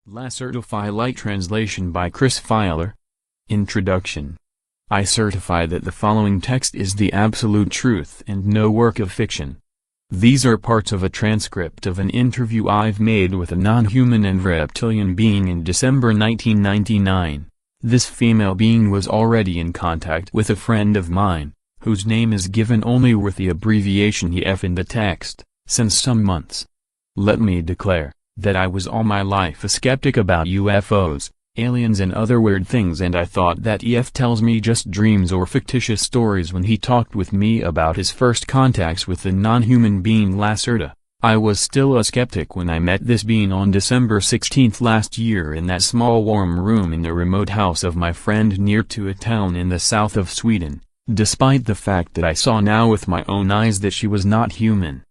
Lacerta File translation by Chris Filer. Introduction. I certify that the following text is the absolute truth and no work of fiction. These are parts of a transcript of an interview I've made with a non-human and reptilian being in December 1999. This female being was already in contact with a friend of mine, whose name is given only with the abbreviation EF in the text, since some months. Let me declare that I was all my life a skeptic about UFOs, aliens and other weird things, and I thought that EF tells me just dreams or fictitious stories when he talked with me about his first contacts with the non-human being Lacerta. I was still a skeptic when I met this being on December 16 last year in that small warm room in the remote house of my friend near to a town in the south of Sweden, despite the fact that I saw now with my own eyes that she was not human.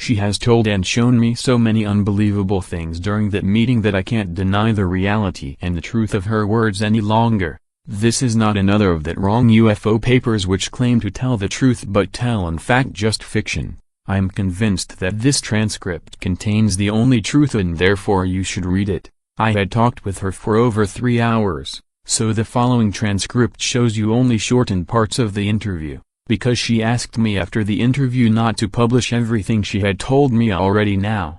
She has told and shown me so many unbelievable things during that meeting that I can't deny the reality and the truth of her words any longer. This is not another of that wrong UFO papers which claim to tell the truth but tell in fact just fiction. I am convinced that this transcript contains the only truth and therefore you should read it. I had talked with her for over 3 hours, so the following transcript shows you only shortened parts of the interview, because she asked me after the interview not to publish everything she had told me already now.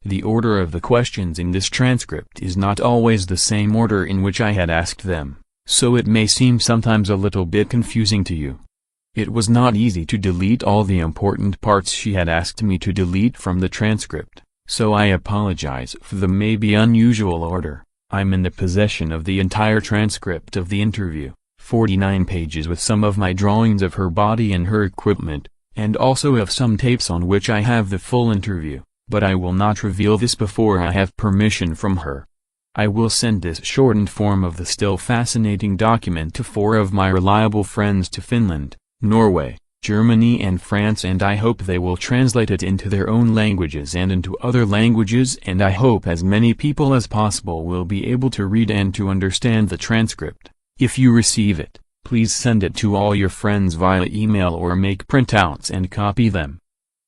The order of the questions in this transcript is not always the same order in which I had asked them, so it may seem sometimes a little bit confusing to you. It was not easy to delete all the important parts she had asked me to delete from the transcript, so I apologize for the maybe unusual order. I'm in the possession of the entire transcript of the interview, 49 pages with some of my drawings of her body and her equipment, and also of some tapes on which I have the full interview, but I will not reveal this before I have permission from her. I will send this shortened form of the still fascinating document to 4 of my reliable friends to Finland, Norway, Germany and France, and I hope they will translate it into their own languages and into other languages, and I hope as many people as possible will be able to read and to understand the transcript. If you receive it, please send it to all your friends via email or make printouts and copy them.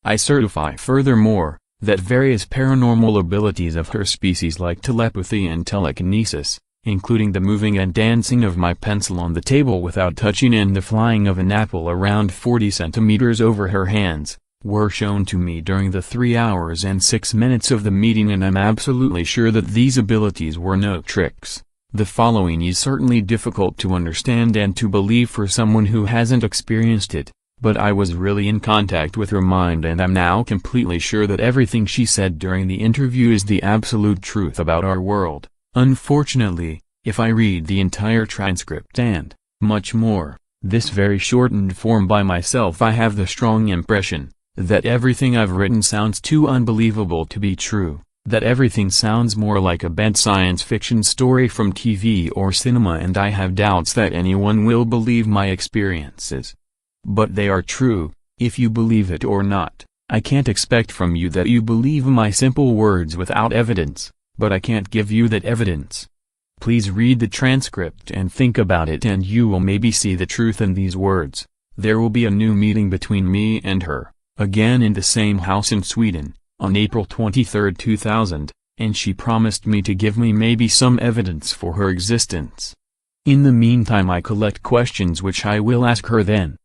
I certify furthermore, that various paranormal abilities of her species like telepathy and telekinesis, including the moving and dancing of my pencil on the table without touching and the flying of an apple around 40 centimeters over her hands, were shown to me during the 3 hours and 6 minutes of the meeting, and I'm absolutely sure that these abilities were no tricks. The following is certainly difficult to understand and to believe for someone who hasn't experienced it, but I was really in contact with her mind and I'm now completely sure that everything she said during the interview is the absolute truth about our world. Unfortunately, if I read the entire transcript and, much more, this very shortened form by myself, I have the strong impression that everything I've written sounds too unbelievable to be true. That everything sounds more like a bad science fiction story from TV or cinema, and I have doubts that anyone will believe my experiences. But they are true, if you believe it or not. I can't expect from you that you believe my simple words without evidence, but I can't give you that evidence. Please read the transcript and think about it, and you will maybe see the truth in these words. There will be a new meeting between me and her, again in the same house in Sweden, on April 23, 2000, and she promised me to give me maybe some evidence for her existence. In the meantime I collect questions which I will ask her then.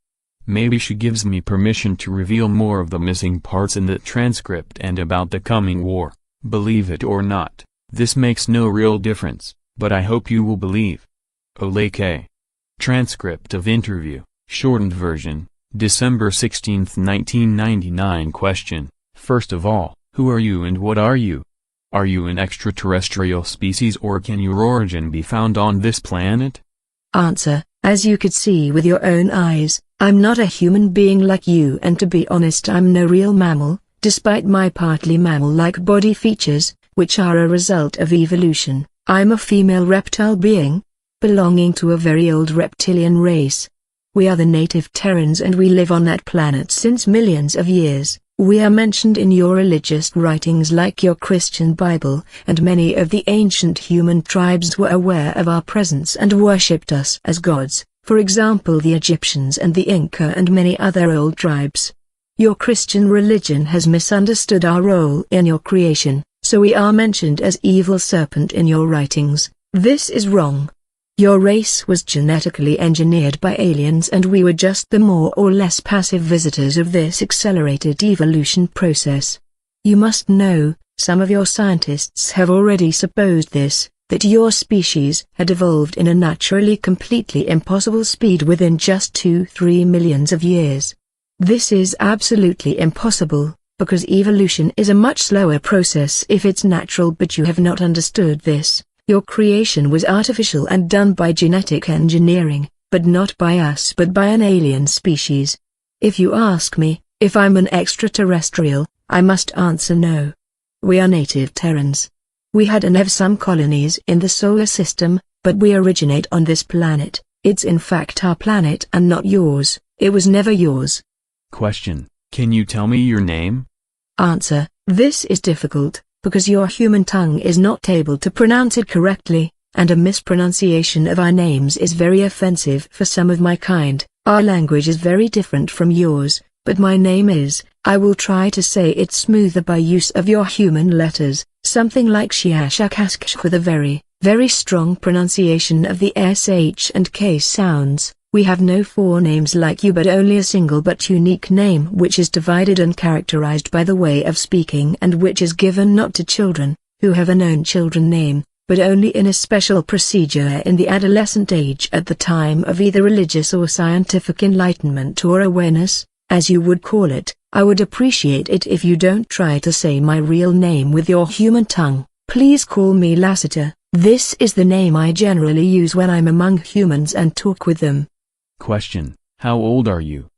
Maybe she gives me permission to reveal more of the missing parts in the transcript and about the coming war. Believe it or not, this makes no real difference, but I hope you will believe. Ole K. Transcript of interview, shortened version, December 16, 1999. Question. First of all, who are you and what are you? Are you an extraterrestrial species or can your origin be found on this planet? Answer. As you could see with your own eyes, I'm not a human being like you, and to be honest I'm no real mammal, despite my partly mammal-like body features, which are a result of evolution. I'm a female reptile being, belonging to a very old reptilian race. We are the native Terrans and we live on that planet since millions of years. We are mentioned in your religious writings like your Christian Bible, and many of the ancient human tribes were aware of our presence and worshipped us as gods, for example the Egyptians and the Inca and many other old tribes. Your Christian religion has misunderstood our role in your creation, so we are mentioned as evil serpent in your writings. This is wrong. Your race was genetically engineered by aliens and we were just the more or less passive visitors of this accelerated evolution process. You must know, some of your scientists have already supposed this, that your species had evolved in a naturally completely impossible speed within just 2-3 millions of years. This is absolutely impossible, because evolution is a much slower process if it's natural, but you have not understood this. Your creation was artificial and done by genetic engineering, but not by us but by an alien species. If you ask me, if I'm an extraterrestrial, I must answer no. We are native Terrans. We had and have some colonies in the solar system, but we originate on this planet. It's in fact our planet and not yours. It was never yours. Question: Can you tell me your name? Answer: This is difficult, because your human tongue is not able to pronounce it correctly, and a mispronunciation of our names is very offensive for some of my kind. Our language is very different from yours, but my name is, I will try to say it smoother by use of your human letters, something like Shiashakasksh with a very, very strong pronunciation of the SH and K sounds. We have no four names like you but only a single but unique name which is divided and characterized by the way of speaking and which is given not to children, who have a known children name, but only in a special procedure in the adolescent age at the time of either religious or scientific enlightenment or awareness, as you would call it. I would appreciate it if you don't try to say my real name with your human tongue. Please call me Lacerta. This is the name I generally use when I'm among humans and talk with them. Question: How old are you?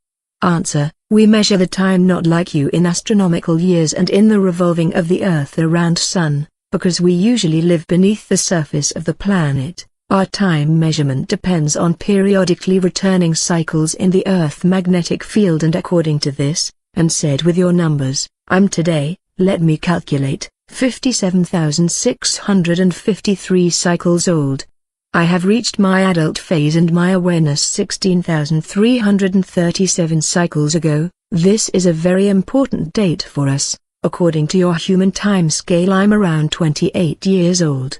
Answer: We measure the time not like you in astronomical years and in the revolving of the Earth around Sun, because we usually live beneath the surface of the planet. Our time measurement depends on periodically returning cycles in the Earth magnetic field, and according to this, and said with your numbers, I'm today, let me calculate, 57,653 cycles old. I have reached my adult phase and my awareness 16,337 cycles ago. This is a very important date for us. According to your human time scale, I'm around 28 years old.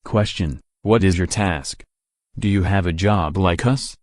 Question: What is your task? Do you have a job like us?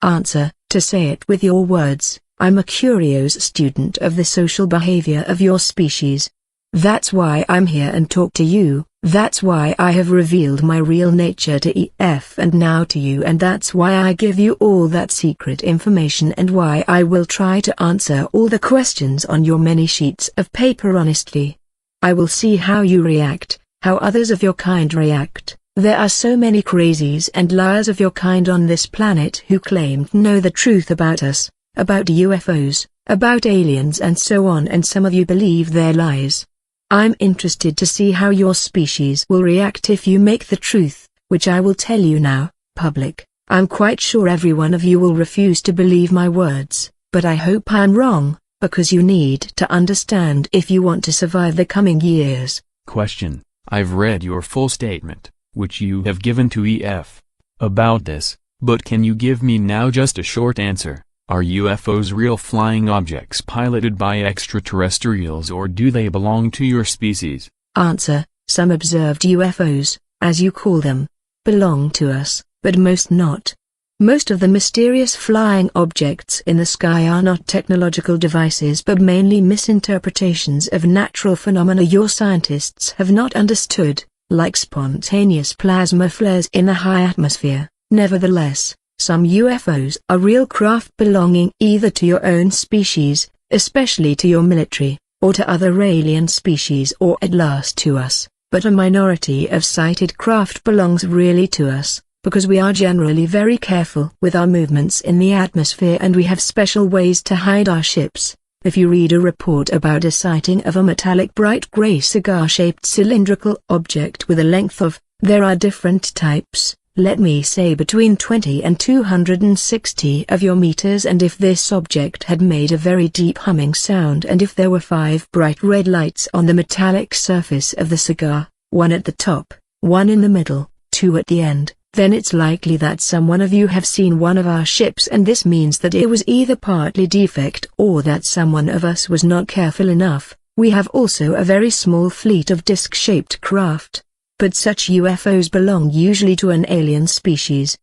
Answer: To say it with your words, I'm a curious student of the social behavior of your species. That's why I'm here and talk to you. That's why I have revealed my real nature to EF and now to you, and that's why I give you all that secret information and why I will try to answer all the questions on your many sheets of paper honestly. I will see how you react, how others of your kind react. There are so many crazies and liars of your kind on this planet who claim to know the truth about us, about UFOs, about aliens and so on, and some of you believe their lies. I'm interested to see how your species will react if you make the truth, which I will tell you now, public. I'm quite sure every one of you will refuse to believe my words, but I hope I'm wrong, because you need to understand if you want to survive the coming years. Question: I've read your full statement, which you have given to EF, about this, but can you give me now just a short answer? Are UFOs real flying objects piloted by extraterrestrials, or do they belong to your species? Answer: Some observed UFOs, as you call them, belong to us, but most not. Most of the mysterious flying objects in the sky are not technological devices but mainly misinterpretations of natural phenomena your scientists have not understood, like spontaneous plasma flares in the high atmosphere. Nevertheless, some UFOs are real craft belonging either to your own species, especially to your military, or to other alien species, or at last to us, but a minority of sighted craft belongs really to us, because we are generally very careful with our movements in the atmosphere and we have special ways to hide our ships. If you read a report about a sighting of a metallic bright gray cigar-shaped cylindrical object with a length of, there are different types, let me say between 20 and 260 of your meters, and if this object had made a very deep humming sound, and if there were 5 bright red lights on the metallic surface of the cigar, one at the top, one in the middle, 2 at the end, then it's likely that some one of you have seen one of our ships, and this means that it was either partly defect or that someone of us was not careful enough, We have also a very small fleet of disc-shaped craft. But such UFOs belong usually to an alien species.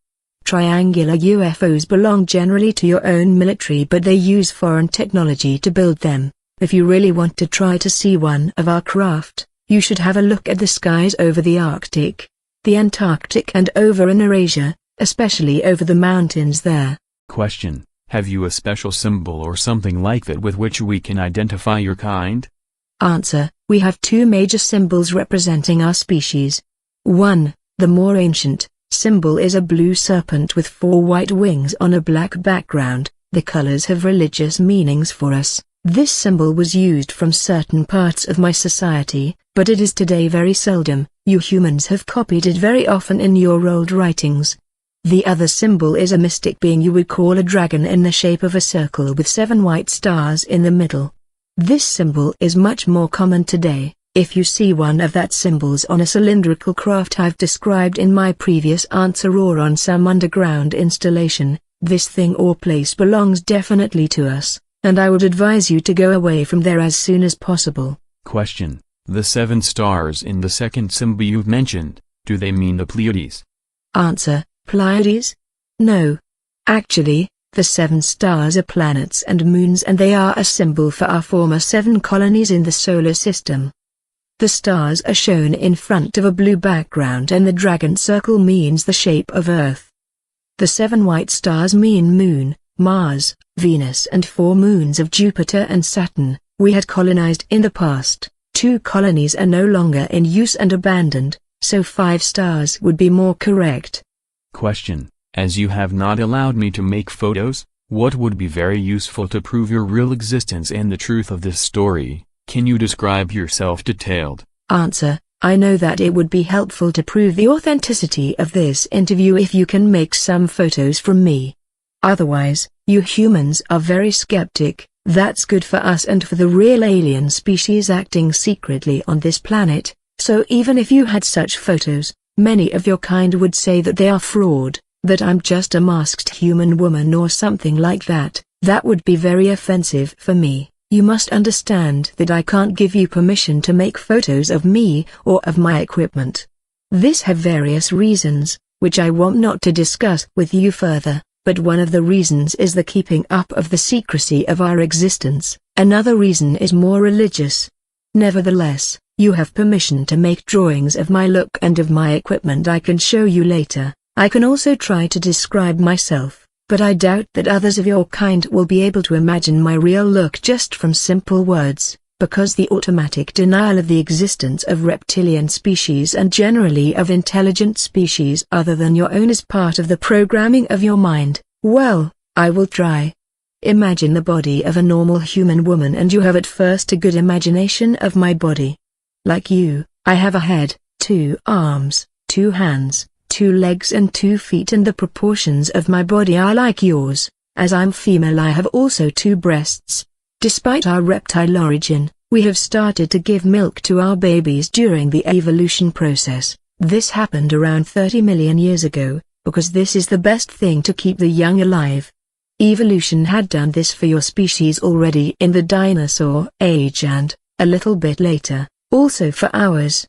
Triangular UFOs belong generally to your own military, but they use foreign technology to build them. If you really want to try to see one of our craft, you should have a look at the skies over the Arctic, the Antarctic, and over in Eurasia, especially over the mountains there. Question: have you a special symbol or something like that with which we can identify your kind? Answer: we have two major symbols representing our species. 1. The more ancient symbol is a blue serpent with 4 white wings on a black background. The colors have religious meanings for us. This symbol was used from certain parts of my society, but it is today very seldom. You humans have copied it very often in your old writings. The other symbol is a mystic being you would call a dragon in the shape of a circle with 7 white stars in the middle. This symbol is much more common today. If you see one of that symbols on a cylindrical craft I've described in my previous answer or on some underground installation, this thing or place belongs definitely to us, and I would advise you to go away from there as soon as possible. Question: the 7 stars in the second symbol you've mentioned, do they mean the Pleiades? Answer: Pleiades? No. Actually, the 7 stars are planets and moons, and they are a symbol for our former 7 colonies in the solar system. The stars are shown in front of a blue background, and the dragon circle means the shape of Earth. The 7 white stars mean Moon, Mars, Venus, and 4 moons of Jupiter and Saturn. We had colonized in the past. 2 colonies are no longer in use and abandoned, so 5 stars would be more correct. Question: as you have not allowed me to make photos, what would be very useful to prove your real existence and the truth of this story? Can you describe yourself detailed? Answer: I know that it would be helpful to prove the authenticity of this interview if you can make some photos from me. Otherwise, you humans are very skeptic. That's good for us and for the real alien species acting secretly on this planet, so even if you had such photos, many of your kind would say that they are fraud, that I'm just a masked human woman or something like that. That would be very offensive for me. You must understand that I can't give you permission to make photos of me or of my equipment. This have various reasons, which I want not to discuss with you further, but one of the reasons is the keeping up of the secrecy of our existence. Another reason is more religious. Nevertheless, you have permission to make drawings of my look and of my equipment I can show you later. I can also try to describe myself, but I doubt that others of your kind will be able to imagine my real look just from simple words, because the automatic denial of the existence of reptilian species and generally of intelligent species other than your own is part of the programming of your mind. Well, I will try. Imagine the body of a normal human woman and you have at first a good imagination of my body. Like you, I have a head, 2 arms, 2 hands, 2 legs and 2 feet, and the proportions of my body are like yours. As I'm female, I have also 2 breasts. Despite our reptile origin, we have started to give milk to our babies during the evolution process. This happened around 30 million years ago, because this is the best thing to keep the young alive. Evolution had done this for your species already in the dinosaur age and, a little bit later, also for ours.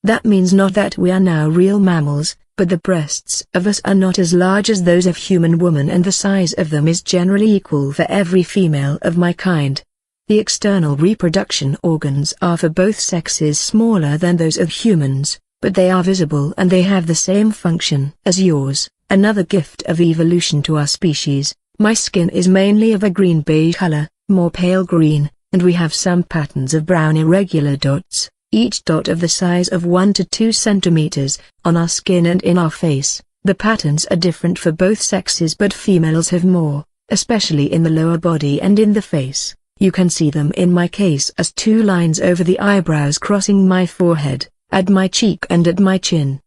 That means not that we are now real mammals, but the breasts of us are not as large as those of human woman, and the size of them is generally equal for every female of my kind. The external reproduction organs are for both sexes smaller than those of humans, but they are visible and they have the same function as yours. Another gift of evolution to our species, my skin is mainly of a green-beige color, more pale green, and we have some patterns of brown irregular dots, each dot of the size of 1 to 2 centimeters, on our skin and in our face. The patterns are different for both sexes, but females have more, especially in the lower body and in the face. You can see them in my case as 2 lines over the eyebrows crossing my forehead, at my cheek and at my chin.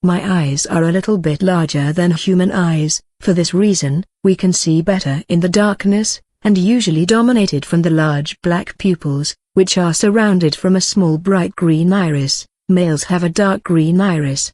My eyes are a little bit larger than human eyes. For this reason, we can see better in the darkness, and usually dominated from the large black pupils, which are surrounded from a small bright green iris. Males have a dark green iris.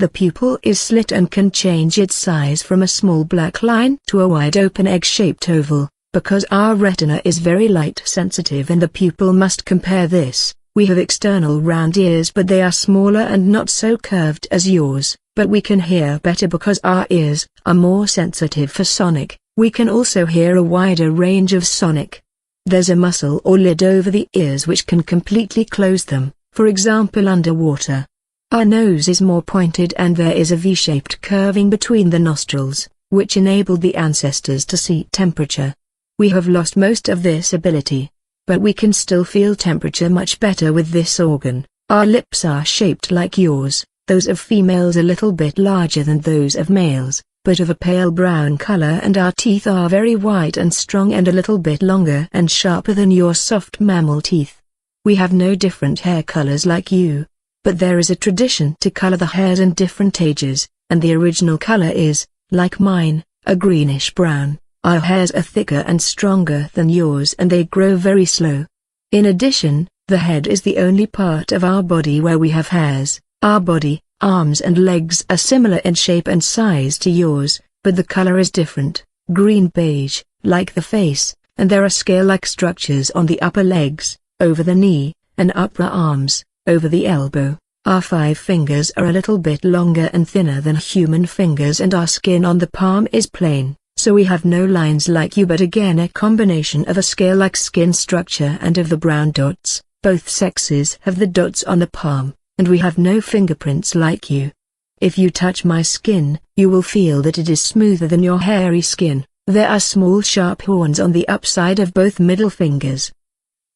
The pupil is slit and can change its size from a small black line to a wide open egg-shaped oval. Because our retina is very light sensitive and the pupil must compare this, we have external round ears but they are smaller and not so curved as yours, but we can hear better because our ears are more sensitive for sonic. We can also hear a wider range of sonic. There's a muscle or lid over the ears which can completely close them, for example underwater. Our nose is more pointed and there is a V-shaped curving between the nostrils, which enabled the ancestors to see temperature. We have lost most of this ability, but we can still feel temperature much better with this organ. Our lips are shaped like yours, those of females a little bit larger than those of males, but of a pale brown color, and our teeth are very white and strong and a little bit longer and sharper than your soft mammal teeth. We have no different hair colors like you, but there is a tradition to color the hairs in different ages, and the original color is, like mine, a greenish brown. Our hairs are thicker and stronger than yours and they grow very slow. In addition, the head is the only part of our body where we have hairs. Our body, arms and legs are similar in shape and size to yours, but the color is different, green-beige, like the face, and there are scale-like structures on the upper legs, over the knee, and upper arms, over the elbow. Our 5 fingers are a little bit longer and thinner than human fingers and our skin on the palm is plain. So we have no lines like you but again a combination of a scale-like skin structure and of the brown dots. Both sexes have the dots on the palm, and we have no fingerprints like you. If you touch my skin, you will feel that it is smoother than your hairy skin. There are small sharp horns on the upside of both middle fingers.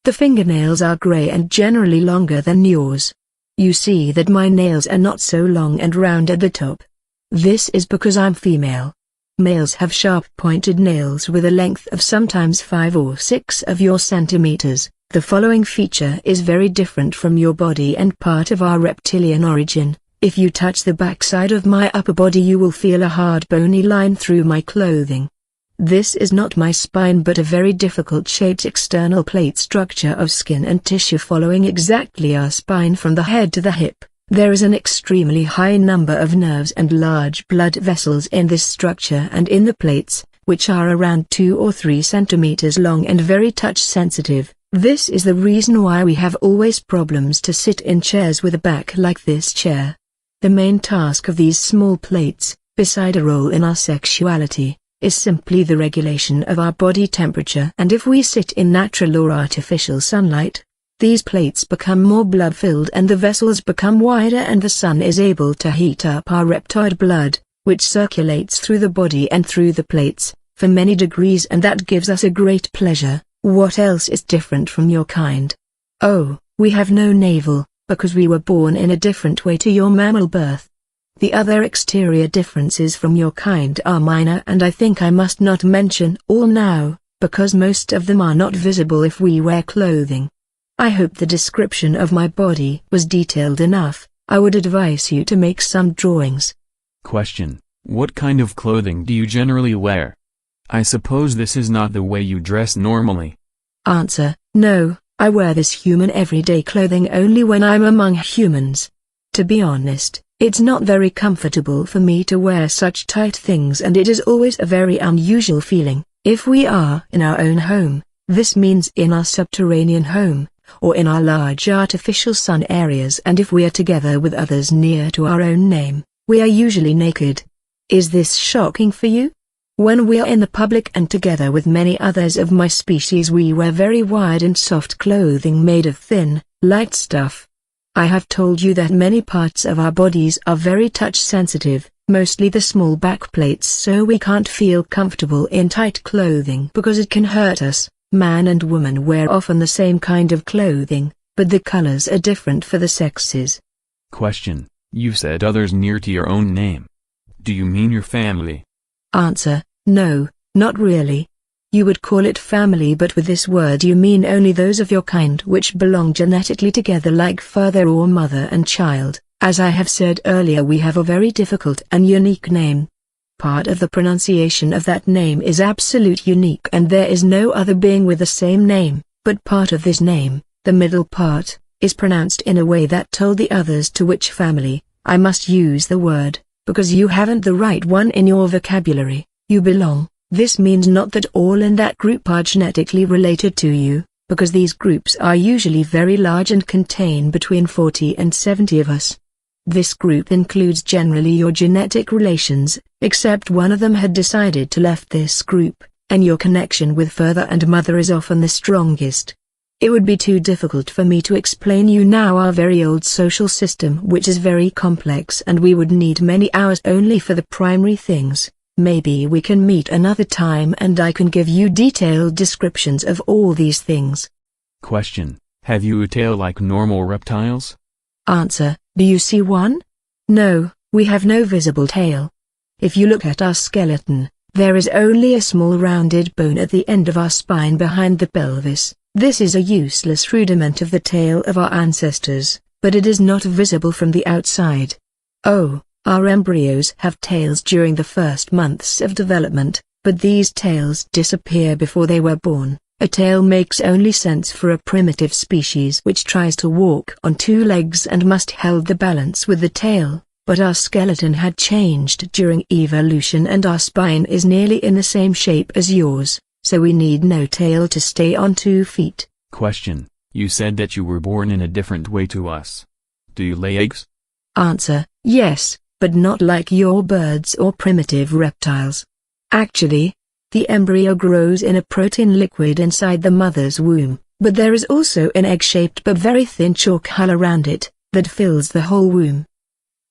The fingernails are gray and generally longer than yours. You see that my nails are not so long and round at the top. This is because I'm female. Males have sharp pointed nails with a length of sometimes 5 or 6 of your centimeters. The following feature is very different from your body and part of our reptilian origin. If you touch the backside of my upper body you will feel a hard bony line through my clothing. This is not my spine but a very difficult shaped external plate structure of skin and tissue following exactly our spine from the head to the hip. There is an extremely high number of nerves and large blood vessels in this structure and in the plates, which are around 2 or 3 centimeters long and very touch sensitive. This is the reason why we have always problems to sit in chairs with a back like this chair. The main task of these small plates, beside a role in our sexuality, is simply the regulation of our body temperature, and if we sit in natural or artificial sunlight, these plates become more blood-filled and the vessels become wider and the sun is able to heat up our reptoid blood, which circulates through the body and through the plates, for many degrees, and that gives us a great pleasure. What else is different from your kind? Oh, we have no navel, because we were born in a different way to your mammal birth. The other exterior differences from your kind are minor and I think I must not mention all now, because most of them are not visible if we wear clothing. I hope the description of my body was detailed enough. I would advise you to make some drawings. Question: what kind of clothing do you generally wear? I suppose this is not the way you dress normally. Answer: no, I wear this human everyday clothing only when I'm among humans. To be honest, it's not very comfortable for me to wear such tight things and it is always a very unusual feeling. If we are in our own home, this means in our subterranean home, or in our large artificial sun areas, and if we are together with others near to our own name, we are usually naked. Is this shocking for you? When we are in the public and together with many others of my species we wear very wide and soft clothing made of thin, light stuff. I have told you that many parts of our bodies are very touch sensitive, mostly the small back plates, so we can't feel comfortable in tight clothing because it can hurt us. Man and woman wear often the same kind of clothing, but the colors are different for the sexes. Question: you said others near to your own name. Do you mean your family? Answer: no, not really. You would call it family, but with this word you mean only those of your kind which belong genetically together like father or mother and child. As I have said earlier, we have a very difficult and unique name. Part of the pronunciation of that name is absolute unique and there is no other being with the same name, but part of this name, the middle part, is pronounced in a way that told the others to which family I must use the word, because you haven't the right one in your vocabulary. You belong, This means not that all in that group are genetically related to you, because these groups are usually very large and contain between 40 and 70 of us. This group includes generally your genetic relations, except one of them had decided to left this group, and your connection with father and mother is often the strongest. It would be too difficult for me to explain you now our very old social system, which is very complex, and we would need many hours only for the primary things. Maybe we can meet another time and I can give you detailed descriptions of all these things. Question: Have you a tail like normal reptiles? Answer: Do you see one? No, we have no visible tail. If you look at our skeleton, there is only a small rounded bone at the end of our spine behind the pelvis. This is a useless rudiment of the tail of our ancestors, but it is not visible from the outside. Oh, our embryos have tails during the first months of development, but these tails disappear before they were born. A tail makes only sense for a primitive species which tries to walk on two legs and must hold the balance with the tail, but our skeleton had changed during evolution and our spine is nearly in the same shape as yours, so we need no tail to stay on 2 feet. Question: You said that you were born in a different way to us. Do you lay eggs? Answer: Yes, but not like your birds or primitive reptiles. Actually, the embryo grows in a protein liquid inside the mother's womb, but there is also an egg-shaped but very thin chalk hull around it, that fills the whole womb.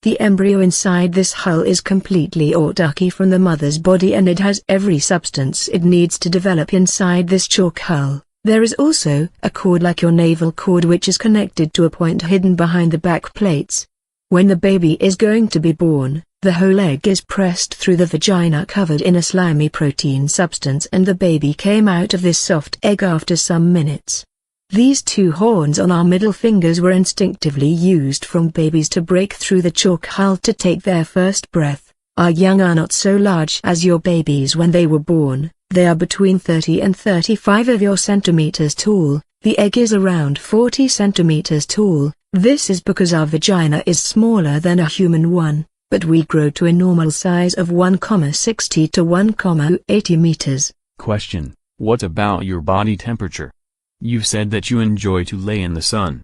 The embryo inside this hull is completely autarky from the mother's body and it has every substance it needs to develop inside this chalk hull. There is also a cord like your navel cord which is connected to a point hidden behind the back plates. When the baby is going to be born, the whole egg is pressed through the vagina covered in a slimy protein substance and the baby came out of this soft egg after some minutes. These 2 horns on our middle fingers were instinctively used from babies to break through the chalk hull to take their first breath. Our young are not so large as your babies when they were born, they are between 30 and 35 of your centimeters tall, the egg is around 40 centimeters tall. This is because our vagina is smaller than a human one, but we grow to a normal size of 1,60 to 1,80 meters. Question: What about your body temperature? You said that you enjoy to lay in the sun.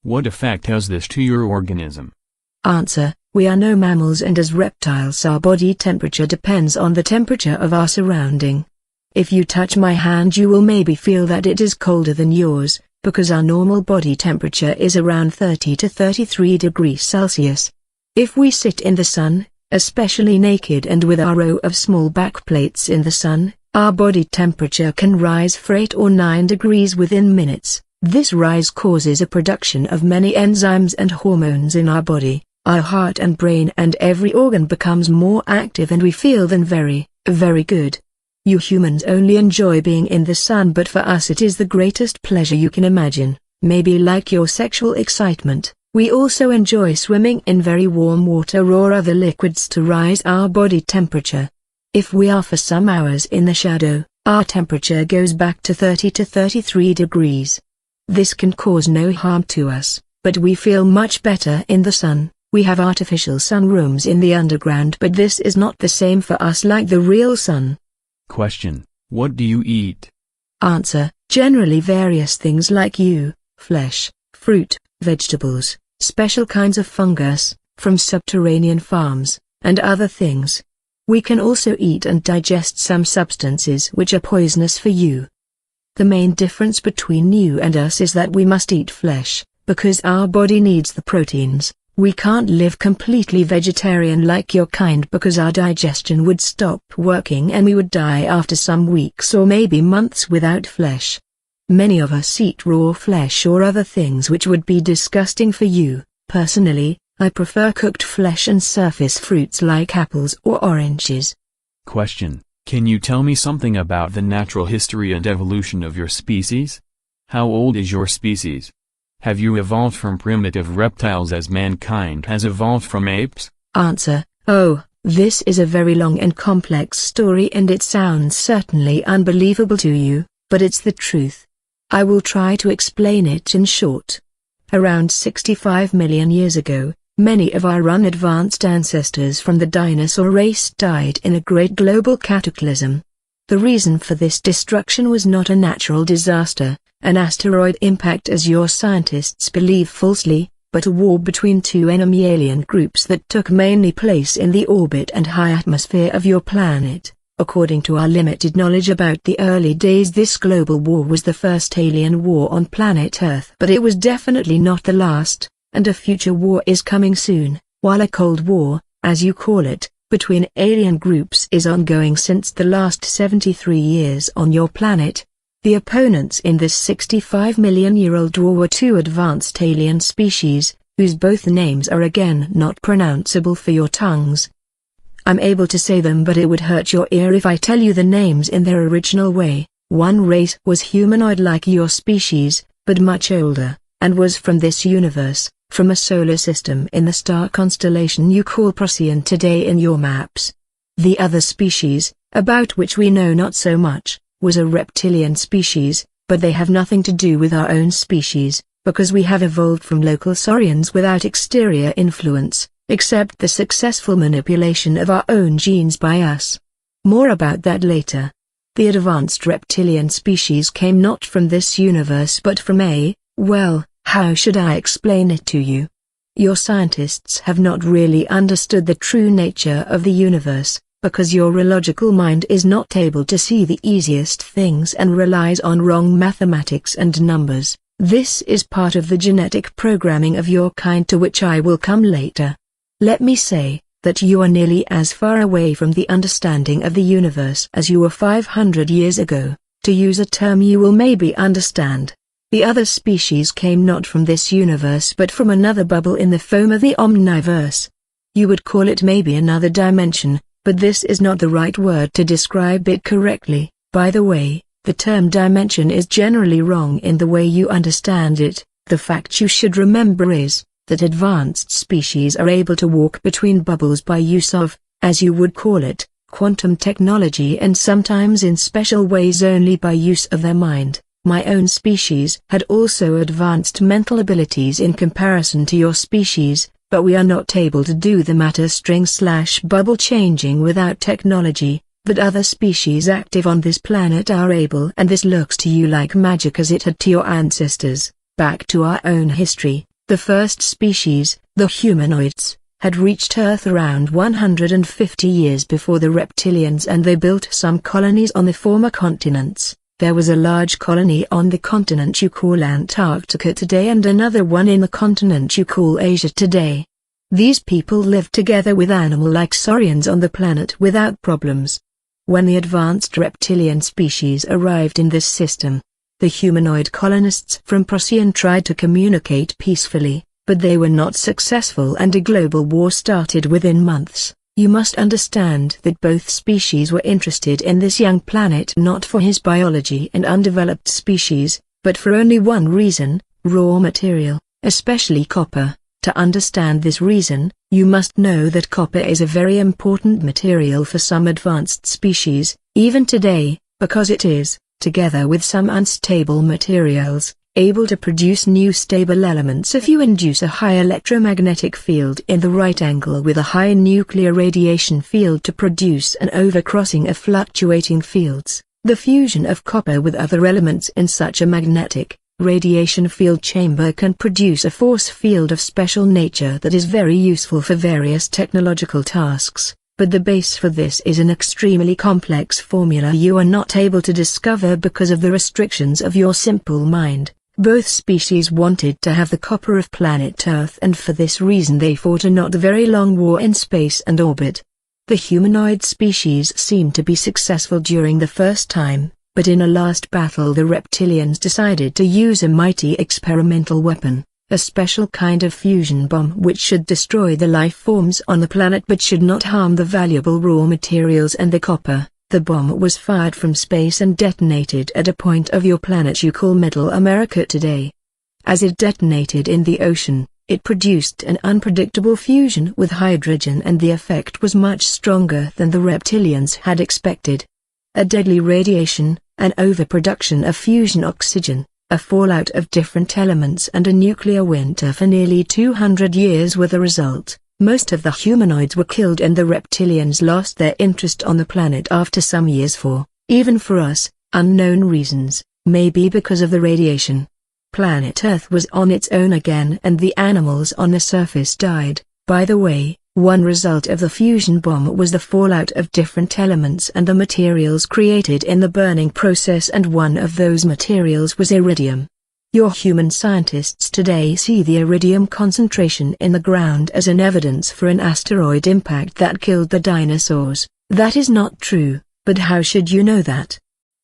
What effect has this to your organism? Answer: We are no mammals and as reptiles our body temperature depends on the temperature of our surrounding. If you touch my hand you will maybe feel that it is colder than yours, because our normal body temperature is around 30 to 33 degrees Celsius. If we sit in the sun, especially naked and with our row of small back plates in the sun, our body temperature can rise for 8 or 9 degrees within minutes. This rise causes a production of many enzymes and hormones in our body. Our heart and brain and every organ becomes more active and we feel then very, very good. You humans only enjoy being in the sun, but for us it is the greatest pleasure you can imagine. Maybe like your sexual excitement, we also enjoy swimming in very warm water or other liquids to rise our body temperature. If we are for some hours in the shadow, our temperature goes back to 30 to 33 degrees. This can cause no harm to us, but we feel much better in the sun. We have artificial sun rooms in the underground, but this is not the same for us like the real sun. Question: What do you eat? Answer: Generally various things like you, flesh, fruit, vegetables, special kinds of fungus, from subterranean farms, and other things. We can also eat and digest some substances which are poisonous for you. The main difference between you and us is that we must eat flesh, because our body needs the proteins. We can't live completely vegetarian like your kind because our digestion would stop working and we would die after some weeks or maybe months without flesh. Many of us eat raw flesh or other things which would be disgusting for you. Personally, I prefer cooked flesh and surface fruits like apples or oranges. Question: Can you tell me something about the natural history and evolution of your species? How old is your species? Have you evolved from primitive reptiles as mankind has evolved from apes? Answer: Oh, this is a very long and complex story and it sounds certainly unbelievable to you, but it's the truth. I will try to explain it in short. Around 65 million years ago, many of our unadvanced ancestors from the dinosaur race died in a great global cataclysm. The reason for this destruction was not a natural disaster, an asteroid impact as your scientists believe falsely, but a war between two enemy alien groups that took mainly place in the orbit and high atmosphere of your planet. According to our limited knowledge about the early days, this global war was the first alien war on planet Earth, but it was definitely not the last, and a future war is coming soon, while a Cold War, as you call it, between alien groups is ongoing since the last 73 years on your planet. The opponents in this 65-million-year-old war were two advanced alien species, whose both names are again not pronounceable for your tongues. I'm able to say them, but it would hurt your ear if I tell you the names in their original way. One race was humanoid like your species, but much older, and was from this universe, from a solar system in the star constellation you call Procyon today in your maps. The other species, about which we know not so much, was a reptilian species, but they have nothing to do with our own species, because we have evolved from local saurians without exterior influence, except the successful manipulation of our own genes by us. More about that later. The advanced reptilian species came not from this universe but from well, how should I explain it to you? Your scientists have not really understood the true nature of the universe, because your illogical mind is not able to see the easiest things and relies on wrong mathematics and numbers. This is part of the genetic programming of your kind, to which I will come later. Let me say that you are nearly as far away from the understanding of the universe as you were 500 years ago, to use a term you will maybe understand. The other species came not from this universe but from another bubble in the foam of the omniverse. You would call it maybe another dimension, but this is not the right word to describe it correctly. By the way, the term dimension is generally wrong in the way you understand it. The fact you should remember is that advanced species are able to walk between bubbles by use of, as you would call it, quantum technology, and sometimes in special ways only by use of their mind. My own species had also advanced mental abilities in comparison to your species, but we are not able to do the matter string/bubble changing without technology, but other species active on this planet are able, and this looks to you like magic as it had to your ancestors. Back to our own history, the first species, the humanoids, had reached Earth around 150 years before the reptilians, and they built some colonies on the former continents. There was a large colony on the continent you call Antarctica today and another one in the continent you call Asia today. These people lived together with animal-like saurians on the planet without problems. When the advanced reptilian species arrived in this system, the humanoid colonists from Procyon tried to communicate peacefully, but they were not successful and a global war started within months. You must understand that both species were interested in this young planet not for his biology and undeveloped species, but for only one reason: raw material, especially copper. To understand this reason, you must know that copper is a very important material for some advanced species, even today, because it is, together with some unstable materials, able to produce new stable elements if you induce a high electromagnetic field in the right angle with a high nuclear radiation field to produce an overcrossing of fluctuating fields. The fusion of copper with other elements in such a magnetic radiation field chamber can produce a force field of special nature that is very useful for various technological tasks. But the base for this is an extremely complex formula you are not able to discover because of the restrictions of your simple mind. Both species wanted to have the copper of planet Earth, and for this reason they fought a not very long war in space and orbit. The humanoid species seemed to be successful during the first time, but in a last battle the reptilians decided to use a mighty experimental weapon, a special kind of fusion bomb which should destroy the life forms on the planet but should not harm the valuable raw materials and the copper. The bomb was fired from space and detonated at a point of your planet you call Middle America today. As it detonated in the ocean, it produced an unpredictable fusion with hydrogen, and the effect was much stronger than the reptilians had expected. A deadly radiation, an overproduction of fusion oxygen, a fallout of different elements, and a nuclear winter for nearly 200 years were the result. Most of the humanoids were killed and the reptilians lost their interest on the planet after some years for even for us, unknown reasons, maybe because of the radiation. Planet Earth was on its own again and the animals on the surface died. By the way, one result of the fusion bomb was the fallout of different elements and the materials created in the burning process, and one of those materials was iridium. Your human scientists today see the iridium concentration in the ground as an evidence for an asteroid impact that killed the dinosaurs. That is not true, but how should you know that?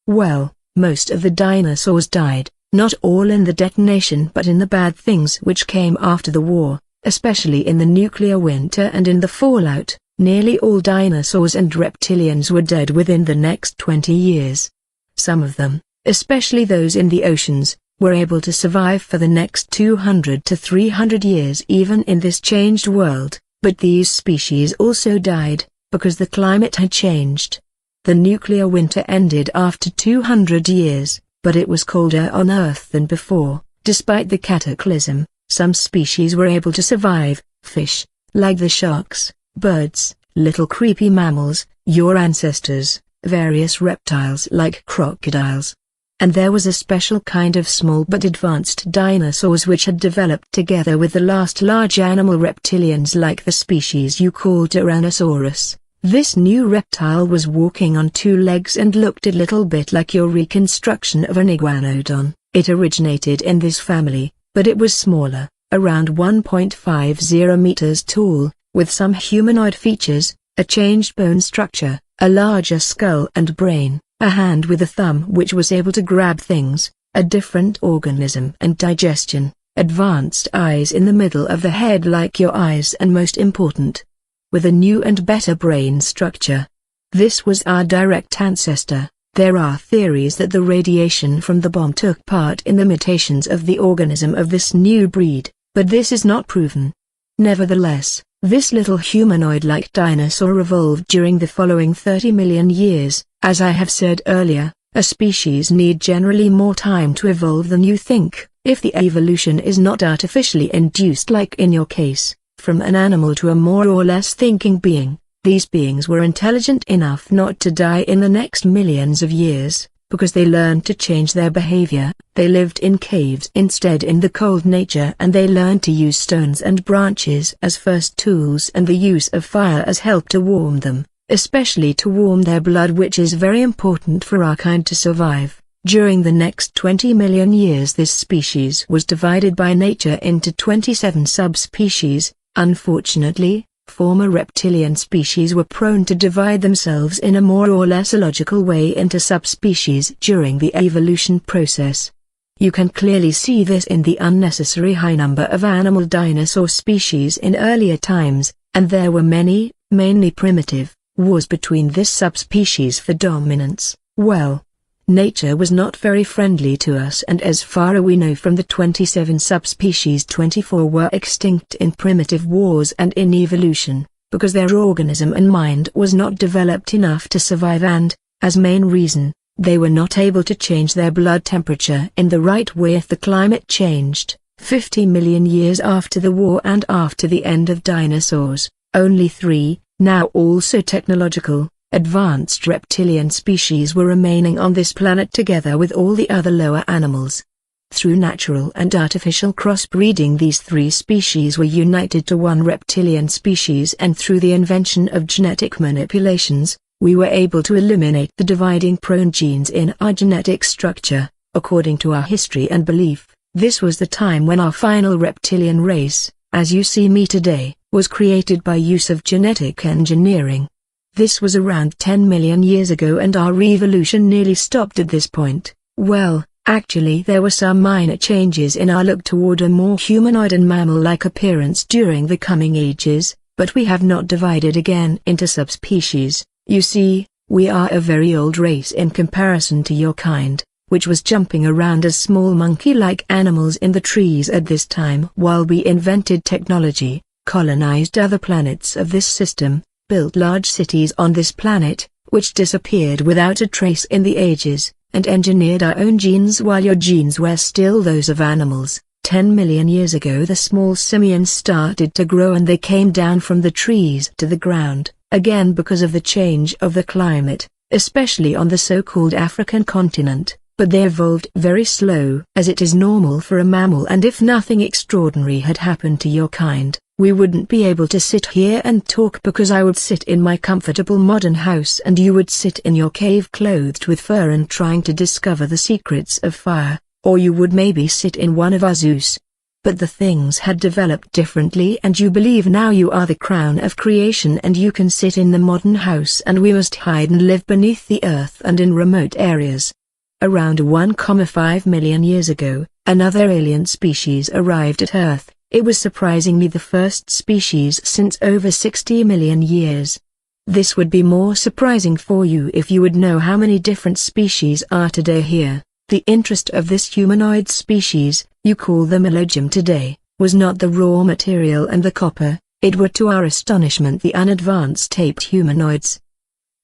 Well, most of the dinosaurs died, not all in the detonation but in the bad things which came after the war. Especially in the nuclear winter and in the fallout. Nearly all dinosaurs and reptilians were dead within the next 20 years. Some of them, especially those in the oceans, were able to survive for the next 200 to 300 years even in this changed world, but these species also died, because the climate had changed. The nuclear winter ended after 200 years, but it was colder on Earth than before. Despite the cataclysm, some species were able to survive: fish, like the sharks, birds, little creepy mammals, your ancestors, various reptiles like crocodiles. And there was a special kind of small but advanced dinosaurs which had developed together with the last large animal reptilians like the species you call Tyrannosaurus. This new reptile was walking on two legs and looked a little bit like your reconstruction of an iguanodon. It originated in this family, but it was smaller, around 1.50 meters tall, with some humanoid features, a changed bone structure, a larger skull and brain, a hand with a thumb which was able to grab things, a different organism and digestion, advanced eyes in the middle of the head like your eyes, and most important, with a new and better brain structure. This was our direct ancestor. There are theories that the radiation from the bomb took part in the mutations of the organism of this new breed, but this is not proven. Nevertheless, this little humanoid-like dinosaur evolved during the following 30 million years. As I have said earlier, a species need generally more time to evolve than you think. If the evolution is not artificially induced like in your case, from an animal to a more or less thinking being, these beings were intelligent enough not to die in the next millions of years, because they learned to change their behavior. They lived in caves instead in the cold nature, and they learned to use stones and branches as first tools and the use of fire as help to warm them, especially to warm their blood, which is very important for our kind to survive. During the next 20 million years this species was divided by nature into 27 subspecies. Unfortunately, former reptilian species were prone to divide themselves in a more or less illogical way into subspecies during the evolution process. You can clearly see this in the unnecessary high number of animal dinosaur species in earlier times, and there were many, mainly primitive, wars between this subspecies for dominance. Well, nature was not very friendly to us, and as far as we know from the 27 subspecies, 24 were extinct in primitive wars and in evolution, because their organism and mind was not developed enough to survive, and, as main reason, they were not able to change their blood temperature in the right way if the climate changed. 50 million years after the war and after the end of dinosaurs, only 3, now also technological, advanced reptilian species were remaining on this planet together with all the other lower animals. Through natural and artificial crossbreeding these 3 species were united to one reptilian species, and through the invention of genetic manipulations, we were able to eliminate the dividing prone genes in our genetic structure. According to our history and belief, this was the time when our final reptilian race, as you see me today, was created by use of genetic engineering. This was around 10 million years ago, and our evolution nearly stopped at this point. Well, actually there were some minor changes in our look toward a more humanoid and mammal-like appearance during the coming ages, but we have not divided again into subspecies. You see, we are a very old race in comparison to your kind, which was jumping around as small monkey-like animals in the trees at this time while we invented technology, colonized other planets of this system, built large cities on this planet, which disappeared without a trace in the ages, and engineered our own genes while your genes were still those of animals. 10 million years ago the small simians started to grow, and they came down from the trees to the ground, again because of the change of the climate. especially on the so-called African continent, but they evolved very slow, as it is normal for a mammal, and if nothing extraordinary had happened to your kind, we wouldn't be able to sit here and talk, because I would sit in my comfortable modern house and you would sit in your cave clothed with fur and trying to discover the secrets of fire, or you would maybe sit in one of our zoos. But the things had developed differently, and you believe now you are the crown of creation and you can sit in the modern house, and we must hide and live beneath the earth and in remote areas. Around 1.5 million years ago, another alien species arrived at Earth. It was surprisingly the first species since over 60 million years. This would be more surprising for you if you would know how many different species are today here. The interest of this humanoid species, you call them elogium today, was not the raw material and the copper, it were to our astonishment the unadvanced taped humanoids.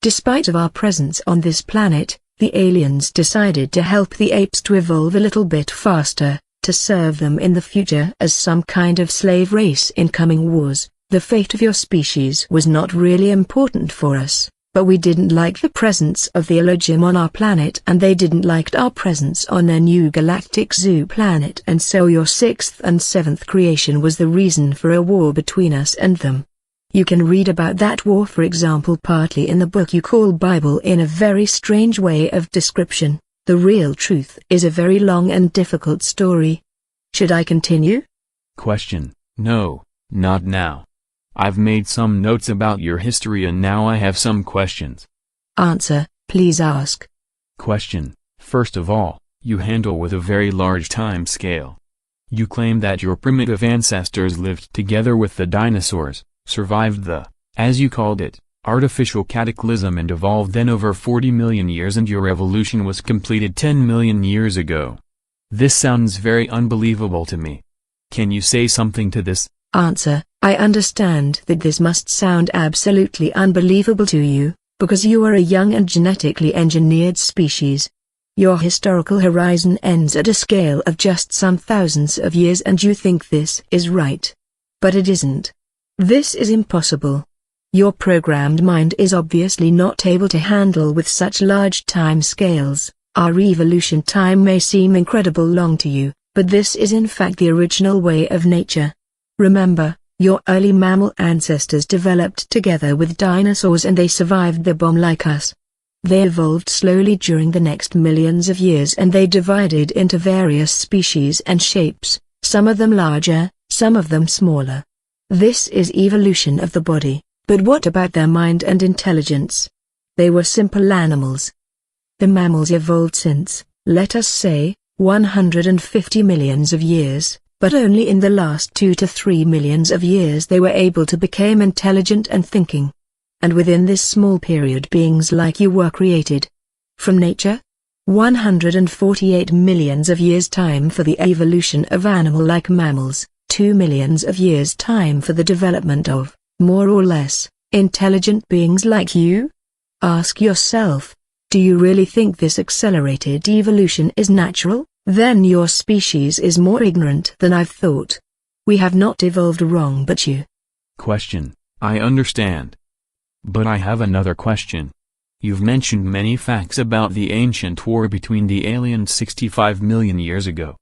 Despite of our presence on this planet, the aliens decided to help the apes to evolve a little bit faster, to serve them in the future as some kind of slave race in coming wars. The fate of your species was not really important for us, but we didn't like the presence of the elogium on our planet, and they didn't like our presence on their new galactic zoo planet, and so your 6th and 7th creation was the reason for a war between us and them. You can read about that war, for example, partly in the book you call Bible, in a very strange way of description. The real truth is a very long and difficult story. Should I continue? Question: No, not now. I've made some notes about your history and now I have some questions. Answer: please ask. Question: First of all, you handle with a very large time scale. You claim that your primitive ancestors lived together with the dinosaurs, survived the, as you called it, artificial cataclysm and evolved then over 40 million years, and your evolution was completed 10 million years ago. This sounds very unbelievable to me. Can you say something to this? Answer: I understand that this must sound absolutely unbelievable to you, because you are a young and genetically engineered species. Your historical horizon ends at a scale of just some thousands of years and you think this is right. But it isn't. This is impossible. Your programmed mind is obviously not able to handle with such large time scales. Our evolution time may seem incredible long to you, but this is in fact the original way of nature. Remember, your early mammal ancestors developed together with dinosaurs and they survived the bomb like us. They evolved slowly during the next millions of years and they divided into various species and shapes, some of them larger, some of them smaller. This is evolution of the body. But what about their mind and intelligence? They were simple animals. The mammals evolved since, let us say, 150 millions of years, but only in the last 2 to 3 millions of years they were able to become intelligent and thinking. And within this small period beings like you were created. From nature? 148 millions of years time for the evolution of animal-like mammals, 2 millions of years time for the development of, more or less, intelligent beings like you? Ask yourself, do you really think this accelerated evolution is natural? Then your species is more ignorant than I've thought. We have not evolved wrong but you. Question: I understand. But I have another question. You've mentioned many facts about the ancient war between the aliens 65 million years ago.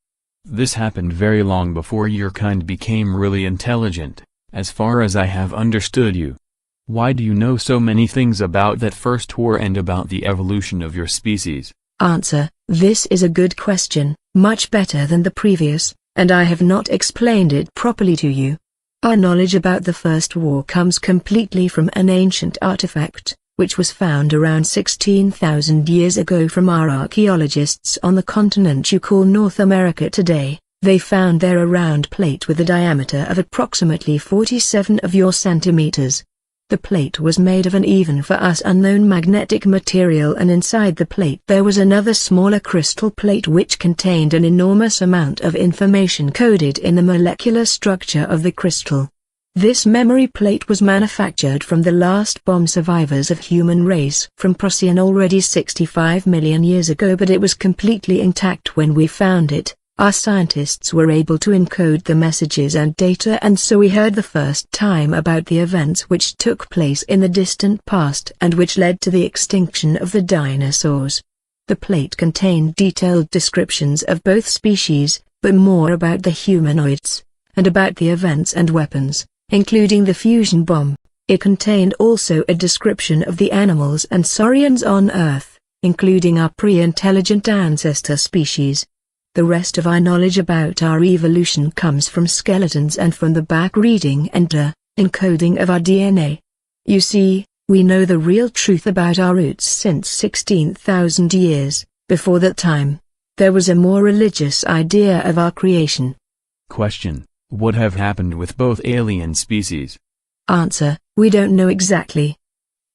This happened very long before your kind became really intelligent, as far as I have understood you. Why do you know so many things about that first war and about the evolution of your species? Answer: this is a good question, much better than the previous, and I have not explained it properly to you. Our knowledge about the First War comes completely from an ancient artifact, which was found around 16,000 years ago from our archaeologists on the continent you call North America today. They found there a round plate with a diameter of approximately 47 of your centimeters. The plate was made of an even for us unknown magnetic material, and inside the plate there was another smaller crystal plate which contained an enormous amount of information coded in the molecular structure of the crystal. This memory plate was manufactured from the last bomb survivors of human race from Procyon already 65 million years ago, but it was completely intact when we found it. our scientists were able to encode the messages and data, and so we heard the first time about the events which took place in the distant past and which led to the extinction of the dinosaurs. The plate contained detailed descriptions of both species, but more about the humanoids, and about the events and weapons, including the fusion bomb. It contained also a description of the animals and saurians on Earth, including our pre-intelligent ancestor species. The rest of our knowledge about our evolution comes from skeletons and from the back reading and encoding of our DNA. You see, we know the real truth about our roots since 16,000 years. Before that time, there was a more religious idea of our creation. Question: what have happened with both alien species? Answer: we don't know exactly.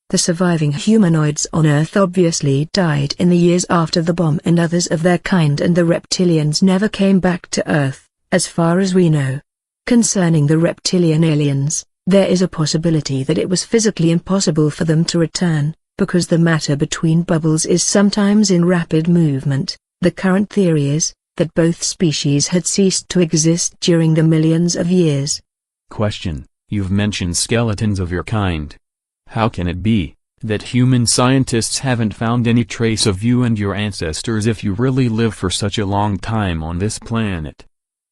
The surviving humanoids on Earth obviously died in the years after the bomb, and others of their kind and the reptilians never came back to Earth, as far as we know. Concerning the reptilian aliens, there is a possibility that it was physically impossible for them to return, because the matter between bubbles is sometimes in rapid movement. The current theory is that both species had ceased to exist during the millions of years. Question: you've mentioned skeletons of your kind. How can it be that human scientists haven't found any trace of you and your ancestors if you really lived for such a long time on this planet?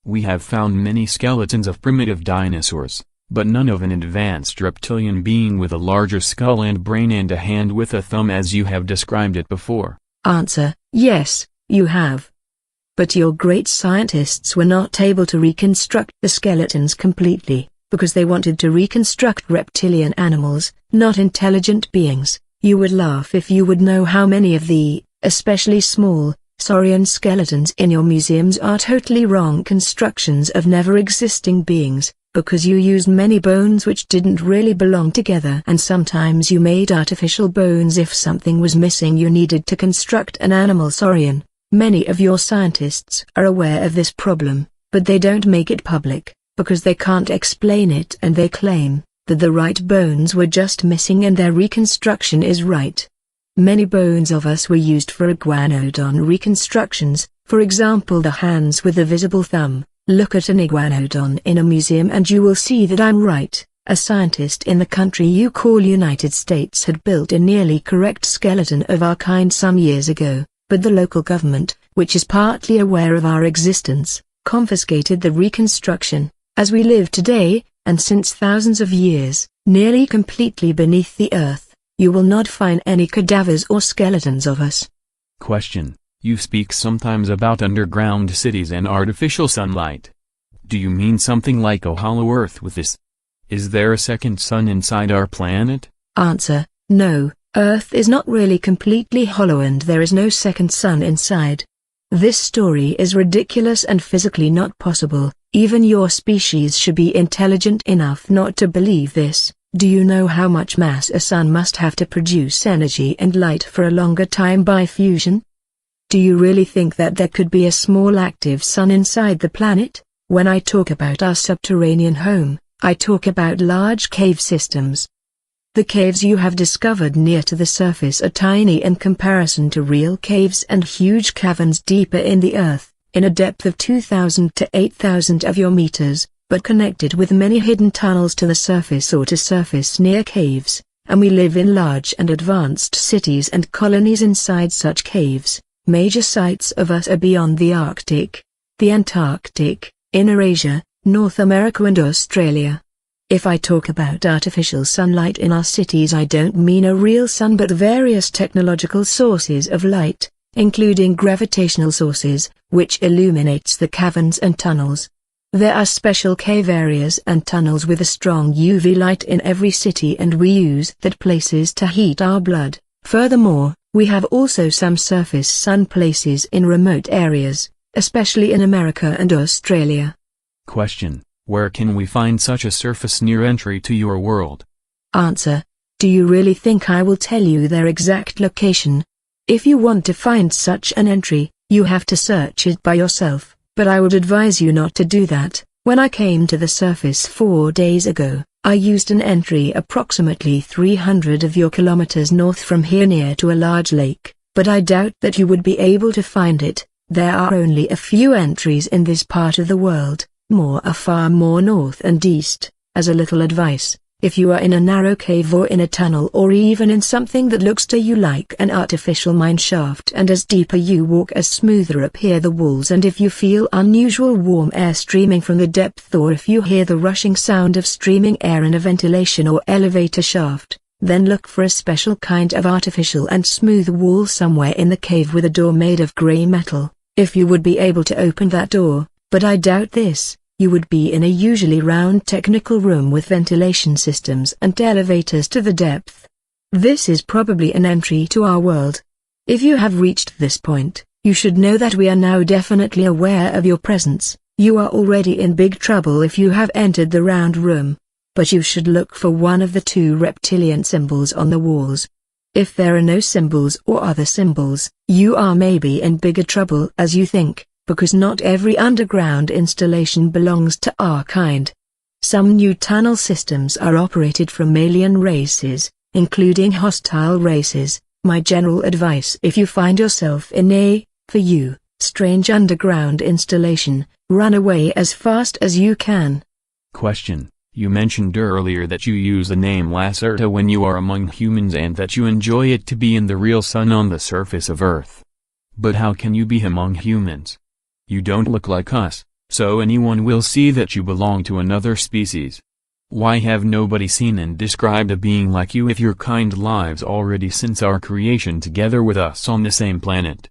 We have found many skeletons of primitive dinosaurs, but none of an advanced reptilian being with a larger skull and brain and a hand with a thumb as you have described it before. Answer: yes, you have. But your great scientists were not able to reconstruct the skeletons completely, because they wanted to reconstruct reptilian animals, not intelligent beings. You would laugh if you would know how many of the, especially small, saurian skeletons in your museums are totally wrong constructions of never-existing beings, because you used many bones which didn't really belong together, and sometimes you made artificial bones if something was missing you needed to construct an animal saurian. Many of your scientists are aware of this problem, but they don't make it public, because they can't explain it, and they claim that the right bones were just missing and their reconstruction is right. Many bones of us were used for iguanodon reconstructions, for example the hands with the visible thumb. Look at an iguanodon in a museum and you will see that I'm right. A scientist in the country you call United States had built a nearly correct skeleton of our kind some years ago, but the local government, which is partly aware of our existence, confiscated the reconstruction. As we live today, and since thousands of years, nearly completely beneath the earth, you will not find any cadavers or skeletons of us. Question: you speak sometimes about underground cities and artificial sunlight. Do you mean something like a hollow earth with this? Is there a second sun inside our planet? Answer: no, Earth is not really completely hollow and there is no second sun inside. This story is ridiculous and physically not possible. Even your species should be intelligent enough not to believe this. Do you know how much mass a sun must have to produce energy and light for a longer time by fusion? Do you really think that there could be a small active sun inside the planet? When I talk about our subterranean home, I talk about large cave systems. The caves you have discovered near to the surface are tiny in comparison to real caves and huge caverns deeper in the earth, in a depth of 2,000 to 8,000 of your meters, but connected with many hidden tunnels to the surface or to surface near caves, and we live in large and advanced cities and colonies inside such caves. Major sites of us are beyond the Arctic, the Antarctic, Inner Asia, North America and Australia. If I talk about artificial sunlight in our cities, I don't mean a real sun but various technological sources of light, including gravitational sources, which illuminates the caverns and tunnels. There are special cave areas and tunnels with a strong UV light in every city and we use that places to heat our blood. Furthermore, we have also some surface sun places in remote areas, especially in America and Australia. Question: where can we find such a surface near entry to your world? Answer: do you really think I will tell you their exact location? If you want to find such an entry, you have to search it by yourself, but I would advise you not to do that. When I came to the surface 4 days ago, I used an entry approximately 300 of your kilometers north from here near to a large lake, but I doubt that you would be able to find it, There are only a few entries in this part of the world, more are far more north and east. As a little advice, if you are in a narrow cave or in a tunnel or even in something that looks to you like an artificial mine shaft, and as deeper you walk as smoother appear the walls, and if you feel unusual warm air streaming from the depth, or if you hear the rushing sound of streaming air in a ventilation or elevator shaft, then look for a special kind of artificial and smooth wall somewhere in the cave with a door made of grey metal. If you would be able to open that door, but I doubt this, you would be in a usually round technical room with ventilation systems and elevators to the depth. This is probably an entry to our world. If you have reached this point, you should know that we are now definitely aware of your presence. You are already in big trouble if you have entered the round room. But you should look for one of the 2 reptilian symbols on the walls. If there are no symbols or other symbols, you are maybe in bigger trouble as you think, because not every underground installation belongs to our kind. Some new tunnel systems are operated from alien races, including hostile races. My general advice: if you find yourself in a, for you, strange underground installation, run away as fast as you can. Question: you mentioned earlier that you use the name Lacerta when you are among humans and that you enjoy it to be in the real sun on the surface of Earth. But how can you be among humans? You don't look like us, so anyone will see that you belong to another species. Why have nobody seen and described a being like you if your kind lives already since our creation together with us on the same planet?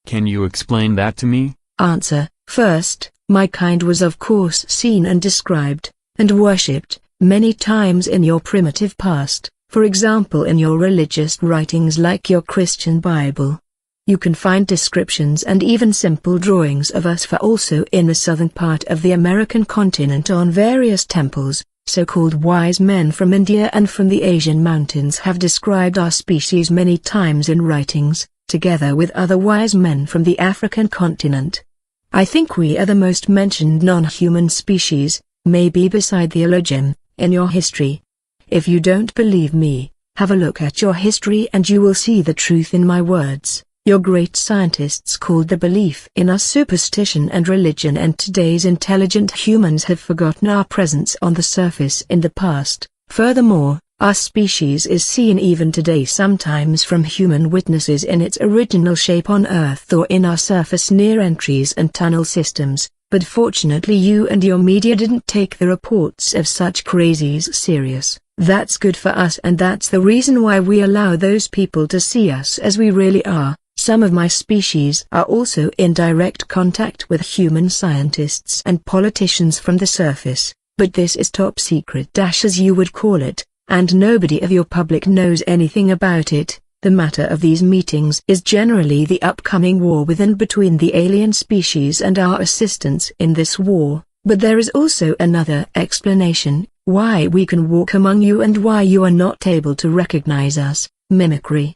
Can you explain that to me? Answer: first, my kind was of course seen and described, and worshipped, many times in your primitive past, for example in your religious writings like your Christian Bible. You can find descriptions and even simple drawings of us for also in the southern part of the American continent on various temples. So-called wise men from India and from the Asian mountains have described our species many times in writings, together with other wise men from the African continent. I think we are the most mentioned non-human species, maybe beside the Elohim, in your history. If you don't believe me, have a look at your history and you will see the truth in my words. Your great scientists called the belief in us superstition and religion, and today's intelligent humans have forgotten our presence on the surface in the past. Furthermore, our species is seen even today sometimes from human witnesses in its original shape on Earth or in our surface near entries and tunnel systems, but fortunately you and your media didn't take the reports of such crazies serious. That's good for us, and that's the reason why we allow those people to see us as we really are. Some of my species are also in direct contact with human scientists and politicians from the surface, but this is top secret as you would call it, and nobody of your public knows anything about it. The matter of these meetings is generally the upcoming war with and between the alien species and our assistance in this war, but there is also another explanation, why we can walk among you and why you are not able to recognize us: mimicry.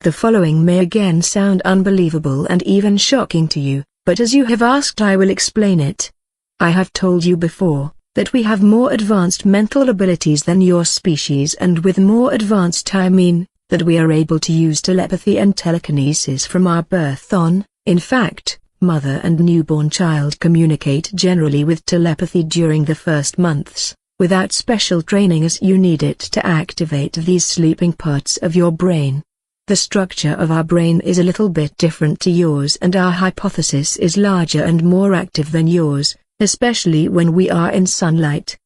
The following may again sound unbelievable and even shocking to you, but as you have asked I will explain it. I have told you before, that we have more advanced mental abilities than your species, and with more advanced I mean, that we are able to use telepathy and telekinesis from our birth on. In fact, mother and newborn child communicate generally with telepathy during the first months, without special training as you need it to activate these sleeping parts of your brain. The structure of our brain is a little bit different to yours, and our hypothesis is larger and more active than yours, especially when we are in sunlight.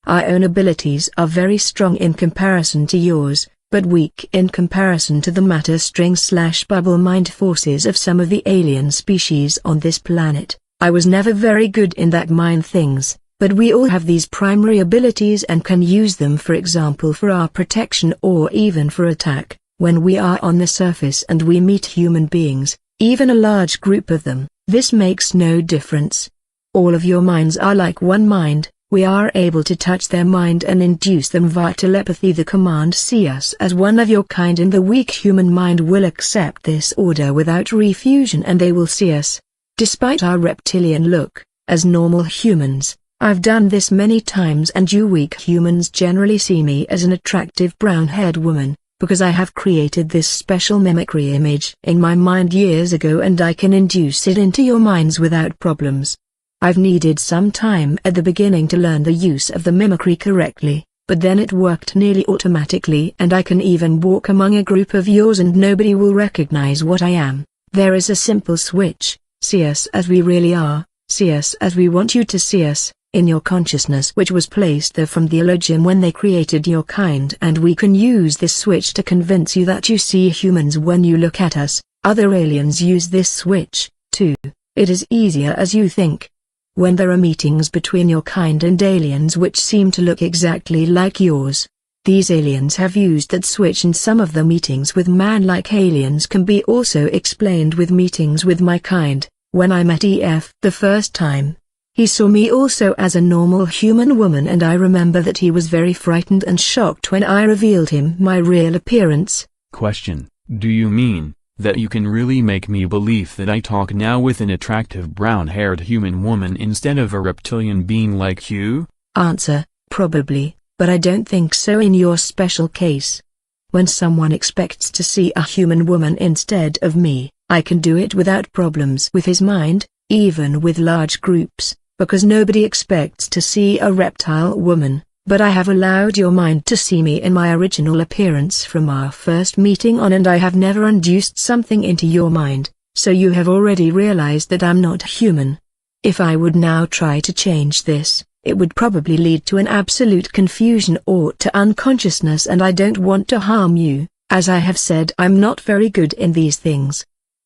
Our own abilities are very strong in comparison to yours, but weak in comparison to the matter string/bubble mind forces of some of the alien species on this planet. I was never very good in that mind things, but we all have these primary abilities and can use them, for example for our protection or even for attack. When we are on the surface and we meet human beings, even a large group of them, this makes no difference. All of your minds are like one mind. We are able to touch their mind and induce them via telepathy the command "see us as one of your kind," and the weak human mind will accept this order without refusion and they will see us. Despite our reptilian look, as normal humans, I've done this many times and you weak humans generally see me as an attractive brown-haired woman, because I have created this special mimicry image in my mind years ago and I can induce it into your minds without problems. I've needed some time at the beginning to learn the use of the mimicry correctly, but then it worked nearly automatically and I can even walk among a group of yours and nobody will recognize what I am. There is a simple switch: see us as we really are, see us as we want you to see us, in your consciousness, which was placed there from the Elohim when they created your kind, and we can use this switch to convince you that you see humans when you look at us. Other aliens use this switch, too. It is easier as you think. When there are meetings between your kind and aliens which seem to look exactly like yours, these aliens have used that switch, and some of the meetings with man-like aliens can be also explained with meetings with my kind. When I met EF the first time, he saw me also as a normal human woman, and I remember that he was very frightened and shocked when I revealed him my real appearance. Question: do you mean that you can really make me believe that I talk now with an attractive brown-haired human woman instead of a reptilian being like you? Answer: probably, but I don't think so in your special case. When someone expects to see a human woman instead of me, I can do it without problems with his mind, even with large groups, because nobody expects to see a reptile woman. But I have allowed your mind to see me in my original appearance from our first meeting on, and I have never induced something into your mind, so you have already realized that I'm not human. If I would now try to change this, it would probably lead to an absolute confusion or to unconsciousness, and I don't want to harm you. As I have said, I'm not very good in these things.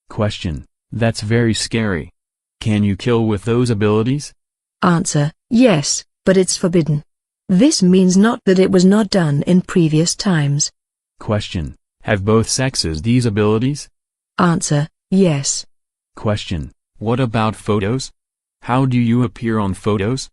Question: that's very scary. Can you kill with those abilities? Answer: yes, but it's forbidden. This means not that it was not done in previous times. Question: have both sexes these abilities? Answer: yes. Question: what about photos? How do you appear on photos?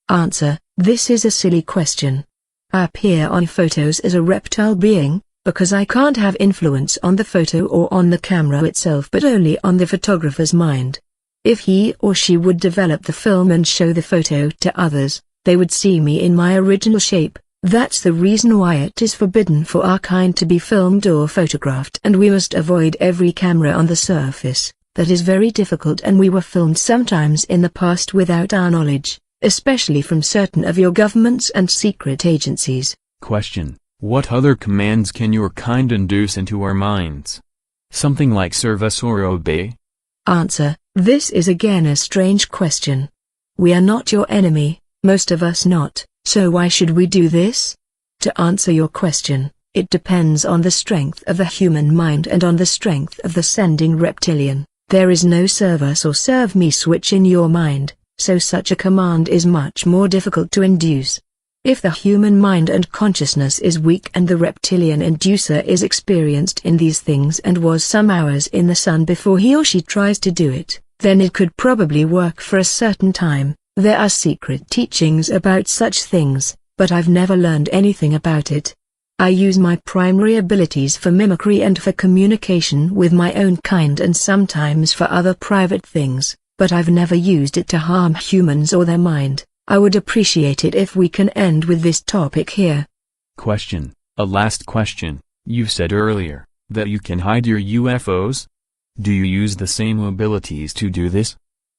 Answer: this is a silly question. I appear on photos as a reptile being, because I can't have influence on the photo or on the camera itself, but only on the photographer's mind. If he or she would develop the film and show the photo to others, they would see me in my original shape. That's the reason why it is forbidden for our kind to be filmed or photographed, and we must avoid every camera on the surface. That is very difficult, and we were filmed sometimes in the past without our knowledge, especially from certain of your governments and secret agencies. Question: what other commands can your kind induce into our minds? Something like serve us or obey? Answer: this is again a strange question. We are not your enemy, most of us not, so why should we do this? To answer your question, it depends on the strength of the human mind and on the strength of the sending reptilian. There is no serve us or serve me switch in your mind, so such a command is much more difficult to induce. If the human mind and consciousness is weak and the reptilian inducer is experienced in these things and was some hours in the sun before he or she tries to do it, then it could probably work for a certain time. There are secret teachings about such things, but I've never learned anything about it. I use my primary abilities for mimicry and for communication with my own kind, and sometimes for other private things, but I've never used it to harm humans or their mind. I would appreciate it if we can end with this topic here. Question: a last question. You said earlier that you can hide your UFOs? Do you use the same abilities to do this?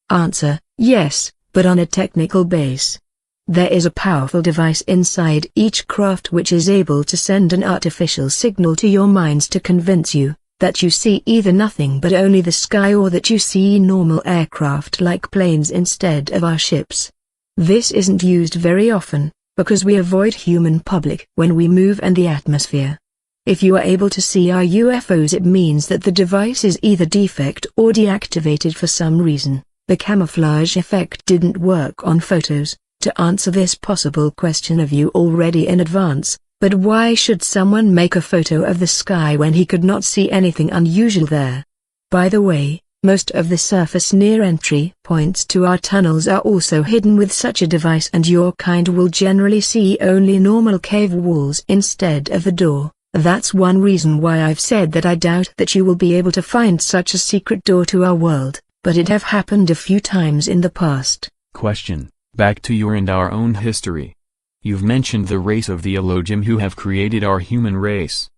Answer: yes, but on a technical base. There is a powerful device inside each craft which is able to send an artificial signal to your minds to convince you that you see either nothing but only the sky, or that you see normal aircraft like planes instead of our ships. This isn't used very often, because we avoid human public when we move and the atmosphere. If you are able to see our UFOs, it means that the device is either defect or deactivated for some reason. The camouflage effect didn't work on photos. To answer this possible question of you already in advance, but why should someone make a photo of the sky when he could not see anything unusual there? By the way, most of the surface near entry points to our tunnels are also hidden with such a device, and your kind will generally see only normal cave walls instead of the door. That's one reason why I've said that I doubt that you will be able to find such a secret door to our world, but it have happened a few times in the past. Question: back to your and our own history. You've mentioned the race of the Elohim who have created our human race.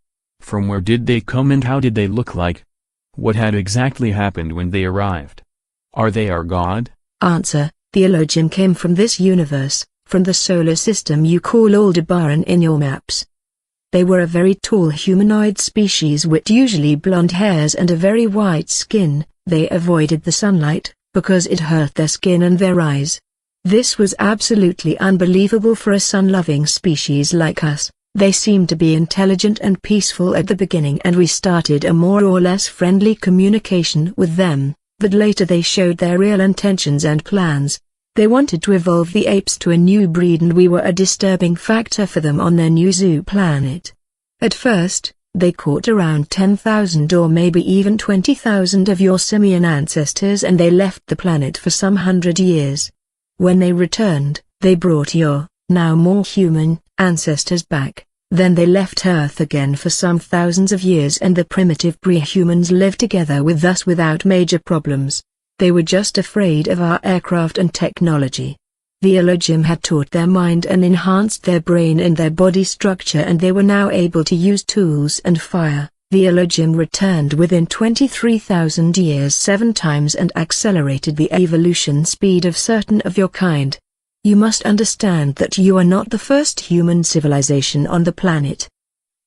From where did they come and how did they look like? What had exactly happened when they arrived? Are they our God? Answer: the Elohim came from this universe, from the solar system you call Aldebaran in your maps. They were a very tall humanoid species with usually blonde hairs and a very white skin. They avoided the sunlight, because it hurt their skin and their eyes. This was absolutely unbelievable for a sun-loving species like us. They seemed to be intelligent and peaceful at the beginning and we started a more or less friendly communication with them, but later they showed their real intentions and plans. They wanted to evolve the apes to a new breed and we were a disturbing factor for them on their new zoo planet. At first, they caught around 10,000 or maybe even 20,000 of your simian ancestors and they left the planet for some 100 years. When they returned, they brought your, now more human, ancestors back. Then they left Earth again for some thousands of years and the primitive pre-humans lived together with us without major problems. They were just afraid of our aircraft and technology. The Elohim had taught their mind and enhanced their brain and their body structure and they were now able to use tools and fire. The Elohim returned within 23,000 years 7 times and accelerated the evolution speed of certain of your kind. You must understand that you are not the first human civilization on the planet.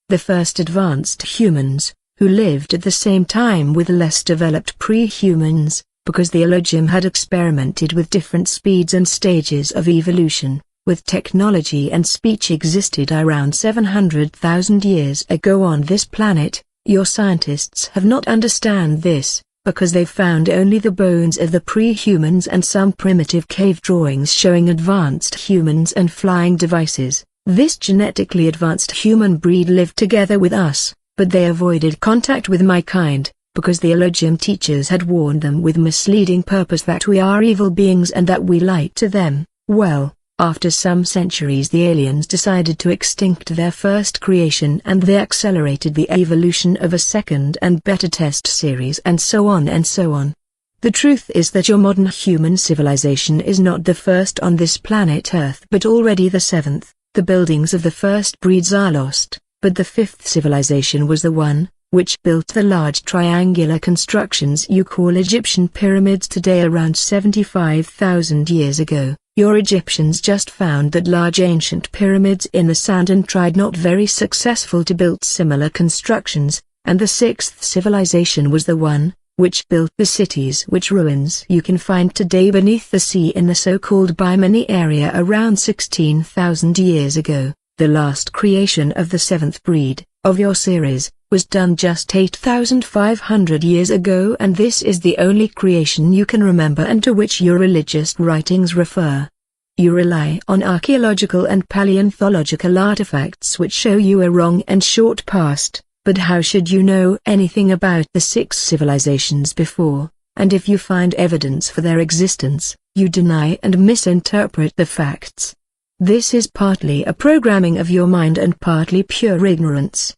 The first advanced humans, who lived at the same time with less developed pre-humans, because the Elohim had experimented with different speeds and stages of evolution, with technology and speech existed around 700,000 years ago on this planet. Your scientists have not understand this, because they've found only the bones of the pre-humans and some primitive cave drawings showing advanced humans and flying devices. This genetically advanced human breed lived together with us, but they avoided contact with my kind, because the Elohim teachers had warned them with misleading purpose that we are evil beings and that we lie to them. Well, after some centuries the aliens decided to extinct their first creation and they accelerated the evolution of a second and better test series and so on and so on. The truth is that your modern human civilization is not the first on this planet Earth but already the 7th. The buildings of the first breeds are lost, but the 5th civilization was the one which built the large triangular constructions you call Egyptian pyramids today around 75,000 years ago. Your Egyptians just found that large ancient pyramids in the sand and tried not very successful to build similar constructions, and the 6th civilization was the one which built the cities which ruins you can find today beneath the sea in the so-called Bimini area around 16,000 years ago. The last creation of the 7th breed, of your series, was done just 8,500 years ago and this is the only creation you can remember and to which your religious writings refer. You rely on archaeological and paleontological artifacts which show you a wrong and short past, but how should you know anything about the 6 civilizations before, and if you find evidence for their existence, you deny and misinterpret the facts. This is partly a programming of your mind and partly pure ignorance.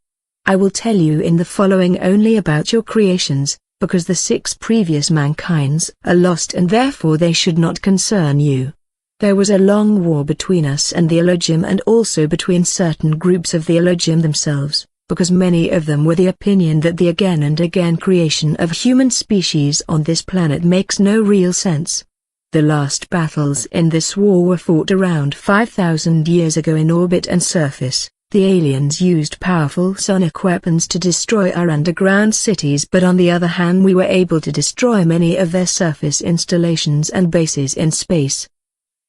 I will tell you in the following only about your creations, because the 6 previous mankinds are lost and therefore they should not concern you. There was a long war between us and the Elohim and also between certain groups of the Elohim themselves, because many of them were the opinion that the again and again creation of human species on this planet makes no real sense. The last battles in this war were fought around 5,000 years ago in orbit and surface. The aliens used powerful sonic weapons to destroy our underground cities but on the other hand we were able to destroy many of their surface installations and bases in space.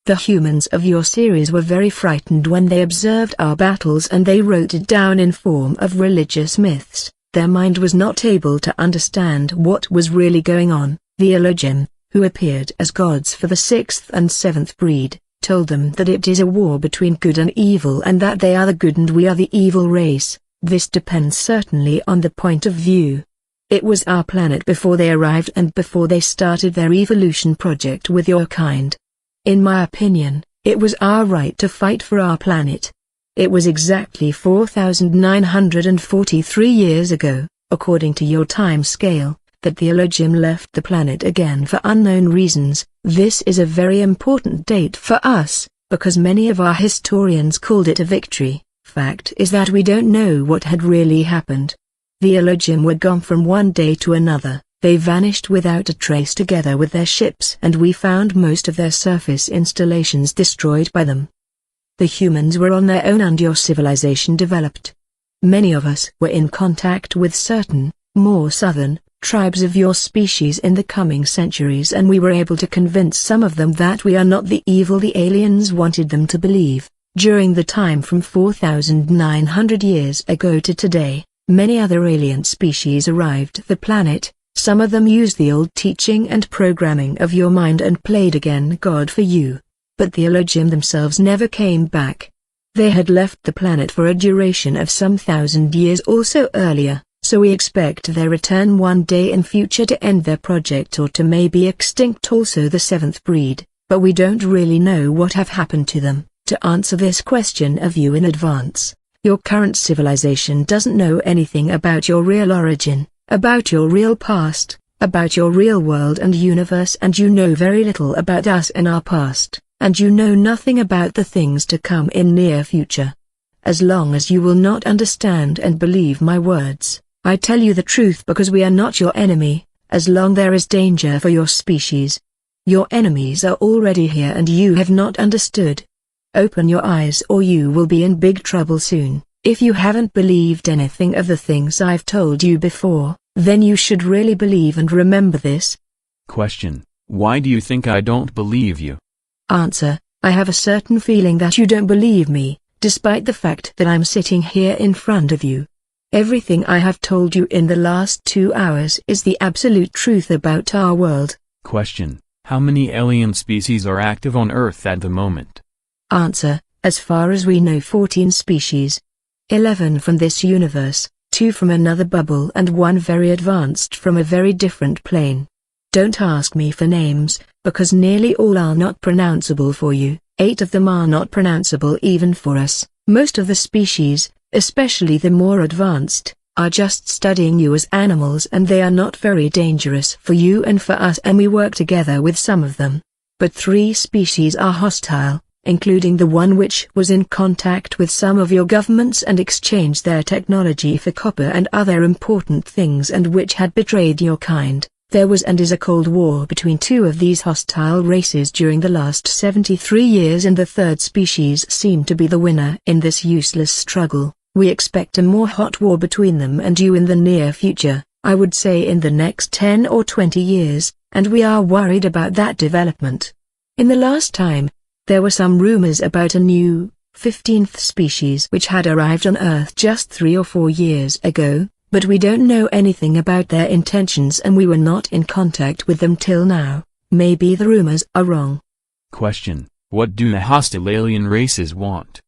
The humans of your series were very frightened when they observed our battles and they wrote it down in form of religious myths. Their mind was not able to understand what was really going on. The Elohim, who appeared as gods for the 6th and 7th breed, told them that it is a war between good and evil and that they are the good and we are the evil race. This depends certainly on the point of view. It was our planet before they arrived and before they started their evolution project with your kind. In my opinion, it was our right to fight for our planet. It was exactly 4,943 years ago, according to your time scale, that the Elohim left the planet again for unknown reasons. This is a very important date for us, because many of our historians called it a victory, Fact is that we don't know what had really happened. The Elohim were gone from one day to another. They vanished without a trace together with their ships, and we found most of their surface installations destroyed by them. The humans were on their own and your civilization developed. Many of us were in contact with certain, more southern, tribes of your species in the coming centuries, and we were able to convince some of them that we are not the evil the aliens wanted them to believe. During the time from 4,900 years ago to today, many other alien species arrived the planet. Some of them used the old teaching and programming of your mind and played again God for you. But the Elohim themselves never came back. They had left the planet for a duration of some 1,000 years or so earlier, so we expect their return one day in future to end their project or to maybe extinct also the seventh breed, but we don't really know what have happened to them. To answer this question of you in advance, your current civilization doesn't know anything about your real origin, about your real past, about your real world and universe, and you know very little about us and our past, and you know nothing about the things to come in near future. As long as you will not understand and believe my words, I tell you the truth because we are not your enemy, as long there is danger for your species. Your enemies are already here and you have not understood. Open your eyes or you will be in big trouble soon. If you haven't believed anything of the things I've told you before, then you should really believe and remember this. Question: why do you think I don't believe you? Answer: I have a certain feeling that you don't believe me, despite the fact that I'm sitting here in front of you. Everything I have told you in the last 2 hours is the absolute truth about our world. Question: how many alien species are active on Earth at the moment? Answer: as far as we know 14 species. 11 from this universe, 2 from another bubble and 1 very advanced from a very different plane. Don't ask me for names, because nearly all are not pronounceable for you. 8 of them are not pronounceable even for us. Most of the species, especially the more advanced, are just studying you as animals, and they are not very dangerous for you and for us, and we work together with some of them. But 3 species are hostile, including the one which was in contact with some of your governments and exchanged their technology for copper and other important things, and which had betrayed your kind. There was and is a cold war between 2 of these hostile races during the last 73 years, and the third species seemed to be the winner in this useless struggle. We expect a more hot war between them and you in the near future, I would say in the next 10 or 20 years, and we are worried about that development. In the last time, there were some rumors about a new, 15th species which had arrived on Earth just 3 or 4 years ago, but we don't know anything about their intentions and we were not in contact with them till now. Maybe the rumors are wrong. Question: what do the hostile alien races want?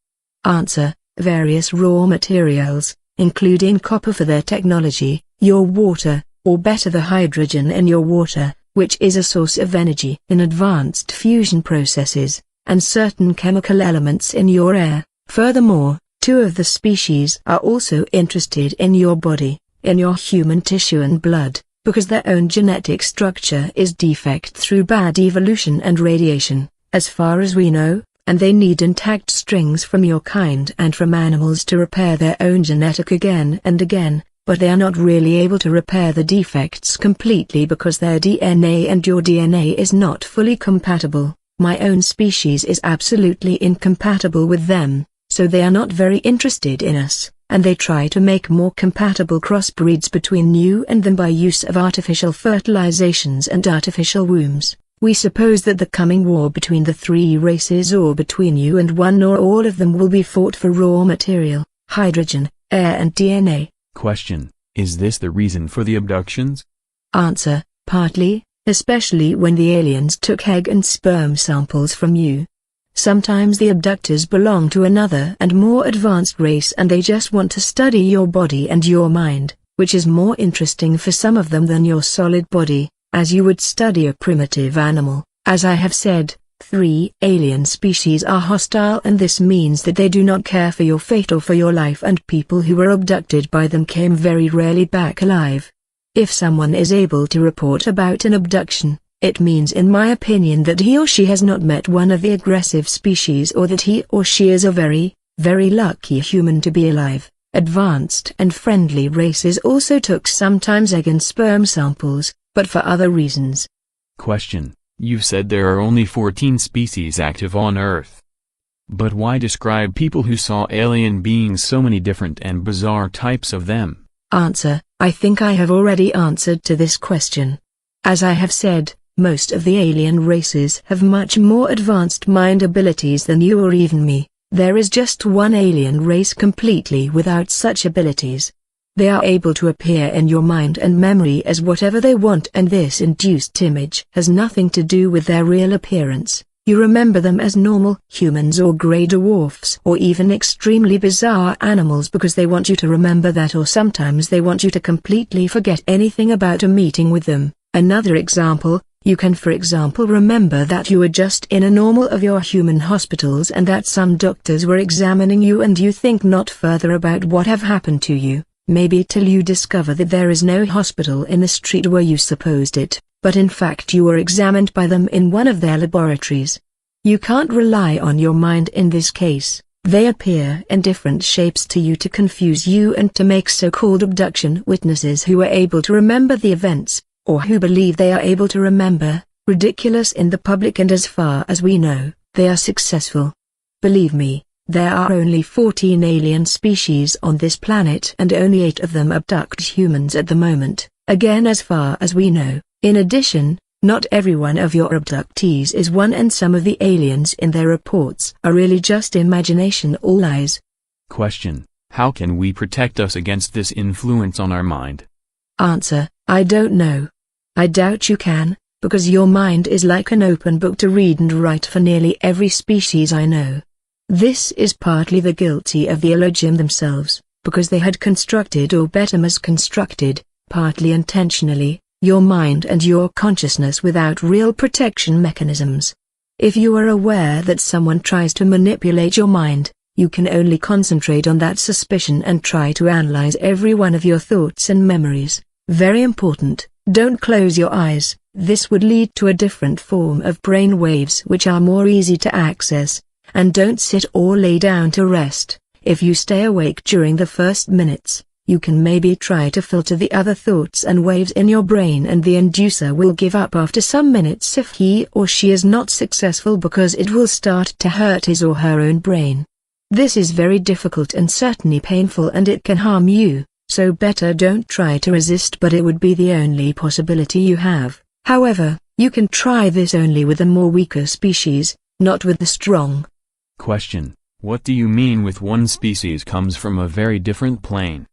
Answer: various raw materials, including copper for their technology, your water, or better the hydrogen in your water, which is a source of energy in advanced fusion processes, and certain chemical elements in your air. Furthermore, 2 of the species are also interested in your body, in your human tissue and blood, because their own genetic structure is defect through bad evolution and radiation, as far as we know, and they need intact strings from your kind and from animals to repair their own genetic again and again, but they are not really able to repair the defects completely because their DNA and your DNA is not fully compatible. My own species is absolutely incompatible with them, so they are not very interested in us, and they try to make more compatible crossbreeds between you and them by use of artificial fertilizations and artificial wombs. We suppose that the coming war between the 3 races or between you and one or all of them will be fought for raw material, hydrogen, air and DNA. Question: is this the reason for the abductions? Answer: partly, especially when the aliens took egg and sperm samples from you. Sometimes the abductors belong to another and more advanced race and they just want to study your body and your mind, which is more interesting for some of them than your solid body, as you would study a primitive animal. As I have said, 3 alien species are hostile, and this means that they do not care for your fate or for your life, and people who were abducted by them came very rarely back alive. If someone is able to report about an abduction, it means in my opinion that he or she has not met one of the aggressive species, or that he or she is a very, very lucky human to be alive. Advanced and friendly races also took sometimes egg and sperm samples, but for other reasons. Question: You've said there are only 14 species active on Earth. But why describe people who saw alien beings, so many different and bizarre types of them? Answer: I think I have already answered to this question. As I have said, most of the alien races have much more advanced mind abilities than you or even me. There is just one alien race completely without such abilities. They are able to appear in your mind and memory as whatever they want, and this induced image has nothing to do with their real appearance. You remember them as normal humans or grey dwarfs or even extremely bizarre animals because they want you to remember that, or sometimes they want you to completely forget anything about a meeting with them. Another example: you can for example remember that you were just in a normal of your human hospitals and that some doctors were examining you, and you think not further about what have happened to you, maybe till you discover that there is no hospital in the street where you supposed it, but in fact you were examined by them in one of their laboratories. You can't rely on your mind in this case. They appear in different shapes to you to confuse you and to make so-called abduction witnesses who are able to remember the events, or who believe they are able to remember, ridiculous in the public, and as far as we know, they are successful. Believe me, there are only 14 alien species on this planet and only 8 of them abduct humans at the moment, again as far as we know. In addition, not every one of your abductees is one, and some of the aliens in their reports are really just imagination or lies. Question: How can we protect us against this influence on our mind? Answer: I don't know. I doubt you can, because your mind is like an open book to read and write for nearly every species I know. This is partly the guilty of the Elohim themselves, because they had constructed, or better misconstructed, partly intentionally, your mind and your consciousness without real protection mechanisms. If you are aware that someone tries to manipulate your mind, you can only concentrate on that suspicion and try to analyze every one of your thoughts and memories. Very important, don't close your eyes. This would lead to a different form of brain waves which are more easy to access. And don't sit or lay down to rest. If you stay awake during the first minutes, you can maybe try to filter the other thoughts and waves in your brain, and the inducer will give up after some minutes if he or she is not successful, because it will start to hurt his or her own brain. This is very difficult and certainly painful, and it can harm you. So better don't try to resist, but it would be the only possibility you have. However, you can try this only with a more weaker species, not with the strong. Question: What do you mean with one species comes from a very different plane?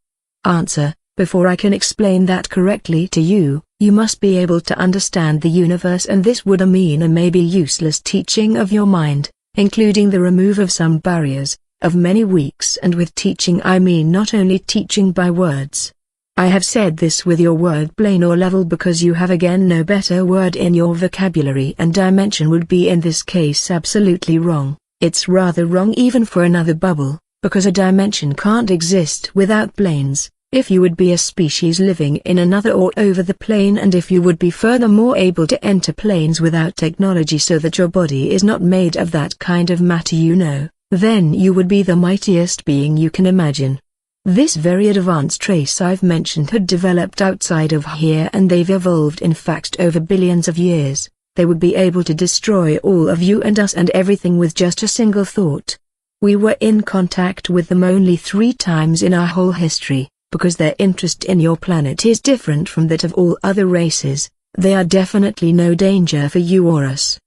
Answer: Before I can explain that correctly to you, you must be able to understand the universe, and this would mean a maybe useless teaching of your mind, including the remove of some barriers, of many weeks. And with teaching I mean not only teaching by words. I have said this with your word plane or level because you have again no better word in your vocabulary, and dimension would be in this case absolutely wrong. It's rather wrong even for another bubble, because a dimension can't exist without planes. If you would be a species living in another or over the plane, and if you would be furthermore able to enter planes without technology so that your body is not made of that kind of matter, then you would be the mightiest being you can imagine. This very advanced race I've mentioned had developed outside of here, and they've evolved in fact over billions of years. They would be able to destroy all of you and us and everything with just a single thought. We were in contact with them only 3 times in our whole history, because their interest in your planet is different from that of all other races. They are definitely no danger for you or us.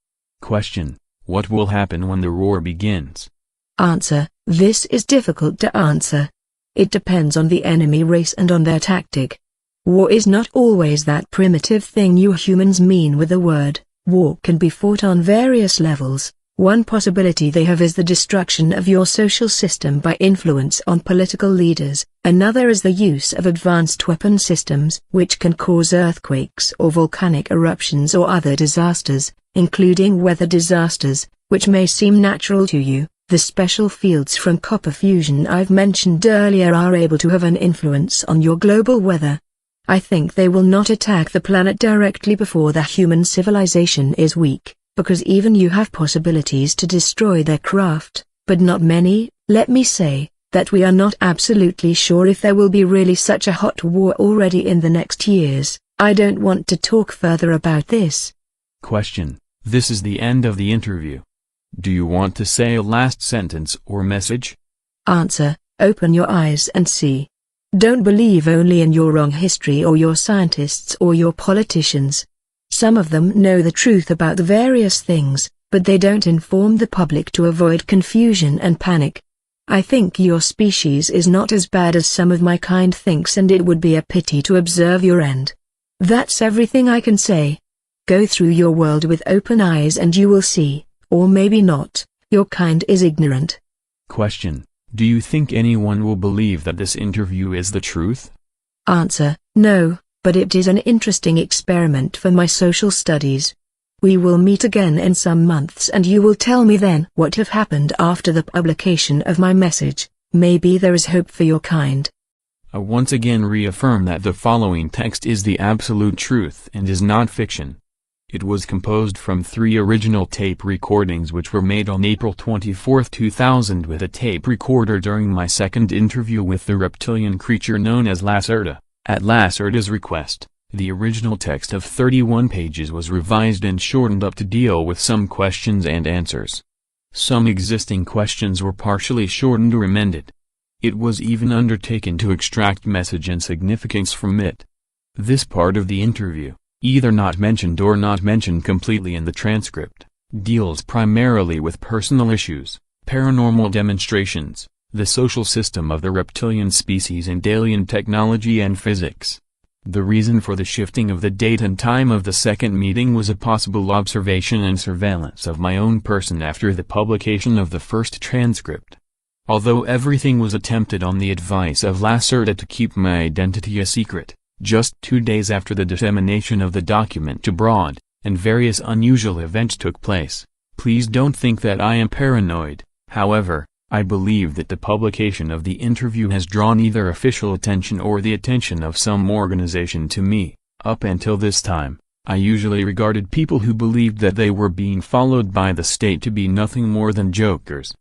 Question: What will happen when the war begins? Answer: This is difficult to answer. It depends on the enemy race and on their tactic. War is not always that primitive thing you humans mean with the word. War can be fought on various levels. One possibility they have is the destruction of your social system by influence on political leaders. Another is the use of advanced weapon systems, which can cause earthquakes or volcanic eruptions or other disasters, including weather disasters, which may seem natural to you. The special fields from copper fusion I've mentioned earlier are able to have an influence on your global weather. I think they will not attack the planet directly before the human civilization is weak, because even you have possibilities to destroy their craft, but not many. Let me say that we are not absolutely sure if there will be really such a hot war already in the next years. I don't want to talk further about this. Question. This is the end of the interview. Do you want to say a last sentence or message? Answer. Open your eyes and see. Don't believe only in your wrong history or your scientists or your politicians. Some of them know the truth about the various things, but they don't inform the public to avoid confusion and panic. I think your species is not as bad as some of my kind thinks, and it would be a pity to observe your end. That's everything I can say. Go through your world with open eyes and you will see, or maybe not, your kind is ignorant. Question. Do you think anyone will believe that this interview is the truth? Answer. No, but it is an interesting experiment for my social studies. We will meet again in some months and you will tell me then what have happened after the publication of my message. Maybe there is hope for your kind. I once again reaffirm that the following text is the absolute truth and is not fiction. It was composed from 3 original tape recordings which were made on April 24, 2000 with a tape recorder during my second interview with the reptilian creature known as Lacerta. At Lacerta's request, the original text of 31 pages was revised and shortened up to deal with some questions and answers. Some existing questions were partially shortened or amended. It was even undertaken to extract message and significance from it. This part of the interview, either not mentioned or not mentioned completely in the transcript, deals primarily with personal issues, paranormal demonstrations, the social system of the reptilian species and alien technology and physics. The reason for the shifting of the date and time of the second meeting was a possible observation and surveillance of my own person after the publication of the first transcript. Although everything was attempted on the advice of Lacerta to keep my identity a secret, just 2 days after the dissemination of the document abroad, and various unusual events took place. Please don't think that I am paranoid. However, I believe that the publication of the interview has drawn either official attention or the attention of some organization to me. Up until this time, I usually regarded people who believed that they were being followed by the state to be nothing more than jokers.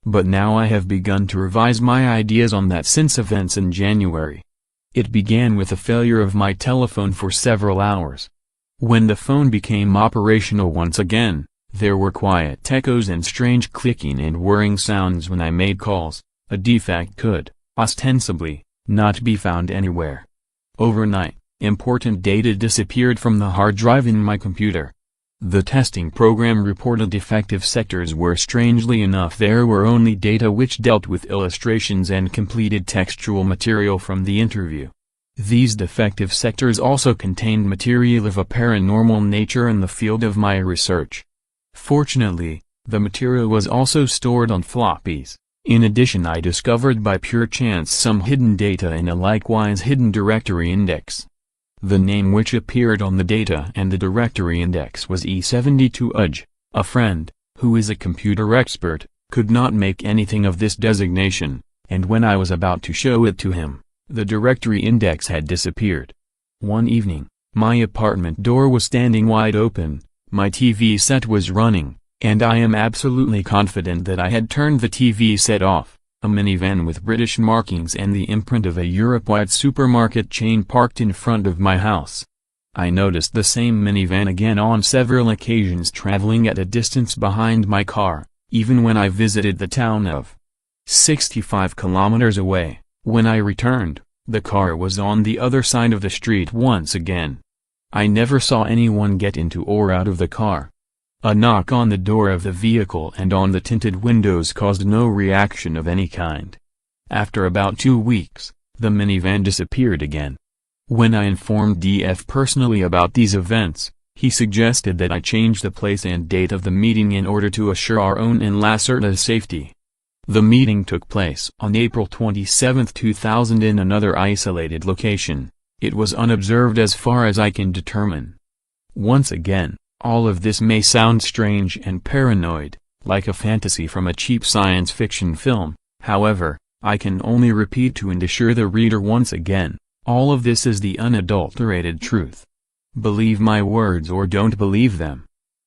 But now I have begun to revise my ideas on that since events in January. It began with the failure of my telephone for several hours. When the phone became operational once again, there were quiet echoes and strange clicking and whirring sounds when I made calls. A defect could, ostensibly, not be found anywhere. Overnight, important data disappeared from the hard drive in my computer. The testing program reported defective sectors where strangely enough there were only data which dealt with illustrations and completed textual material from the interview. These defective sectors also contained material of a paranormal nature in the field of my research. Fortunately, the material was also stored on floppies. In addition, I discovered by pure chance some hidden data in a likewise hidden directory index. The name which appeared on the data and the directory index was E72UJ. A friend, who is a computer expert, could not make anything of this designation, and when I was about to show it to him, the directory index had disappeared. One evening, my apartment door was standing wide open, my TV set was running, and I am absolutely confident that I had turned the TV set off. A minivan with British markings and the imprint of a Europe-wide supermarket chain parked in front of my house. I noticed the same minivan again on several occasions traveling at a distance behind my car, even when I visited the town of 65 kilometers away. When I returned, the car was on the other side of the street once again. I never saw anyone get into or out of the car. A knock on the door of the vehicle and on the tinted windows caused no reaction of any kind. After about 2 weeks, the minivan disappeared again. When I informed DF personally about these events, he suggested that I change the place and date of the meeting in order to assure our own and Lacerta's safety. The meeting took place on April 27, 2000 in another isolated location. It was unobserved as far as I can determine. Once again, all of this may sound strange and paranoid, like a fantasy from a cheap science fiction film. However, I can only repeat to and assure the reader once again, all of this is the unadulterated truth. Believe my words or don't believe them.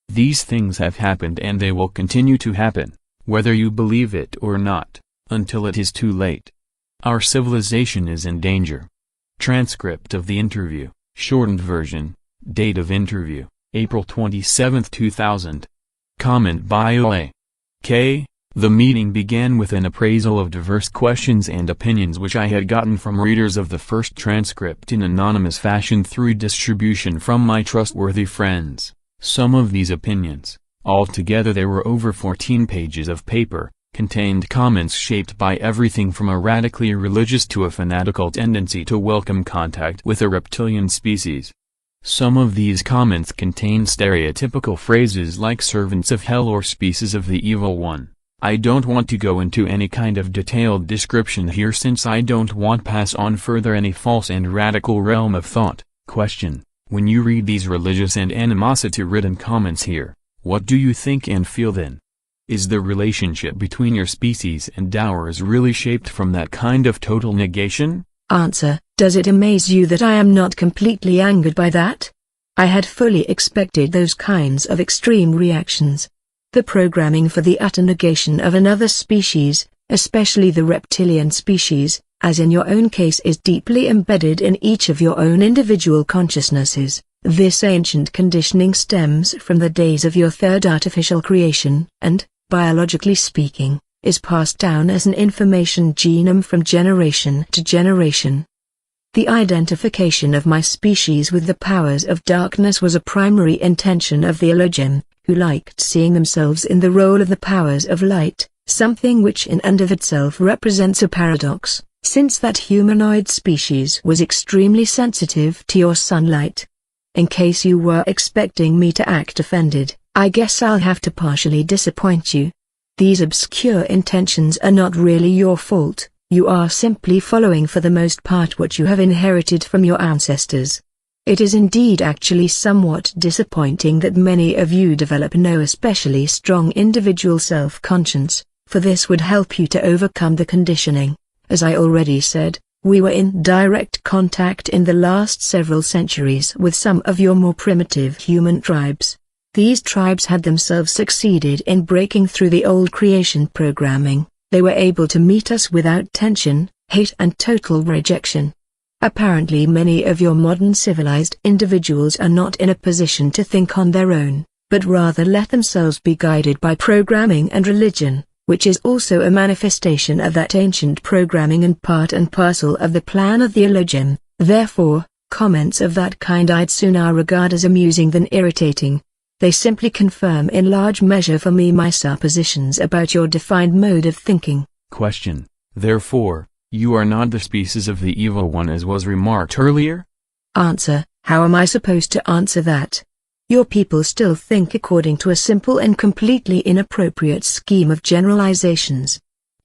These things have happened and they will continue to happen, whether you believe it or not. until it is too late. Our civilization is in danger. Transcript of the interview, shortened version, date of interview, April 27, 2000. Comment by O.A. K. The meeting began with an appraisal of diverse questions and opinions which I had gotten from readers of the first transcript in anonymous fashion through distribution from my trustworthy friends. Some of these opinions, altogether there were over 14 pages of paper, contained comments shaped by everything from a radically religious to a fanatical tendency to welcome contact with a reptilian species. Some of these comments contained stereotypical phrases like servants of hell or species of the evil one. I don't want to go into any kind of detailed description here since I don't want to pass on further any false and radical realm of thought. Question: when you read these religious and animosity-ridden comments here, what do you think and feel then? Is the relationship between your species and ours really shaped from that kind of total negation? Answer: does it amaze you that I am not completely angered by that? I had fully expected those kinds of extreme reactions. The programming for the utter negation of another species, especially the reptilian species, as in your own case, is deeply embedded in each of your own individual consciousnesses. This ancient conditioning stems from the days of your third artificial creation and, biologically speaking, is passed down as an information genome from generation to generation. The identification of my species with the powers of darkness was a primary intention of the Elohim, who liked seeing themselves in the role of the powers of light, something which in and of itself represents a paradox, since that humanoid species was extremely sensitive to your sunlight. In case you were expecting me to act offended, I guess I'll have to partially disappoint you. These obscure intentions are not really your fault, you are simply following for the most part what you have inherited from your ancestors. It is indeed actually somewhat disappointing that many of you develop no especially strong individual self-conscience, for this would help you to overcome the conditioning. As I already said, we were in direct contact in the last several centuries with some of your more primitive human tribes. These tribes had themselves succeeded in breaking through the old creation programming. They were able to meet us without tension, hate and total rejection. Apparently many of your modern civilized individuals are not in a position to think on their own, but rather let themselves be guided by programming and religion, which is also a manifestation of that ancient programming and part and parcel of the plan of the Elohim. Therefore, comments of that kind I'd sooner regard as amusing than irritating. They simply confirm in large measure for me my suppositions about your defined mode of thinking. Question: therefore, you are not the species of the evil one as was remarked earlier? Answer: how am I supposed to answer that? Your people still think according to a simple and completely inappropriate scheme of generalizations.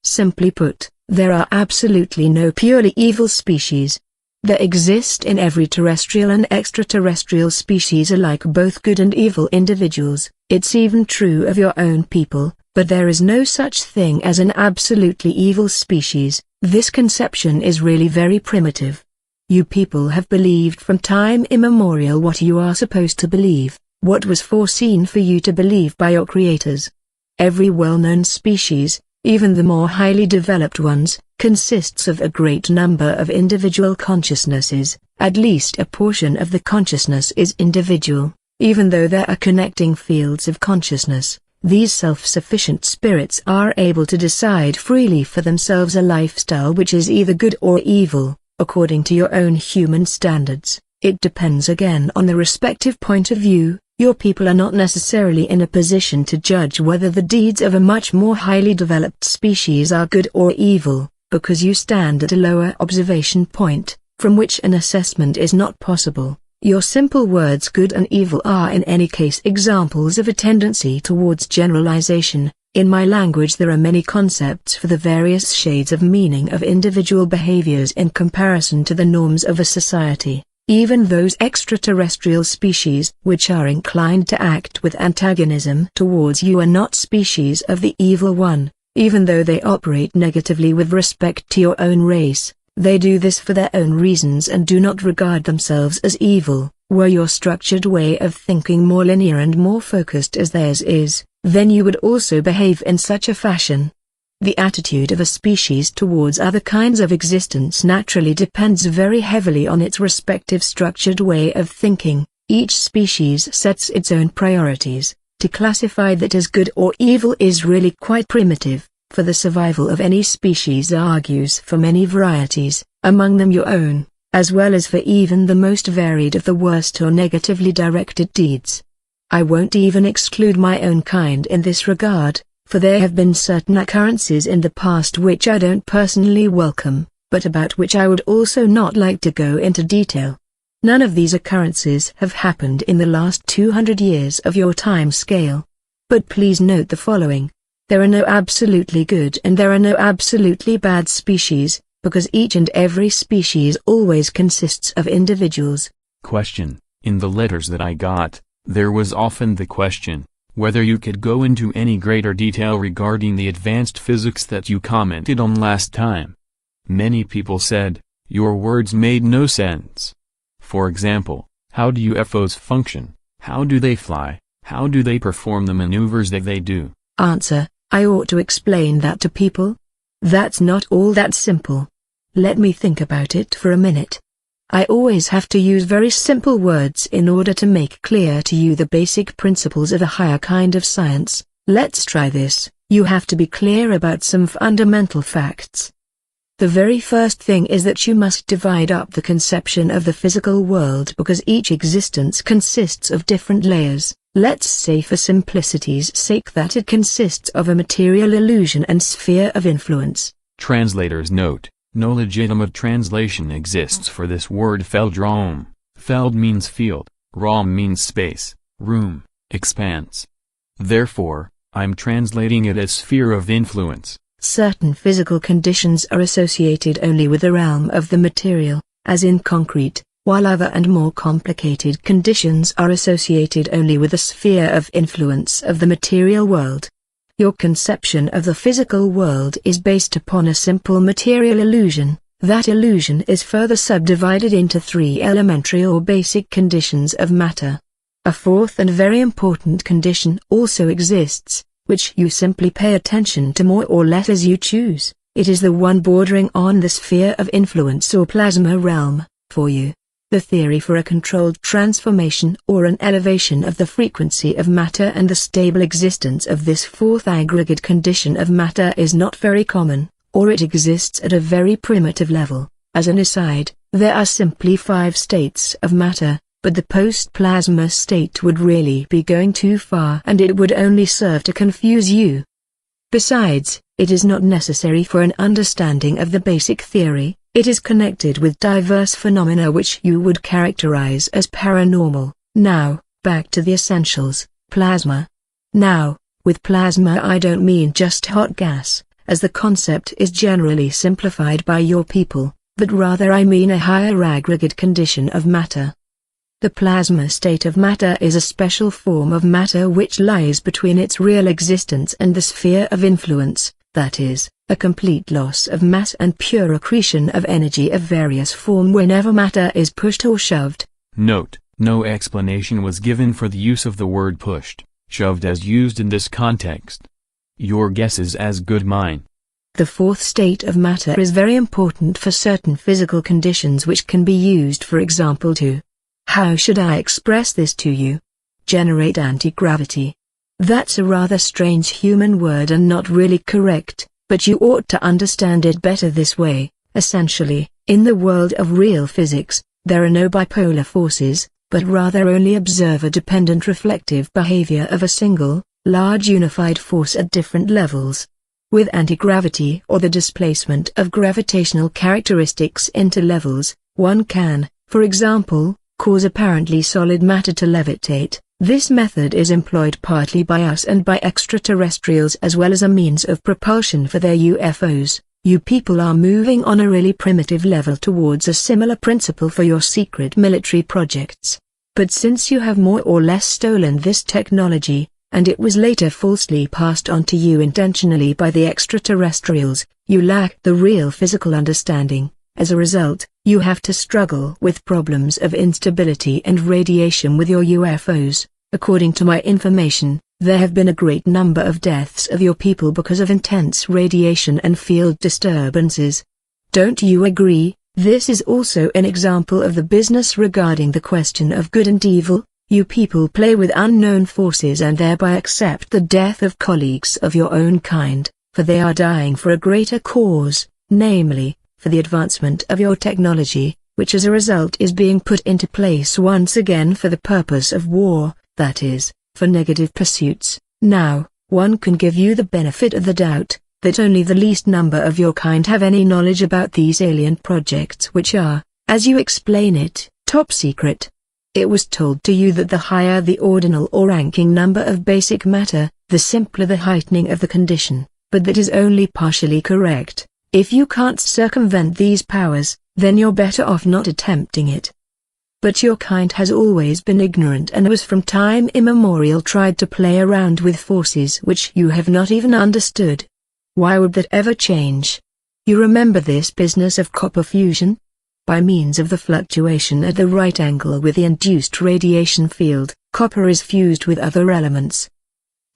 Simply put, there are absolutely no purely evil species. There exist in every terrestrial and extraterrestrial species alike both good and evil individuals. It's even true of your own people, but there is no such thing as an absolutely evil species. This conception is really very primitive. You people have believed from time immemorial what you are supposed to believe, what was foreseen for you to believe by your creators. Every well-known species, even the more highly developed ones, consists of a great number of individual consciousnesses. At least a portion of the consciousness is individual, even though there are connecting fields of consciousness. These self-sufficient spirits are able to decide freely for themselves a lifestyle which is either good or evil, according to your own human standards. It depends again on the respective point of view. Your people are not necessarily in a position to judge whether the deeds of a much more highly developed species are good or evil, because you stand at a lower observation point, from which an assessment is not possible. Your simple words good and evil are in any case examples of a tendency towards generalization. In my language there are many concepts for the various shades of meaning of individual behaviors in comparison to the norms of a society. Even those extraterrestrial species which are inclined to act with antagonism towards you are not species of the evil one, even though they operate negatively with respect to your own race. They do this for their own reasons and do not regard themselves as evil. Were your structured way of thinking more linear and more focused as theirs is, then you would also behave in such a fashion. The attitude of a species towards other kinds of existence naturally depends very heavily on its respective structured way of thinking. Each species sets its own priorities. To classify that as good or evil is really quite primitive, for the survival of any species argues for many varieties, among them your own, as well as for even the most varied of the worst or negatively directed deeds. I won't even exclude my own kind in this regard, for there have been certain occurrences in the past which I don't personally welcome, but about which I would also not like to go into detail. None of these occurrences have happened in the last 200 years of your time scale. But please note the following. There are no absolutely good and there are no absolutely bad species, because each and every species always consists of individuals. Question. In the letters that I got, there was often the question, whether you could go into any greater detail regarding the advanced physics that you commented on last time. Many people said, your words made no sense. For example, how do UFOs function? How do they fly? How do they perform the maneuvers that they do? Answer. I ought to explain that to people? That's not all that simple. Let me think about it for a minute. I always have to use very simple words in order to make clear to you the basic principles of a higher kind of science. Let's try this. You have to be clear about some fundamental facts. The very first thing is that you must divide up the conception of the physical world because each existence consists of different layers. Let's say for simplicity's sake that it consists of a material illusion and sphere of influence. Translator's note. No legitimate translation exists for this word Feldraum. Feld means field, Raum means space, room, expanse. Therefore, I'm translating it as sphere of influence. Certain physical conditions are associated only with the realm of the material, as in concrete, while other and more complicated conditions are associated only with the sphere of influence of the material world. Your conception of the physical world is based upon a simple material illusion. That illusion is further subdivided into three elementary or basic conditions of matter. A fourth and very important condition also exists, which you simply pay attention to more or less as you choose. It is the one bordering on the sphere of influence or plasma realm, for you. The theory for a controlled transformation or an elevation of the frequency of matter and the stable existence of this fourth aggregate condition of matter is not very common, or it exists at a very primitive level. As an aside, there are simply 5 states of matter, but the post-plasma state would really be going too far and it would only serve to confuse you. Besides, it is not necessary for an understanding of the basic theory. It is connected with diverse phenomena which you would characterize as paranormal. Now, back to the essentials, plasma. Now, with plasma I don't mean just hot gas, as the concept is generally simplified by your people, but rather I mean a higher aggregate condition of matter. The plasma state of matter is a special form of matter which lies between its real existence and the sphere of influence, that is, a complete loss of mass and pure accretion of energy of various form whenever matter is pushed or shoved. Note, no explanation was given for the use of the word pushed, shoved as used in this context. Your guess is as good mine. The fourth state of matter is very important for certain physical conditions which can be used, for example, to, how should I express this to you? Generate anti-gravity. That's a rather strange human word and not really correct, but you ought to understand it better this way. Essentially, in the world of real physics, there are no bipolar forces, but rather only observer-dependent reflective behavior of a single, large unified force at different levels. With anti-gravity or the displacement of gravitational characteristics into levels, one can, for example, cause apparently solid matter to levitate. This method is employed partly by us and by extraterrestrials as well as a means of propulsion for their UFOs. You people are moving on a really primitive level towards a similar principle for your secret military projects. But since you have more or less stolen this technology, and it was later falsely passed on to you intentionally by the extraterrestrials, you lack the real physical understanding. As a result, you have to struggle with problems of instability and radiation with your UFOs. According to my information, There have been a great number of deaths of your people because of intense radiation and field disturbances. Don't you agree? This is also an example of the business regarding the question of good and evil. You people play with unknown forces and thereby accept the death of colleagues of your own kind, for they are dying for a greater cause, namely, for the advancement of your technology, which as a result is being put into place once again for the purpose of war, that is, for negative pursuits. Now, one can give you the benefit of the doubt, that only the least number of your kind have any knowledge about these alien projects which are, as you explain it, top secret. It was told to you that the higher the ordinal or ranking number of basic matter, the simpler the heightening of the condition, but that is only partially correct. If you can't circumvent these powers, then you're better off not attempting it. But your kind has always been ignorant and has from time immemorial tried to play around with forces which you have not even understood. Why would that ever change? You remember this business of copper fusion? By means of the fluctuation at the right angle with the induced radiation field, copper is fused with other elements.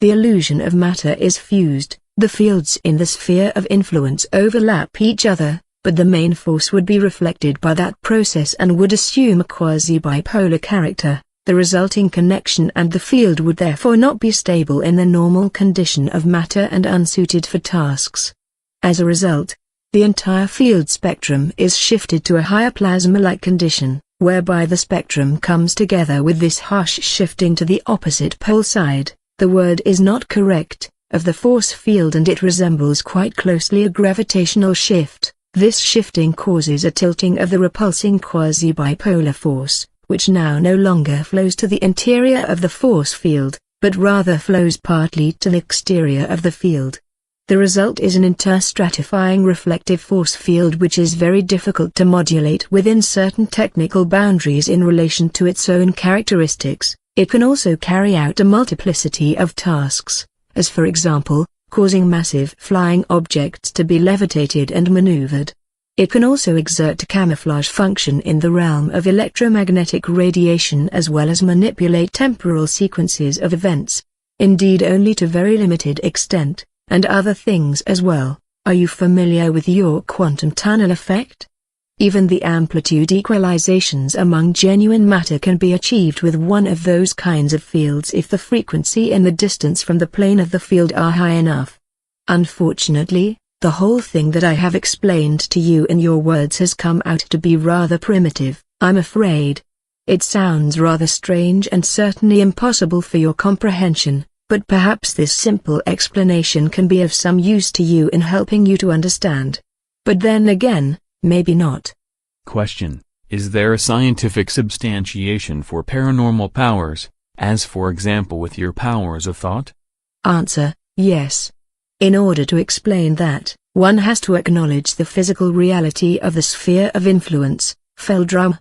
The illusion of matter is fused, the fields in the sphere of influence overlap each other, but the main force would be reflected by that process and would assume a quasi-bipolar character. The resulting connection and the field would therefore not be stable in the normal condition of matter and unsuited for tasks. As a result, the entire field spectrum is shifted to a higher plasma-like condition, whereby the spectrum comes together with this harsh shifting to the opposite pole side, the word is not correct, of the force field, and it resembles quite closely a gravitational shift. This shifting causes a tilting of the repulsing quasi-bipolar force, which now no longer flows to the interior of the force field, but rather flows partly to the exterior of the field. The result is an interstratifying reflective force field which is very difficult to modulate within certain technical boundaries in relation to its own characteristics. It can also carry out a multiplicity of tasks, as for example, causing massive flying objects to be levitated and maneuvered. It can also exert a camouflage function in the realm of electromagnetic radiation as well as manipulate temporal sequences of events. Indeed, only to very limited extent, and other things as well. Are you familiar with your quantum tunnel effect? Even the amplitude equalizations among genuine matter can be achieved with one of those kinds of fields if the frequency and the distance from the plane of the field are high enough. Unfortunately, the whole thing that I have explained to you in your words has come out to be rather primitive, I'm afraid. It sounds rather strange and certainly impossible for your comprehension, but perhaps this simple explanation can be of some use to you in helping you to understand. But then again, maybe not. Question: is there a scientific substantiation for paranormal powers, as for example with your powers of thought? Answer: yes. In order to explain that, one has to acknowledge the physical reality of the sphere of influence, Feldrum.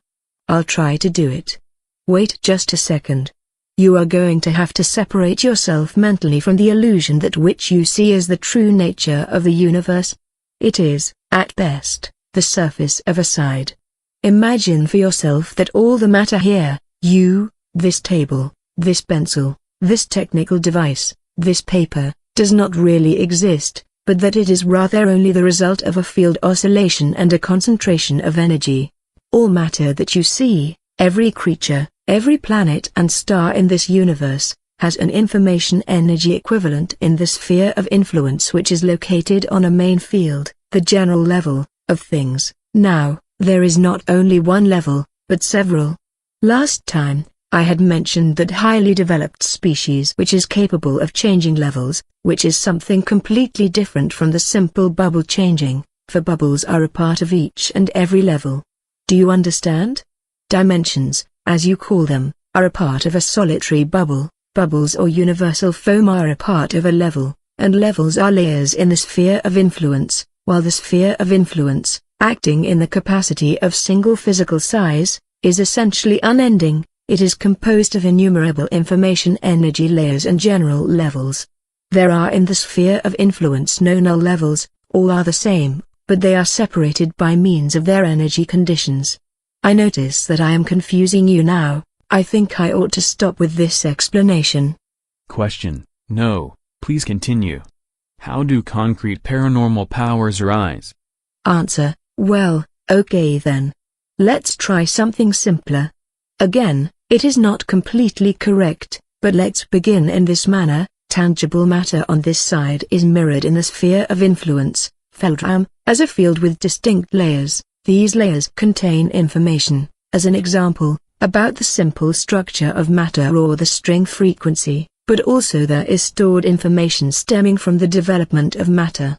I'll try to do it. Wait just a second. You are going to have to separate yourself mentally from the illusion that which you see as the true nature of the universe. It is, at best, the surface of a side. Imagine for yourself that all the matter here, you, this table, this pencil, this technical device, this paper, does not really exist, but that it is rather only the result of a field oscillation and a concentration of energy. All matter that you see, every creature, every planet and star in this universe, has an information energy equivalent in the sphere of influence which is located on a main field, the general level, of things. Now, there is not only one level, but several. Last time, I had mentioned that highly developed species which is capable of changing levels, which is something completely different from the simple bubble changing, for bubbles are a part of each and every level. Do you understand? Dimensions, as you call them, are a part of a solitary bubble, bubbles or universal foam are a part of a level, and levels are layers in the sphere of influence, while the sphere of influence, acting in the capacity of single physical size, is essentially unending. It is composed of innumerable information energy layers and general levels. There are in the sphere of influence no null levels, all are the same, but they are separated by means of their energy conditions. I notice that I am confusing you now. I think I ought to stop with this explanation. Question: No, please continue. How do concrete paranormal powers arise? Answer: well, okay then. Let's try something simpler. Again, it is not completely correct, but let's begin in this manner. Tangible matter on this side is mirrored in the sphere of influence, Feldraum, as a field with distinct layers. These layers contain information, as an example, about the simple structure of matter or the string frequency, but also there is stored information stemming from the development of matter.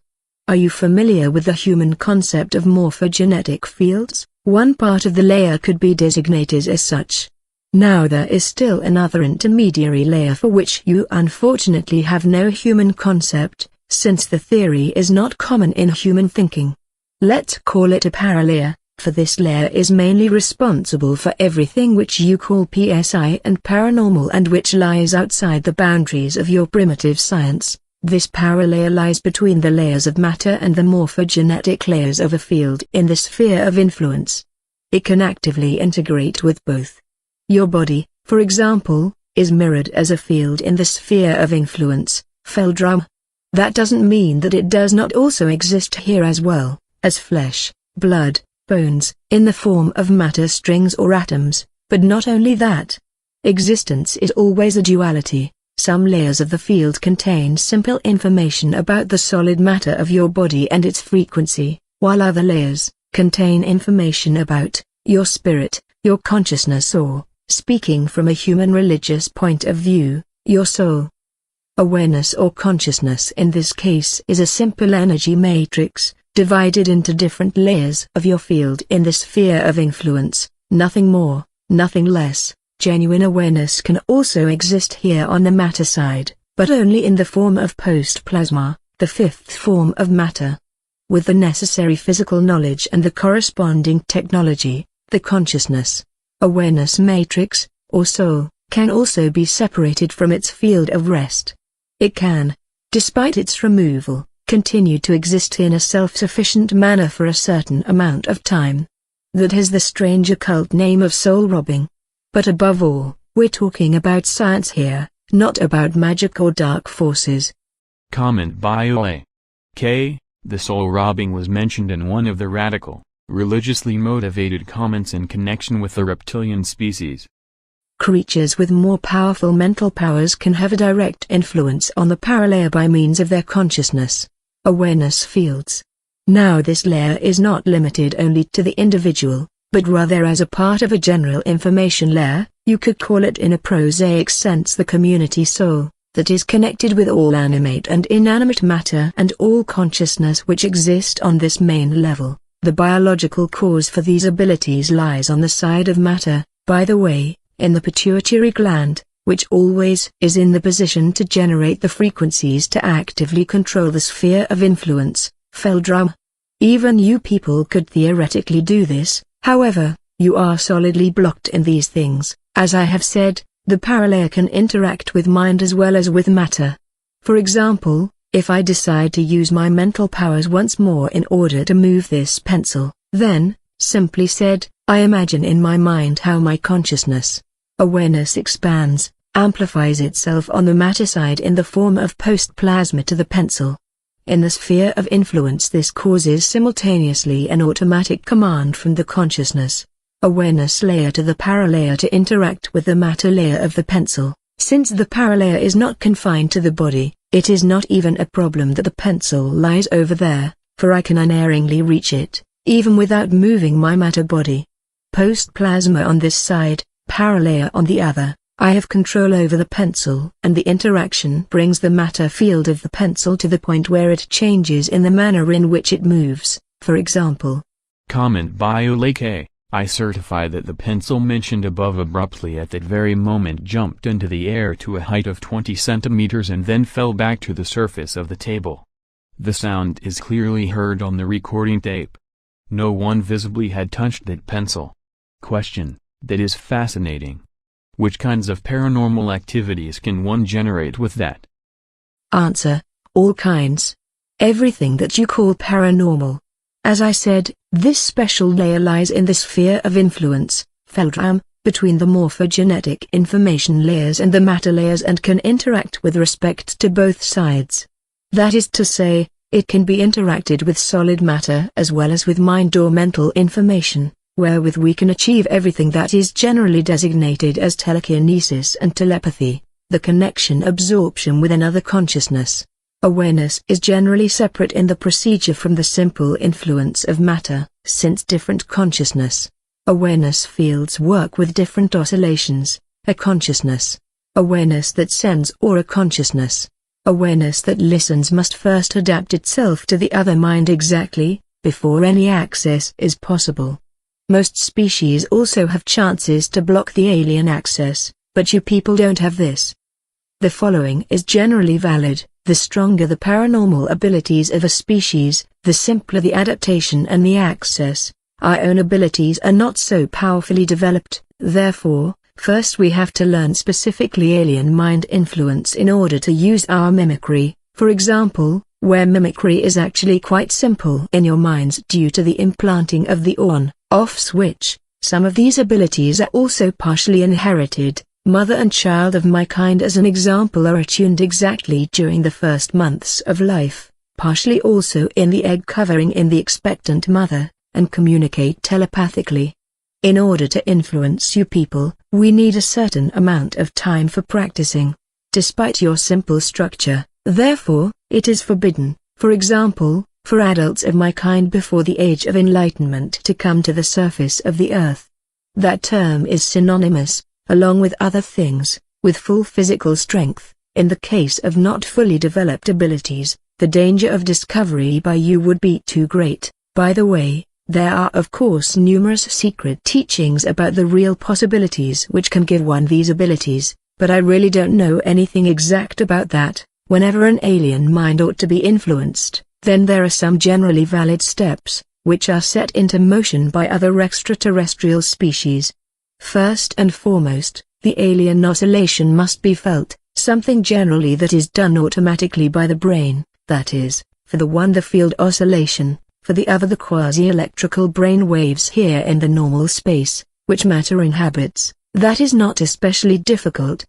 Are you familiar with the human concept of morphogenetic fields? One part of the layer could be designated as such. Now there is still another intermediary layer for which you unfortunately have no human concept, since the theory is not common in human thinking. Let's call it a paralayer, for this layer is mainly responsible for everything which you call PSI and paranormal and which lies outside the boundaries of your primitive science. This paralayer lies between the layers of matter and the morphogenetic layers of a field in the sphere of influence. It can actively integrate with both. Your body, for example, is mirrored as a field in the sphere of influence, Feldraum. That doesn't mean that it does not also exist here as well, as flesh, blood, bones, in the form of matter strings or atoms, but not only that. Existence is always a duality. Some layers of the field contain simple information about the solid matter of your body and its frequency, while other layers contain information about your spirit, your consciousness, or, speaking from a human religious point of view, your soul. Awareness or consciousness in this case is a simple energy matrix, divided into different layers of your field in the sphere of influence, nothing more, nothing less. Genuine awareness can also exist here on the matter side, but only in the form of post-plasma, the fifth form of matter. With the necessary physical knowledge and the corresponding technology, the consciousness, awareness matrix, or soul, can also be separated from its field of rest. It can, despite its removal, continue to exist in a self-sufficient manner for a certain amount of time. That has the strange occult name of soul robbing. But above all, we're talking about science here, not about magic or dark forces. Comment by Ole K. The soul robbing was mentioned in one of the radical, religiously motivated comments in connection with the reptilian species. Creatures with more powerful mental powers can have a direct influence on the paralayer by means of their consciousness, awareness fields. Now this layer is not limited only to the individual, but rather as a part of a general information layer. You could call it in a prosaic sense the community soul, that is connected with all animate and inanimate matter and all consciousness which exist on this main level. The biological cause for these abilities lies on the side of matter, by the way, in the pituitary gland, which always is in the position to generate the frequencies to actively control the sphere of influence, Feldraum. Even you people could theoretically do this. However, you are solidly blocked in these things. As I have said, the paralayer can interact with mind as well as with matter. For example, if I decide to use my mental powers once more in order to move this pencil, then, simply said, I imagine in my mind how my consciousness, awareness expands, amplifies itself on the matter side in the form of post-plasma to the pencil. In the sphere of influence this causes simultaneously an automatic command from the consciousness, awareness layer to the paralayer to interact with the matter layer of the pencil. Since the paralayer is not confined to the body, it is not even a problem that the pencil lies over there, for I can unerringly reach it, even without moving my matter body. Post-plasma on this side, paralayer on the other. I have control over the pencil and the interaction brings the matter field of the pencil to the point where it changes in the manner in which it moves, for example. Comment by Ole K. I certify that the pencil mentioned above abruptly at that very moment jumped into the air to a height of 20 centimeters and then fell back to the surface of the table. The sound is clearly heard on the recording tape. No one visibly had touched that pencil. Question: that is fascinating. Which kinds of paranormal activities can one generate with that? Answer: all kinds. Everything that you call paranormal. As I said, this special layer lies in the sphere of influence, Feldraum, between the morphogenetic information layers and the matter layers and can interact with respect to both sides. That is to say, it can be interacted with solid matter as well as with mind or mental information, wherewith we can achieve everything that is generally designated as telekinesis and telepathy, the connection absorption with another consciousness. Awareness is generally separate in the procedure from the simple influence of matter, since different consciousness. Awareness fields work with different oscillations, a consciousness. Awareness that sends or a consciousness. Awareness that listens must first adapt itself to the other mind exactly, before any access is possible. Most species also have chances to block the alien access, but you people don't have this. The following is generally valid: the stronger the paranormal abilities of a species, the simpler the adaptation and the access. Our own abilities are not so powerfully developed, therefore, first we have to learn specifically alien mind influence in order to use our mimicry, for example, where mimicry is actually quite simple in your minds due to the implanting of the on-off switch. Some of these abilities are also partially inherited. Mother and child of my kind as an example are attuned exactly during the first months of life, partially also in the egg covering in the expectant mother, and communicate telepathically. In order to influence you people, we need a certain amount of time for practicing. Despite your simple structure, therefore, it is forbidden, for example, for adults of my kind before the age of enlightenment to come to the surface of the earth. That term is synonymous, along with other things, with full physical strength. In the case of not fully developed abilities, the danger of discovery by you would be too great. By the way, there are of course numerous secret teachings about the real possibilities which can give one these abilities, but I really don't know anything exact about that. Whenever an alien mind ought to be influenced, then there are some generally valid steps, which are set into motion by other extraterrestrial species. First and foremost, the alien oscillation must be felt, something generally that is done automatically by the brain, that is, for the one the field oscillation, for the other the quasi-electrical brain waves here in the normal space, which matter inhabits. That is not especially difficult.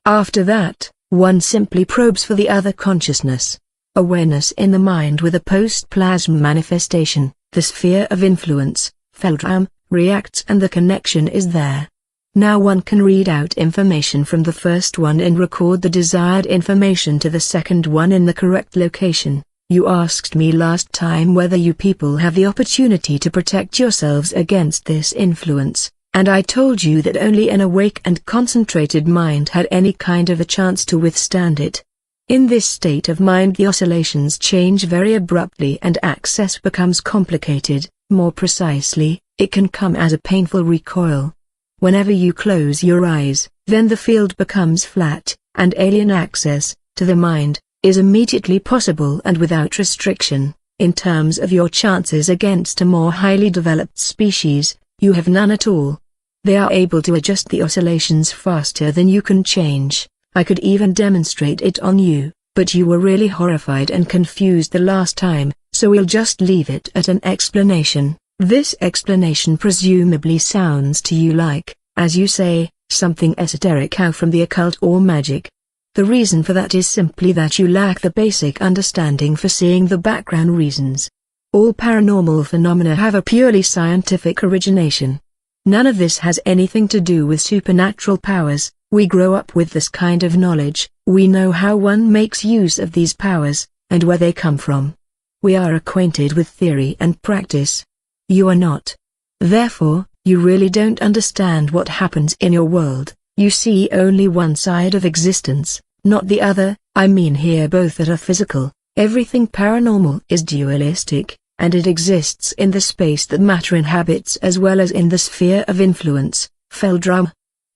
After that, one simply probes for the other consciousness. Awareness in the mind with a post-plasm manifestation, the sphere of influence, Feldram, reacts and the connection is there. Now one can read out information from the first one and record the desired information to the second one in the correct location. You asked me last time whether you people have the opportunity to protect yourselves against this influence, and I told you that only an awake and concentrated mind had any kind of a chance to withstand it. In this state of mind the oscillations change very abruptly and access becomes complicated. More precisely, it can come as a painful recoil. Whenever you close your eyes, then the field becomes flat, and alien access, to the mind, is immediately possible and without restriction. In terms of your chances against a more highly developed species, you have none at all. They are able to adjust the oscillations faster than you can change. I could even demonstrate it on you, but you were really horrified and confused the last time, so we'll just leave it at an explanation. This explanation presumably sounds to you like, as you say, something esoteric out from the occult or magic. The reason for that is simply that you lack the basic understanding for seeing the background reasons. All paranormal phenomena have a purely scientific origination. None of this has anything to do with supernatural powers. We grow up with this kind of knowledge, we know how one makes use of these powers, and where they come from. We are acquainted with theory and practice. You are not. Therefore, you really don't understand what happens in your world. You see only one side of existence, not the other. I mean here both that are physical. Everything paranormal is dualistic, and it exists in the space that matter inhabits as well as in the sphere of influence, Feldram.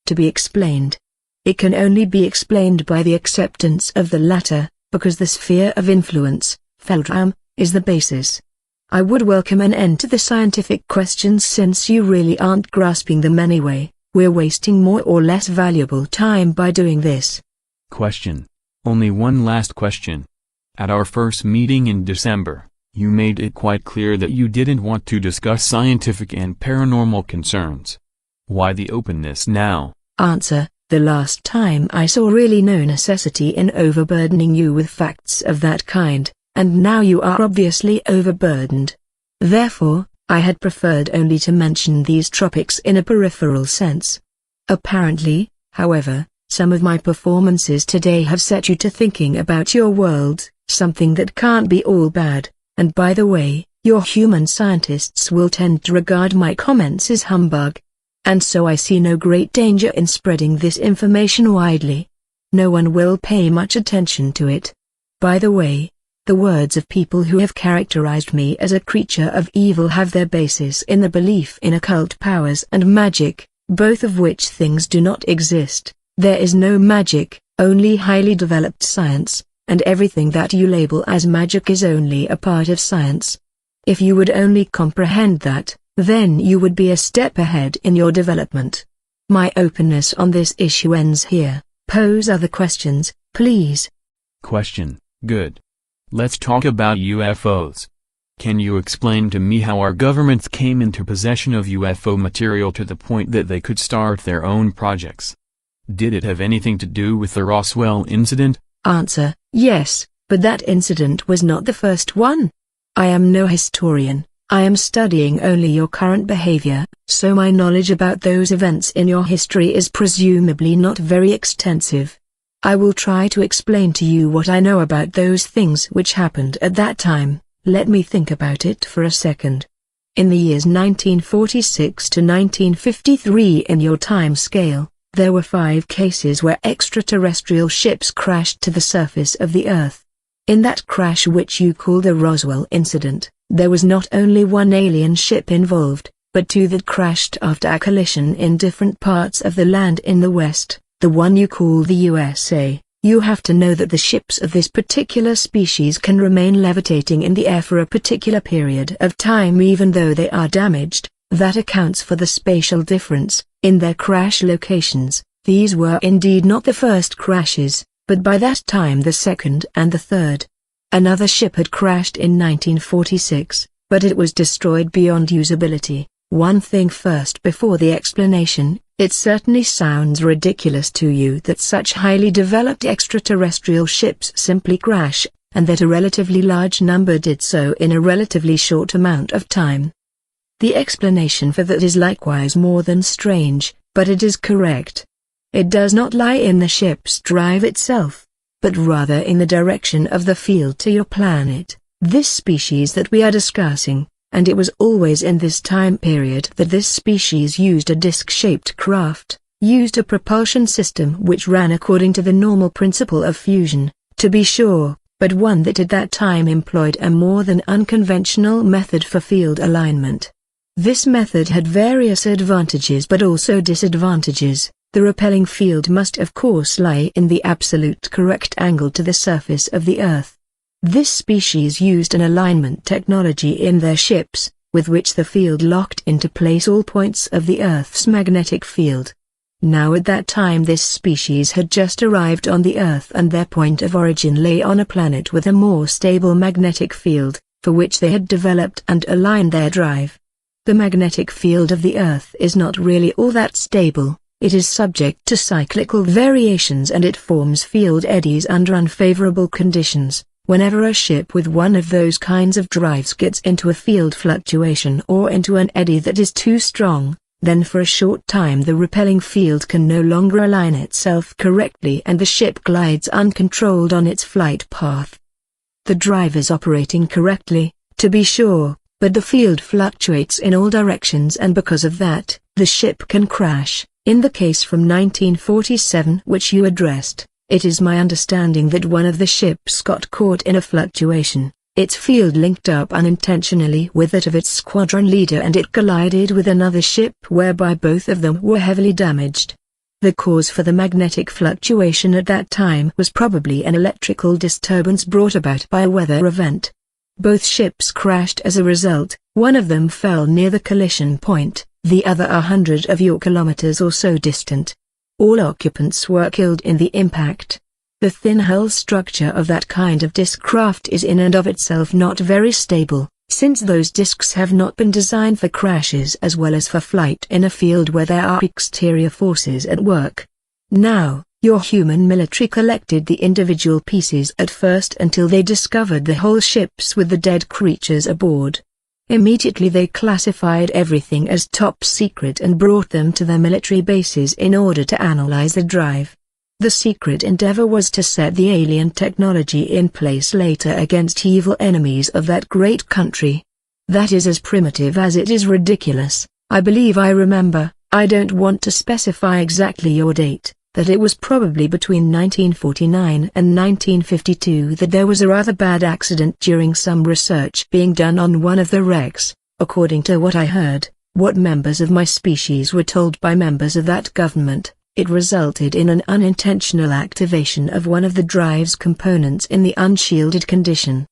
To be explained. It can only be explained by the acceptance of the latter, because the sphere of influence, Feldram, is the basis. I would welcome an end to the scientific questions since you really aren't grasping them anyway. We're wasting more or less valuable time by doing this. Question. Only one last question. At our first meeting in December, you made it quite clear that you didn't want to discuss scientific and paranormal concerns. Why the openness now? Answer: the last time I saw really no necessity in overburdening you with facts of that kind, and now you are obviously overburdened. Therefore, I had preferred only to mention these topics in a peripheral sense. Apparently, however, some of my performances today have set you to thinking about your world, something that can't be all bad, and by the way, your human scientists will tend to regard my comments as humbug. And so I see no great danger in spreading this information widely. No one will pay much attention to it. By the way, the words of people who have characterized me as a creature of evil have their basis in the belief in occult powers and magic, both of which things do not exist. There is no magic, only highly developed science, and everything that you label as magic is only a part of science. If you would only comprehend that, then you would be a step ahead in your development. My openness on this issue ends here. Pose other questions, please. Question: good. Let's talk about UFOs. Can you explain to me how our governments came into possession of UFO material to the point that they could start their own projects? Did it have anything to do with the Roswell incident? Answer: yes, but that incident was not the first one. I am no historian. I am studying only your current behavior, so my knowledge about those events in your history is presumably not very extensive. I will try to explain to you what I know about those things which happened at that time. Let me think about it for a second. In the years 1946 to 1953 in your time scale, there were 5 cases where extraterrestrial ships crashed to the surface of the Earth. In that crash which you call the Roswell incident, there was not only one alien ship involved, but 2 that crashed after a collision in different parts of the land in the West, the one you call the USA. You have to know that the ships of this particular species can remain levitating in the air for a particular period of time even though they are damaged. That accounts for the spatial difference in their crash locations. These were indeed not the first crashes, but by that time the second and the third. Another ship had crashed in 1946, but it was destroyed beyond usability. One thing first before the explanation: it certainly sounds ridiculous to you that such highly developed extraterrestrial ships simply crash, and that a relatively large number did so in a relatively short amount of time. The explanation for that is likewise more than strange, but it is correct. It does not lie in the ship's drive itself, but rather in the direction of the field to your planet, this species that we are discussing, and it was always in this time period that this species used a disc-shaped craft, used a propulsion system which ran according to the normal principle of fusion, to be sure, but one that at that time employed a more than unconventional method for field alignment. This method had various advantages but also disadvantages. The repelling field must of course lie in the absolute correct angle to the surface of the Earth. This species used an alignment technology in their ships, with which the field locked into place all points of the Earth's magnetic field. Now at that time this species had just arrived on the Earth and their point of origin lay on a planet with a more stable magnetic field, for which they had developed and aligned their drive. The magnetic field of the Earth is not really all that stable. It is subject to cyclical variations and it forms field eddies under unfavorable conditions. Whenever a ship with one of those kinds of drives gets into a field fluctuation or into an eddy that is too strong, then for a short time the repelling field can no longer align itself correctly and the ship glides uncontrolled on its flight path. The drive is operating correctly, to be sure, but the field fluctuates in all directions and because of that, the ship can crash. In the case from 1947 which you addressed, it is my understanding that one of the ships got caught in a fluctuation, its field linked up unintentionally with that of its squadron leader and it collided with another ship whereby both of them were heavily damaged. The cause for the magnetic fluctuation at that time was probably an electrical disturbance brought about by a weather event. Both ships crashed as a result, one of them fell near the collision point, the other 100 kilometers or so distant. All occupants were killed in the impact. The thin hull structure of that kind of disc craft is in and of itself not very stable, since those disks have not been designed for crashes as well as for flight in a field where there are exterior forces at work. Now, your human military collected the individual pieces at first until they discovered the whole ships with the dead creatures aboard. Immediately they classified everything as top secret and brought them to their military bases in order to analyze the drive. The secret endeavor was to set the alien technology in place later against evil enemies of that great country. That is as primitive as it is ridiculous. I believe I remember, I don't want to specify exactly your date, that it was probably between 1949 and 1952 that there was a rather bad accident during some research being done on one of the wrecks, according to what I heard, what members of my species were told by members of that government. It resulted in an unintentional activation of one of the drive's components in the unshielded condition.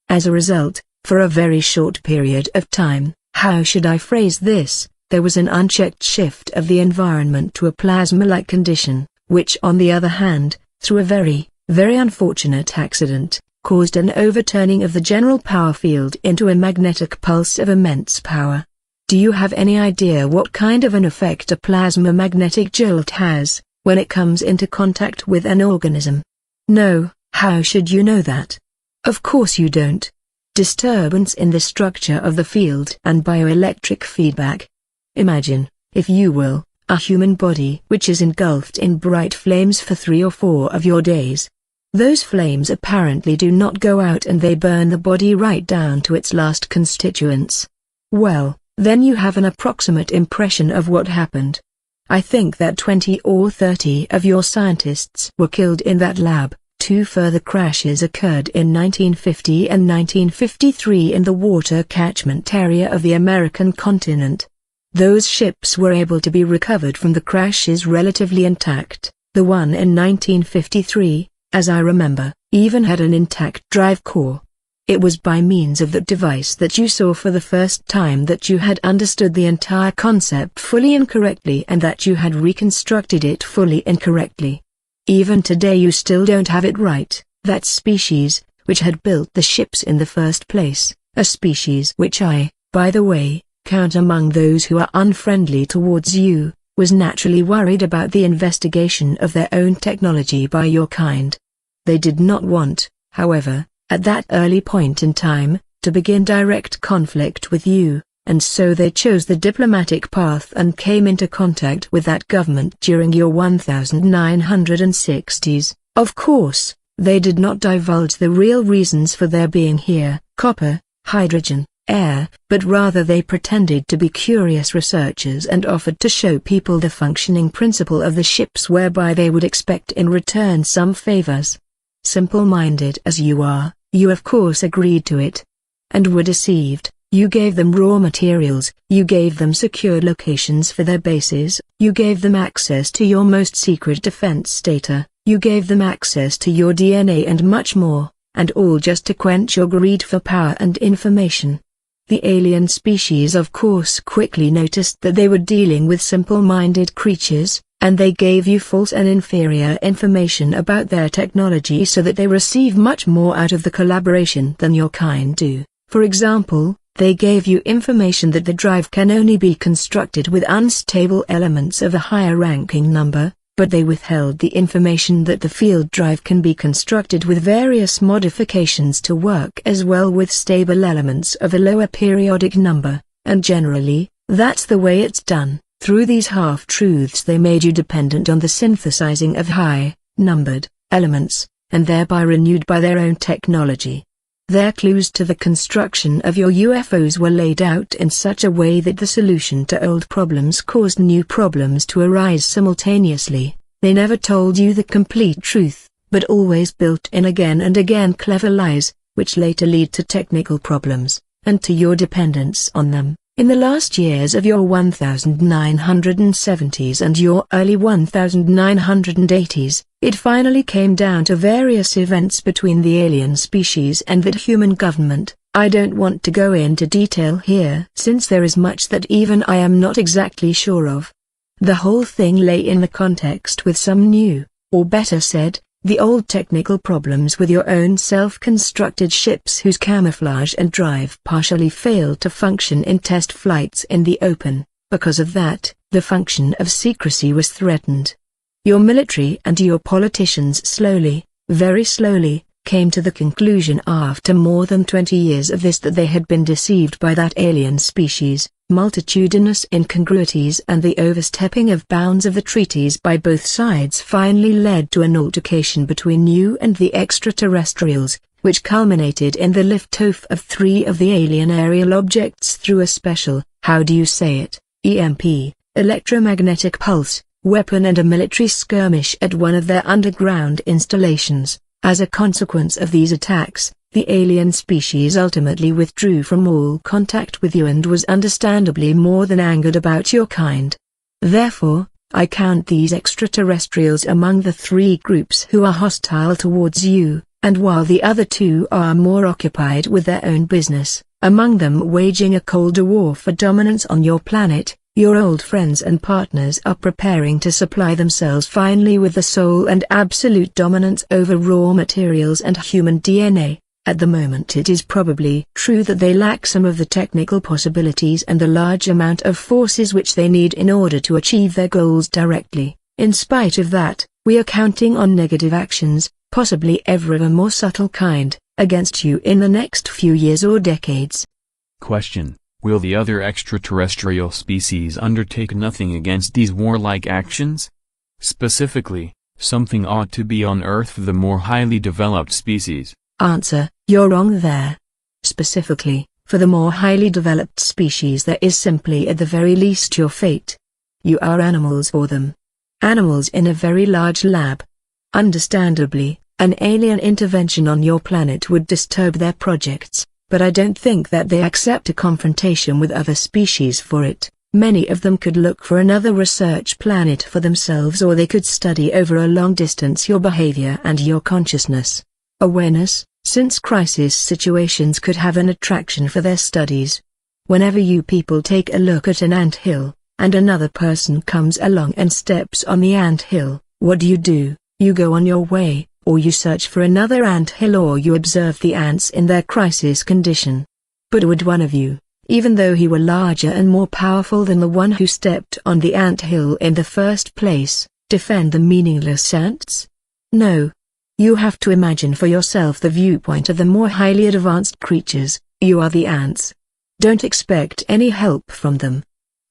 As a result, for a very short period of time, how should I phrase this, there was an unchecked shift of the environment to a plasma-like condition, which on the other hand, through a very, very unfortunate accident, caused an overturning of the general power field into a magnetic pulse of immense power. Do you have any idea what kind of an effect a plasma magnetic jolt has, when it comes into contact with an organism? No, how should you know that? Of course you don't. Disturbance in the structure of the field and bioelectric feedback. Imagine, if you will, a human body which is engulfed in bright flames for 3 or 4 of your days. Those flames apparently do not go out and they burn the body right down to its last constituents. Well, then you have an approximate impression of what happened. I think that 20 or 30 of your scientists were killed in that lab. 2 further crashes occurred in 1950 and 1953 in the water catchment area of the American continent. Those ships were able to be recovered from the crashes relatively intact. The one in 1953, as I remember, even had an intact drive core. It was by means of that device that you saw for the first time that you had understood the entire concept fully incorrectly and that you had reconstructed it fully incorrectly. Even today you still don't have it right. That species, which had built the ships in the first place, a species which I, by the way, count among those who are unfriendly towards you, was naturally worried about the investigation of their own technology by your kind. They did not want, however, at that early point in time, to begin direct conflict with you, and so they chose the diplomatic path and came into contact with that government during your 1960s. Of course, they did not divulge the real reasons for their being here, copper, hydrogen, air, but rather they pretended to be curious researchers and offered to show people the functioning principle of the ships whereby they would expect in return some favors. Simple-minded as you are, you of course agreed to it. And were deceived. You gave them raw materials, you gave them secure locations for their bases, you gave them access to your most secret defense data, you gave them access to your DNA and much more, and all just to quench your greed for power and information. The alien species of course quickly noticed that they were dealing with simple-minded creatures, and they gave you false and inferior information about their technology so that they receive much more out of the collaboration than your kind do. For example, they gave you information that the drive can only be constructed with unstable elements of a higher ranking number, but they withheld the information that the field drive can be constructed with various modifications to work as well with stable elements of a lower periodic number, and generally, that's the way it's done. Through these half-truths they made you dependent on the synthesizing of high-numbered elements, and thereby renewed by their own technology. Their clues to the construction of your UFOs were laid out in such a way that the solution to old problems caused new problems to arise simultaneously. They never told you the complete truth, but always built in again and again clever lies, which later lead to technical problems, and to your dependence on them. In the last years of your 1970s and your early 1980s, it finally came down to various events between the alien species and that human government. I don't want to go into detail here since there is much that even I am not exactly sure of. The whole thing lay in the context with some new, or better said, The old technical problems with your own self-constructed ships whose camouflage and drive partially failed to function in test flights in the open. Because of that, the function of secrecy was threatened. Your military and your politicians slowly, very slowly, came to the conclusion after more than 20 years of this that they had been deceived by that alien species. Multitudinous incongruities and the overstepping of bounds of the treaties by both sides finally led to an altercation between you and the extraterrestrials, which culminated in the liftoff of 3 of the alien aerial objects through a special, how do you say it, EMP, electromagnetic pulse, weapon and a military skirmish at one of their underground installations. As a consequence of these attacks, the alien species ultimately withdrew from all contact with you and was understandably more than angered about your kind. Therefore, I count these extraterrestrials among the 3 groups who are hostile towards you, and while the other 2 are more occupied with their own business, among them waging a colder war for dominance on your planet, your old friends and partners are preparing to supply themselves finally with the sole and absolute dominance over raw materials and human DNA. At the moment it is probably true that they lack some of the technical possibilities and the large amount of forces which they need in order to achieve their goals directly. In spite of that, we are counting on negative actions, possibly ever of a more subtle kind, against you in the next few years or decades. Question: will the other extraterrestrial species undertake nothing against these warlike actions? Specifically, something ought to be on Earth for the more highly developed species. Answer: you're wrong there. Specifically, for the more highly developed species there is simply at the very least your fate. You are animals for them. Animals in a very large lab. Understandably, an alien intervention on your planet would disturb their projects, but I don't think that they accept a confrontation with other species for it. Many of them could look for another research planet for themselves, or they could study over a long distance your behavior and your consciousness. Awareness, since crisis situations could have an attraction for their studies. Whenever you people take a look at an ant-hill, and another person comes along and steps on the ant-hill, what do? You go on your way, or you search for another ant-hill, or you observe the ants in their crisis condition. But would one of you, even though he were larger and more powerful than the one who stepped on the ant-hill in the first place, defend the meaningless ants? No. You have to imagine for yourself the viewpoint of the more highly advanced creatures. You are the ants. Don't expect any help from them.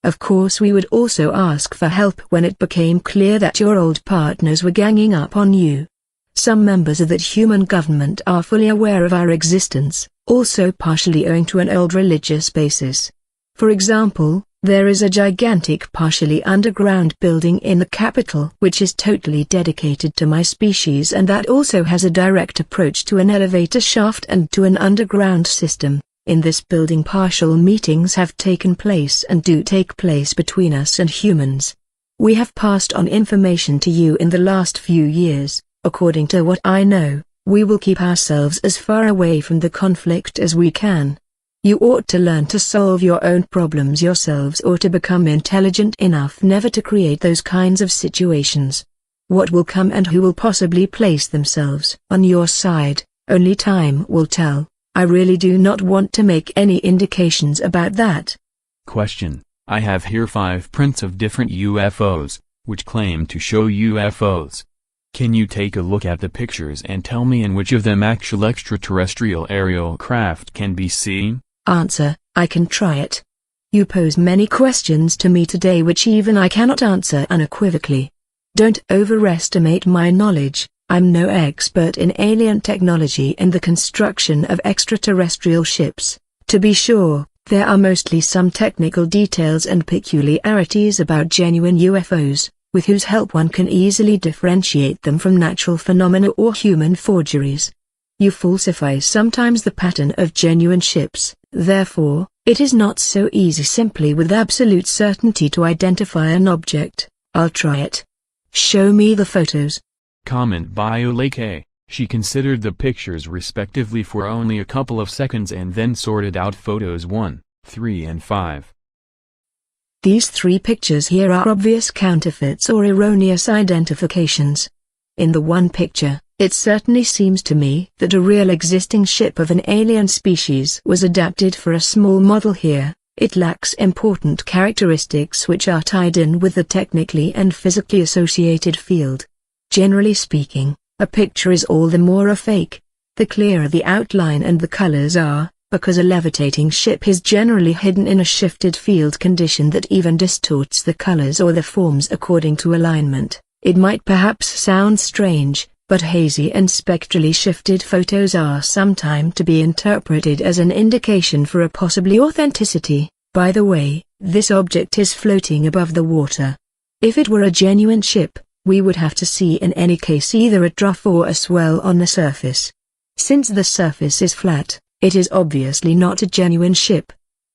Of course we would also ask for help when it became clear that your old partners were ganging up on you. Some members of that human government are fully aware of our existence, also partially owing to an old religious basis. For example, there is a gigantic partially underground building in the capital which is totally dedicated to my species, and that also has a direct approach to an elevator shaft and to an underground system. In this building partial meetings have taken place and do take place between us and humans. We have passed on information to you in the last few years. According to what I know, we will keep ourselves as far away from the conflict as we can. You ought to learn to solve your own problems yourselves, or to become intelligent enough never to create those kinds of situations. What will come and who will possibly place themselves on your side, only time will tell. I really do not want to make any indications about that. Question: I have here 5 prints of different UFOs, which claim to show UFOs. Can you take a look at the pictures and tell me in which of them actual extraterrestrial aerial craft can be seen? Answer: I can try it. You pose many questions to me today which even I cannot answer unequivocally. Don't overestimate my knowledge. I'm no expert in alien technology and the construction of extraterrestrial ships. To be sure, there are mostly some technical details and peculiarities about genuine UFOs, with whose help one can easily differentiate them from natural phenomena or human forgeries. You falsify sometimes the pattern of genuine ships, therefore, it is not so easy simply with absolute certainty to identify an object. I'll try it. Show me the photos. Comment by Olake. She considered the pictures respectively for only a couple of seconds and then sorted out photos 1, 3 and 5. These 3 pictures here are obvious counterfeits or erroneous identifications. In the one picture, it certainly seems to me that a real existing ship of an alien species was adapted for a small model here. It lacks important characteristics which are tied in with the technically and physically associated field. Generally speaking, a picture is all the more a fake, the clearer the outline and the colors are, because a levitating ship is generally hidden in a shifted field condition that even distorts the colors or the forms according to alignment. It might perhaps sound strange, but hazy and spectrally shifted photos are sometimes to be interpreted as an indication for a possibly authenticity. By the way, this object is floating above the water. If it were a genuine ship, we would have to see in any case either a trough or a swell on the surface. Since the surface is flat, it is obviously not a genuine ship.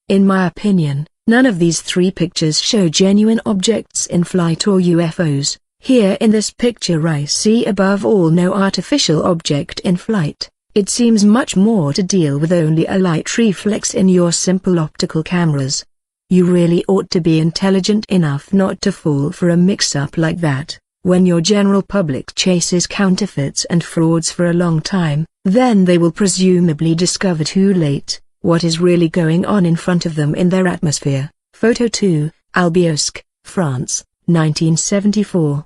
In my opinion, none of these three pictures show genuine objects in flight or UFOs. Here in this picture I see above all no artificial object in flight. It seems much more to deal with only a light reflex in your simple optical cameras. You really ought to be intelligent enough not to fall for a mix-up like that. When your general public chases counterfeits and frauds for a long time, then they will presumably discover too late what is really going on in front of them in their atmosphere. Photo 2, Albiosque, France, 1974.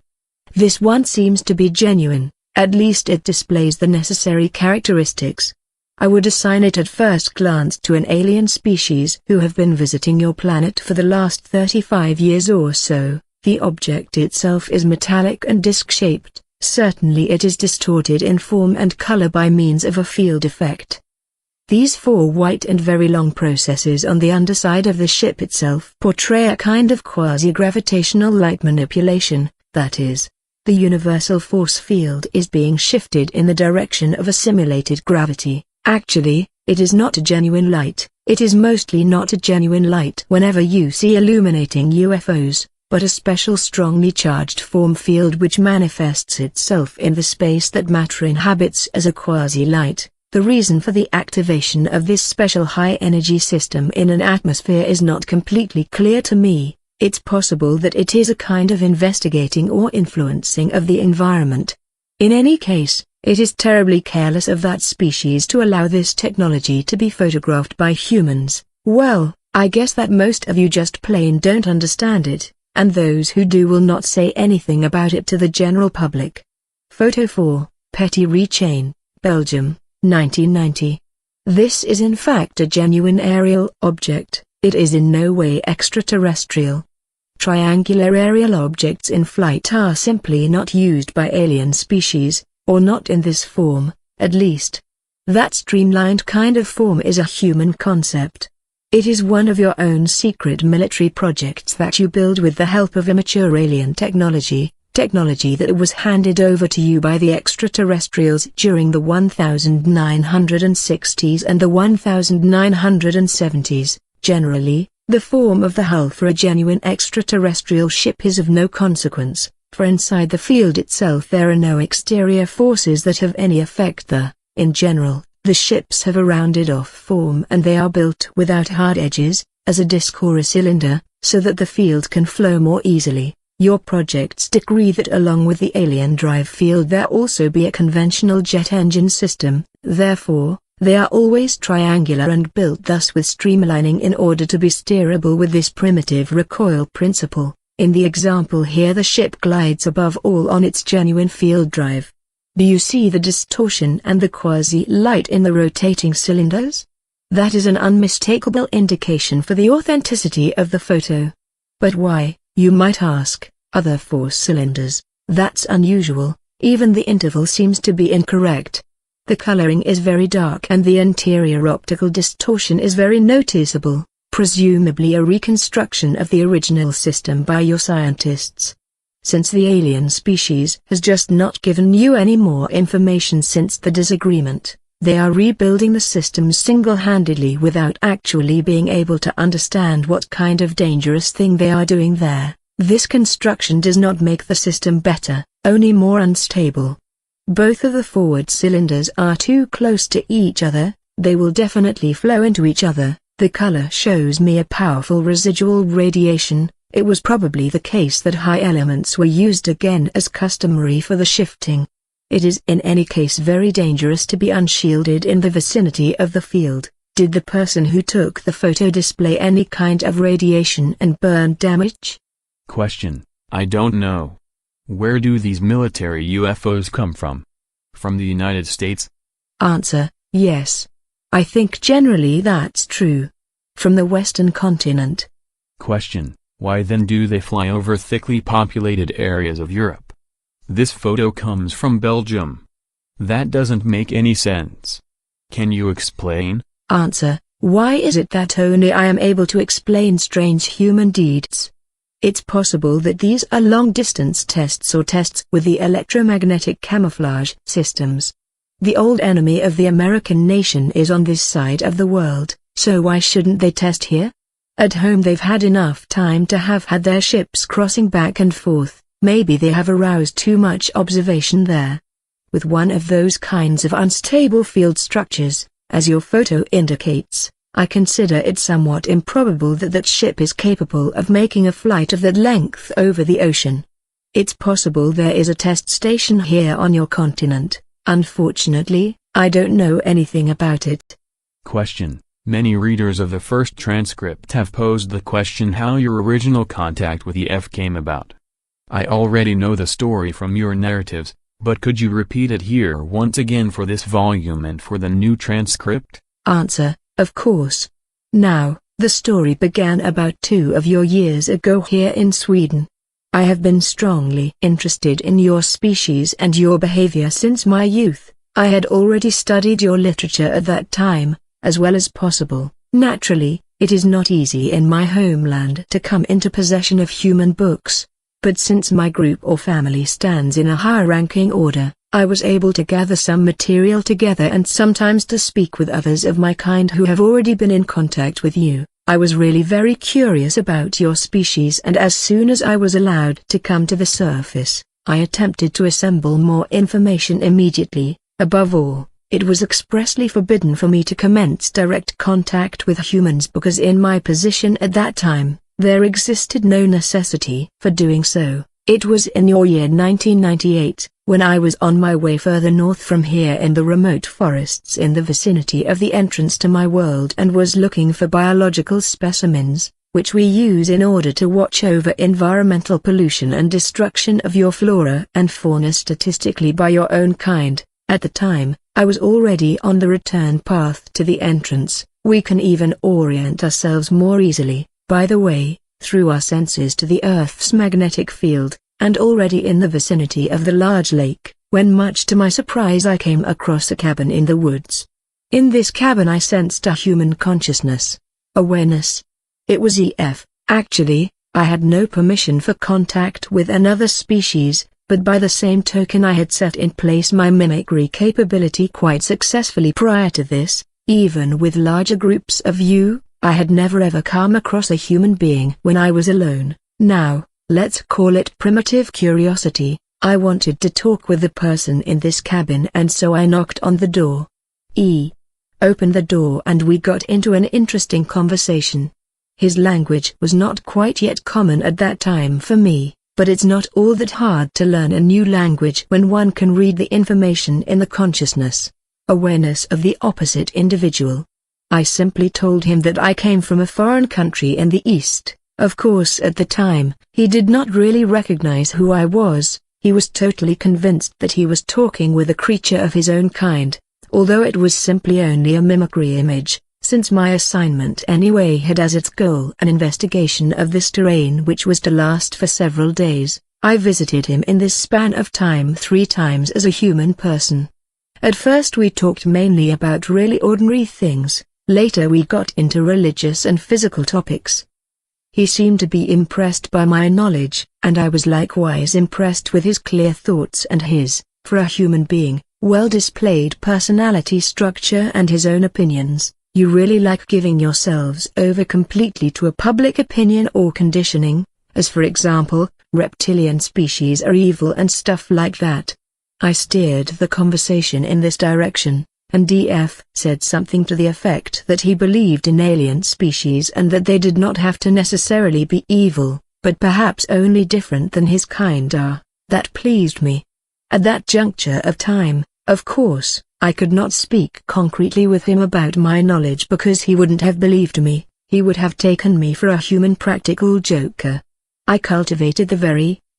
This one seems to be genuine, at least it displays the necessary characteristics. I would assign it at first glance to an alien species who have been visiting your planet for the last 35 years or so. The object itself is metallic and disc-shaped. Certainly it is distorted in form and color by means of a field effect. These four white and very long processes on the underside of the ship itself portray a kind of quasi-gravitational light manipulation, that is, the universal force field is being shifted in the direction of a simulated gravity. Actually, it is not a genuine light. It is mostly not a genuine light whenever you see illuminating UFOs, but a special strongly charged form field which manifests itself in the space that matter inhabits as a quasi-light. The reason for the activation of this special high-energy system in an atmosphere is not completely clear to me. It's possible that it is a kind of investigating or influencing of the environment. In any case, it is terribly careless of that species to allow this technology to be photographed by humans. Well, I guess that most of you just plain don't understand it, and those who do will not say anything about it to the general public. Photo 4, Petit-Richain, Belgium, 1990. This is in fact a genuine aerial object. It is in no way extraterrestrial. Triangular aerial objects in flight are simply not used by alien species, or not in this form, at least. That streamlined kind of form is a human concept. It is one of your own secret military projects that you build with the help of immature alien technology that was handed over to you by the extraterrestrials during the 1960s and the 1970s. Generally, the form of the hull for a genuine extraterrestrial ship is of no consequence, for inside the field itself there are no exterior forces that have any effect. In general, the ships have a rounded-off form and they are built without hard edges, as a disc or a cylinder, so that the field can flow more easily. Your projects decree that along with the alien drive field there also be a conventional jet engine system, therefore, they are always triangular and built thus with streamlining in order to be steerable with this primitive recoil principle. In the example here the ship glides above all on its genuine field drive. Do you see the distortion and the quasi-light in the rotating cylinders? That is an unmistakable indication for the authenticity of the photo. But why, you might ask, are there 4 cylinders? That's unusual. Even the interval seems to be incorrect. The coloring is very dark and the interior optical distortion is very noticeable, presumably a reconstruction of the original system by your scientists. Since the alien species has just not given you any more information since the disagreement, they are rebuilding the system single-handedly without actually being able to understand what kind of dangerous thing they are doing there. This construction does not make the system better, only more unstable. Both of the forward cylinders are too close to each other, they will definitely flow into each other. The color shows me a powerful residual radiation, It was probably the case that high elements were used again as customary for the shifting. It is in any case very dangerous to be unshielded in the vicinity of the field. Did the person who took the photo display any kind of radiation and burn damage? Question: I don't know. Where do these military UFOs come from? From the United States? Answer: yes. I think generally that's true. From the Western continent. Question: why then do they fly over thickly populated areas of Europe? This photo comes from Belgium. That doesn't make any sense. Can you explain? Answer: why is it that only I am able to explain strange human deeds? It's possible that these are long-distance tests or tests with the electromagnetic camouflage systems. The old enemy of the American nation is on this side of the world, so why shouldn't they test here? At home they've had enough time to have had their ships crossing back and forth. Maybe they have aroused too much observation there. With one of those kinds of unstable field structures, as your photo indicates, I consider it somewhat improbable that that ship is capable of making a flight of that length over the ocean. It's possible there is a test station here on your continent. Unfortunately, I don't know anything about it. Question: many readers of the first transcript have posed the question how your original contact with EF came about. I already know the story from your narratives, but could you repeat it here once again for this volume and for the new transcript? Answer: of course. Now, the story began about 2 of your years ago here in Sweden. I have been strongly interested in your species and your behavior since my youth. I had already studied your literature at that time, as well as possible. Naturally, it is not easy in my homeland to come into possession of human books. But since my group or family stands in a high-ranking order, I was able to gather some material together and sometimes to speak with others of my kind who have already been in contact with you. I was really very curious about your species, and as soon as I was allowed to come to the surface, I attempted to assemble more information immediately. Above all, it was expressly forbidden for me to commence direct contact with humans because in my position at that time, there existed no necessity for doing so. It was in your year 1998, when I was on my way further north from here in the remote forests in the vicinity of the entrance to my world and was looking for biological specimens, which we use in order to watch over environmental pollution and destruction of your flora and fauna statistically by your own kind. At the time, I was already on the return path to the entrance. We can even orient ourselves more easily, by the way, through our senses to the Earth's magnetic field, and already in the vicinity of the large lake, when much to my surprise I came across a cabin in the woods. In this cabin I sensed a human consciousness, awareness. It was EF. Actually, I had no permission for contact with another species, but by the same token I had set in place my mimicry capability quite successfully prior to this. Even with larger groups of you, I had never ever come across a human being when I was alone. Now, let's call it primitive curiosity. I wanted to talk with the person in this cabin, and so I knocked on the door. He opened the door and we got into an interesting conversation. His language was not quite yet common at that time for me, but it's not all that hard to learn a new language when one can read the information in the consciousness, awareness of the opposite individual. I simply told him that I came from a foreign country in the East. Of course at the time, he did not really recognize who I was. He was totally convinced that he was talking with a creature of his own kind, although it was simply only a mimicry image, since my assignment anyway had as its goal an investigation of this terrain which was to last for several days. I visited him in this span of time 3 times as a human person. At first we talked mainly about really ordinary things. Later we got into religious and physical topics. He seemed to be impressed by my knowledge, and I was likewise impressed with his clear thoughts and his, for a human being, well-displayed personality structure and his own opinions. You really like giving yourselves over completely to a public opinion or conditioning, as for example, reptilian species are evil and stuff like that. I steered the conversation in this direction, and DF said something to the effect that he believed in alien species and that they did not have to necessarily be evil. but perhaps only different than his kind are. That pleased me. At that juncture of time, of course, I could not speak concretely with him about my knowledge because he wouldn't have believed me. He would have taken me for a human practical joker. I cultivated the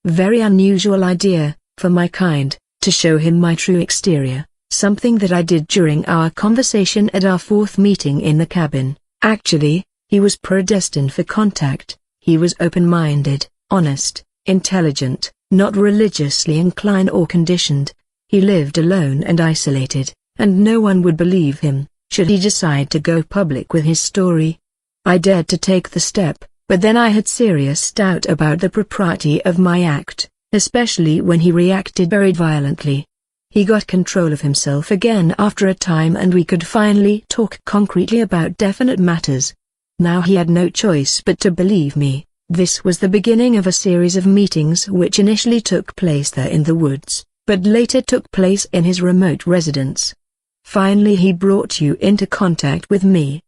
very unusual idea, for my kind, to show him my true exterior, something that I did during our conversation at our fourth meeting in the cabin. Actually, he was predestined for contact. He was open-minded, honest, intelligent, not religiously inclined or conditioned. He lived alone and isolated, and no one would believe him, should he decide to go public with his story. I dared to take the step, but then I had serious doubt about the propriety of my act, especially when he reacted very violently. He got control of himself again after a time and we could finally talk concretely about definite matters. Now he had no choice but to believe me. This was the beginning of a series of meetings which initially took place there in the woods, but later took place in his remote residence. Finally he brought you into contact with me.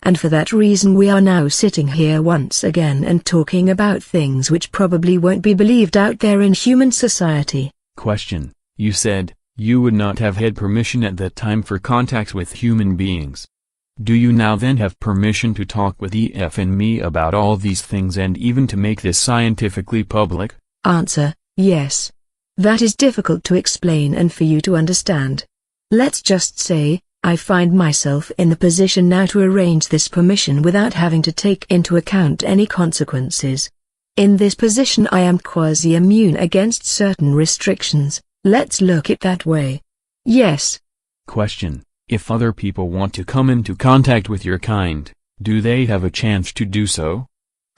And for that reason we are now sitting here once again and talking about things which probably won't be believed out there in human society. Question: You said, you would not have had permission at that time for contacts with human beings. Do you now then have permission to talk with EF and me about all these things and even to make this scientifically public? Answer: yes. That is difficult to explain and for you to understand. Let's just say, I find myself in the position now to arrange this permission without having to take into account any consequences. In this position I am quasi-immune against certain restrictions. Let's look at it that way. Yes. Question: If other people want to come into contact with your kind, do they have a chance to do so?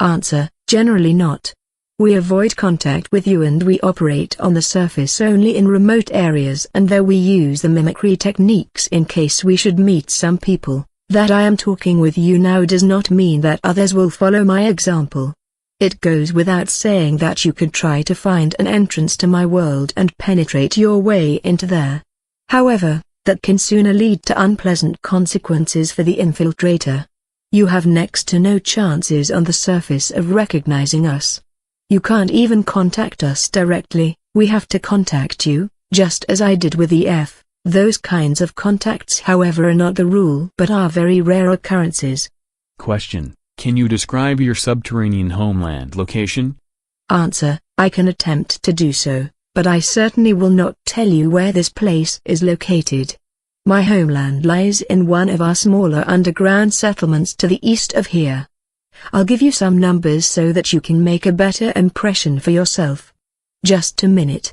Answer: generally not. We avoid contact with you and we operate on the surface only in remote areas, and there we use the mimicry techniques in case we should meet some people. That I am talking with you now does not mean that others will follow my example. It goes without saying that you could try to find an entrance to my world and penetrate your way into there. However, that can sooner lead to unpleasant consequences for the infiltrator. You have next to no chances on the surface of recognizing us. You can't even contact us directly. We have to contact you, just as I did with EF. Those kinds of contacts however are not the rule but are very rare occurrences. Question: Can you describe your subterranean homeland location? Answer: I can attempt to do so, but I certainly will not tell you where this place is located. My homeland lies in one of our smaller underground settlements to the east of here. I'll give you some numbers so that you can make a better impression for yourself. Just a minute.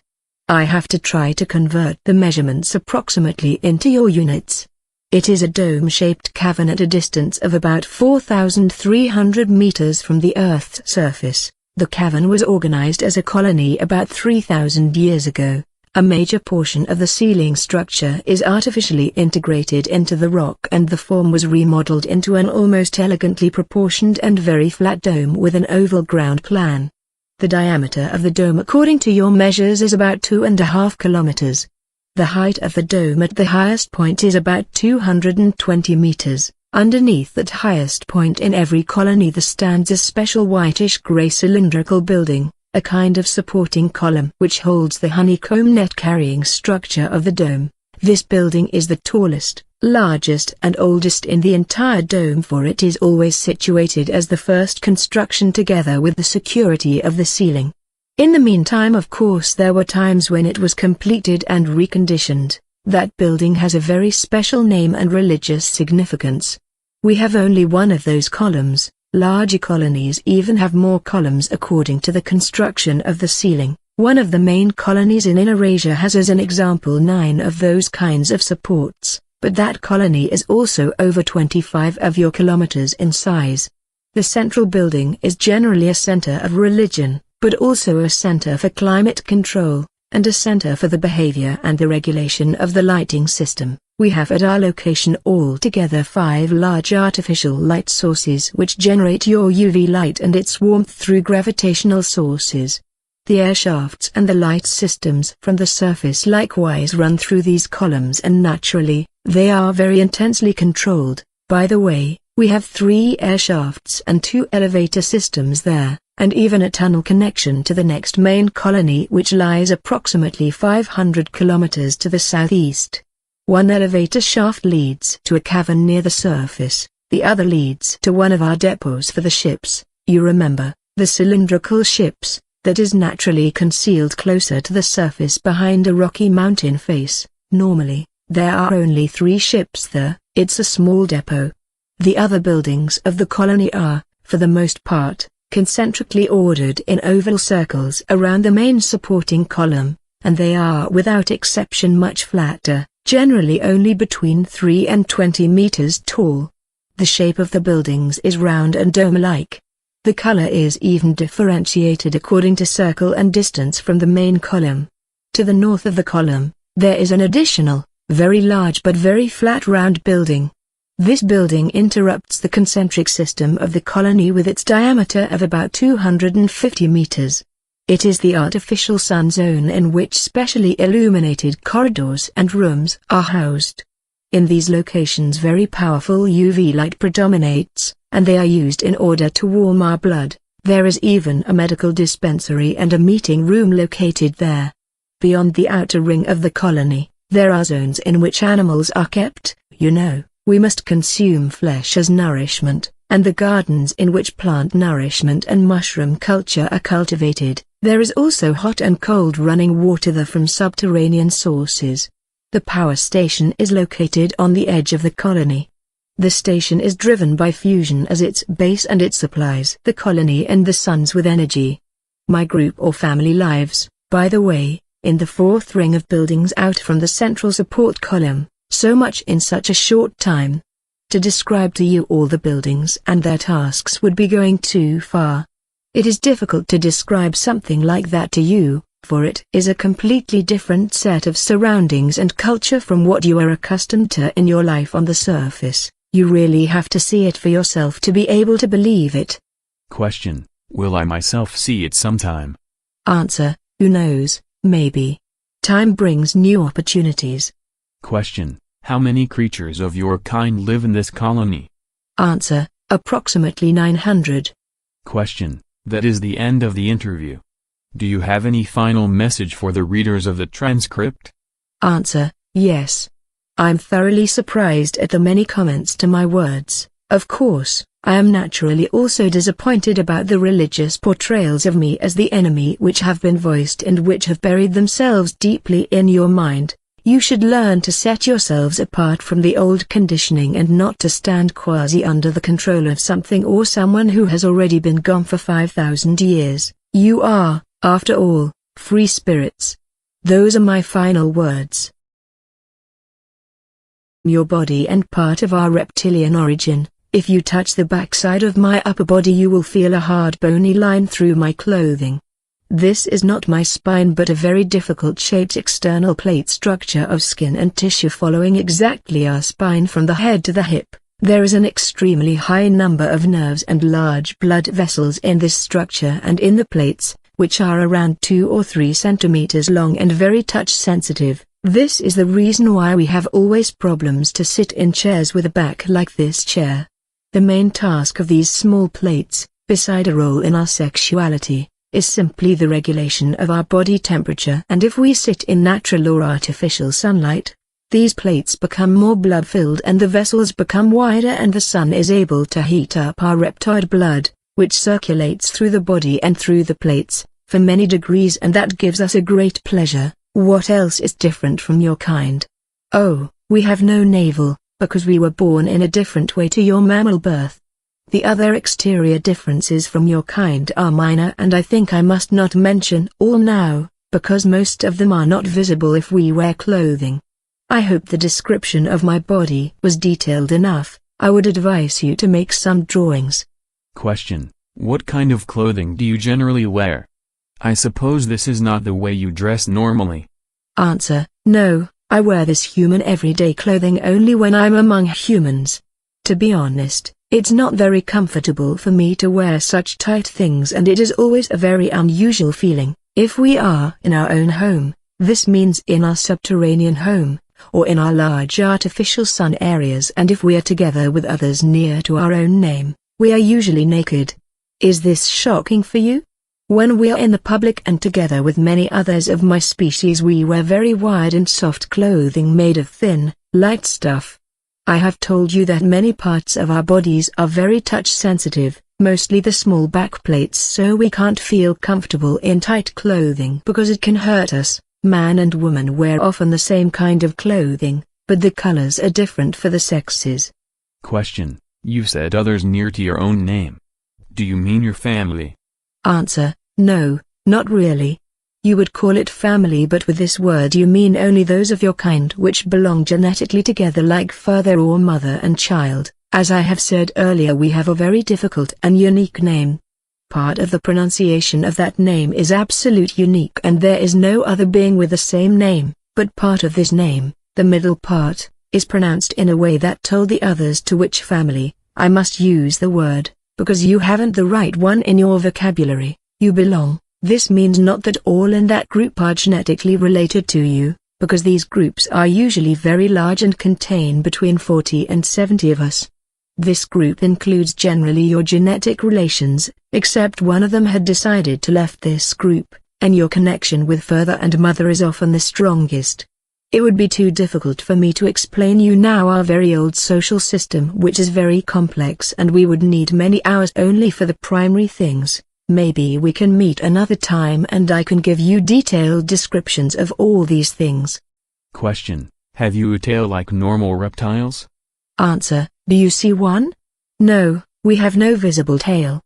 I have to try to convert the measurements approximately into your units. It is a dome-shaped cavern at a distance of about 4,300 meters from the Earth's surface. The cavern was organized as a colony about 3,000 years ago. A major portion of the ceiling structure is artificially integrated into the rock and the form was remodeled into an almost elegantly proportioned and very flat dome with an oval ground plan. The diameter of the dome according to your measures is about 2.5 kilometers. The height of the dome at the highest point is about 220 meters. Underneath that highest point in every colony there stands a special whitish-gray cylindrical building, a kind of supporting column which holds the honeycomb net carrying structure of the dome. This building is the tallest, largest and oldest in the entire dome, for it is always situated as the first construction together with the security of the ceiling. In the meantime, of course, there were times when it was completed and reconditioned. That building has a very special name and religious significance. We have only one of those columns. Larger colonies even have more columns according to the construction of the ceiling. One of the main colonies in Inner Asia has as an example 9 of those kinds of supports, but that colony is also over 25 of your kilometers in size. The central building is generally a center of religion, but also a center for climate control, and a center for the behavior and the regulation of the lighting system. We have at our location altogether 5 large artificial light sources which generate your UV light and its warmth through gravitational sources. The air shafts and the light systems from the surface likewise run through these columns, and naturally, they are very intensely controlled. By the way, we have 3 air shafts and 2 elevator systems there. and even a tunnel connection to the next main colony, which lies approximately 500 kilometers to the southeast. One elevator shaft leads to a cavern near the surface, the other leads to one of our depots for the ships, you remember, the cylindrical ships, that is naturally concealed closer to the surface behind a rocky mountain face. Normally, there are only 3 ships there. It's a small depot. The other buildings of the colony are, for the most part, concentrically ordered in oval circles around the main supporting column, and they are without exception much flatter, generally only between 3 and 20 meters tall. The shape of the buildings is round and dome-like. The color is even differentiated according to circle and distance from the main column. To the north of the column, there is an additional, very large but very flat round building. This building interrupts the concentric system of the colony with its diameter of about 250 meters. It is the artificial sun zone in which specially illuminated corridors and rooms are housed. In these locations very powerful UV light predominates, and they are used in order to warm our blood. There is even a medical dispensary and a meeting room located there. Beyond the outer ring of the colony, there are zones in which animals are kept, you know, we must consume flesh as nourishment, and the gardens in which plant nourishment and mushroom culture are cultivated. There is also hot and cold running water there from subterranean sources. The power station is located on the edge of the colony. The station is driven by fusion as its base, and it supplies the colony and the suns with energy. My group or family lives, by the way, in the 4th ring of buildings out from the central support column, so much in such a short time. To describe to you all the buildings and their tasks would be going too far. It is difficult to describe something like that to you, for it is a completely different set of surroundings and culture from what you are accustomed to in your life on the surface. You really have to see it for yourself to be able to believe it. Question: will I myself see it sometime? Answer: who knows, maybe. Time brings new opportunities. Question: how many creatures of your kind live in this colony? Answer: approximately 900. Question: that is the end of the interview. Do you have any final message for the readers of the transcript? Answer: yes. I'm thoroughly surprised at the many comments to my words. Of course, I am naturally also disappointed about the religious portrayals of me as the enemy which have been voiced and which have buried themselves deeply in your mind. You should learn to set yourselves apart from the old conditioning and not to stand quasi under the control of something or someone who has already been gone for 5,000 years. You are, after all, free spirits. Those are my final words. Your body and part of our reptilian origin. If you touch the backside of my upper body, you will feel a hard bony line through my clothing. This is not my spine but a very difficult shaped external plate structure of skin and tissue following exactly our spine from the head to the hip. There is an extremely high number of nerves and large blood vessels in this structure and in the plates, which are around 2 or 3 centimeters long and very touch sensitive. This is the reason why we have always problems to sit in chairs with a back like this chair. The main task of these small plates, beside a role in our sexuality, is simply the regulation of our body temperature, and if we sit in natural or artificial sunlight, these plates become more blood-filled and the vessels become wider and the sun is able to heat up our reptoid blood, which circulates through the body and through the plates, for many degrees, and that gives us a great pleasure. What else is different from your kind? Oh, we have no navel, because we were born in a different way to your mammal birth. The other exterior differences from your kind are minor, and I think I must not mention all now, because most of them are not visible if we wear clothing. I hope the description of my body was detailed enough. I would advise you to make some drawings. Question: what kind of clothing do you generally wear? I suppose this is not the way you dress normally. Answer: no, I wear this human everyday clothing only when I'm among humans. To be honest, it's not very comfortable for me to wear such tight things, and it is always a very unusual feeling. If we are in our own home, this means in our subterranean home, or in our large artificial sun areas, and if we are together with others near to our own name, we are usually naked. Is this shocking for you? When we are in the public and together with many others of my species, we wear very wide and soft clothing made of thin, light stuff. I have told you that many parts of our bodies are very touch sensitive, mostly the small back plates, so we can't feel comfortable in tight clothing because it can hurt us. Man and woman wear often the same kind of clothing, but the colors are different for the sexes. Question: You said others near to your own name. Do you mean your family? Answer: no, not really. You would call it family, but with this word you mean only those of your kind which belong genetically together, like father or mother and child. As I have said earlier, we have a very difficult and unique name. Part of the pronunciation of that name is absolute unique, and there is no other being with the same name, but part of this name, the middle part, is pronounced in a way that told the others to which family I must use the word, because you haven't the right one in your vocabulary. You belong. This means not that all in that group are genetically related to you, because these groups are usually very large and contain between 40 and 70 of us. This group includes generally your genetic relations, except one of them had decided to left this group, and your connection with father and mother is often the strongest. It would be too difficult for me to explain you now our very old social system, which is very complex, and we would need many hours only for the primary things. Maybe we can meet another time and I can give you detailed descriptions of all these things. Question: Have you a tail like normal reptiles? Answer: Do you see one? No, we have no visible tail.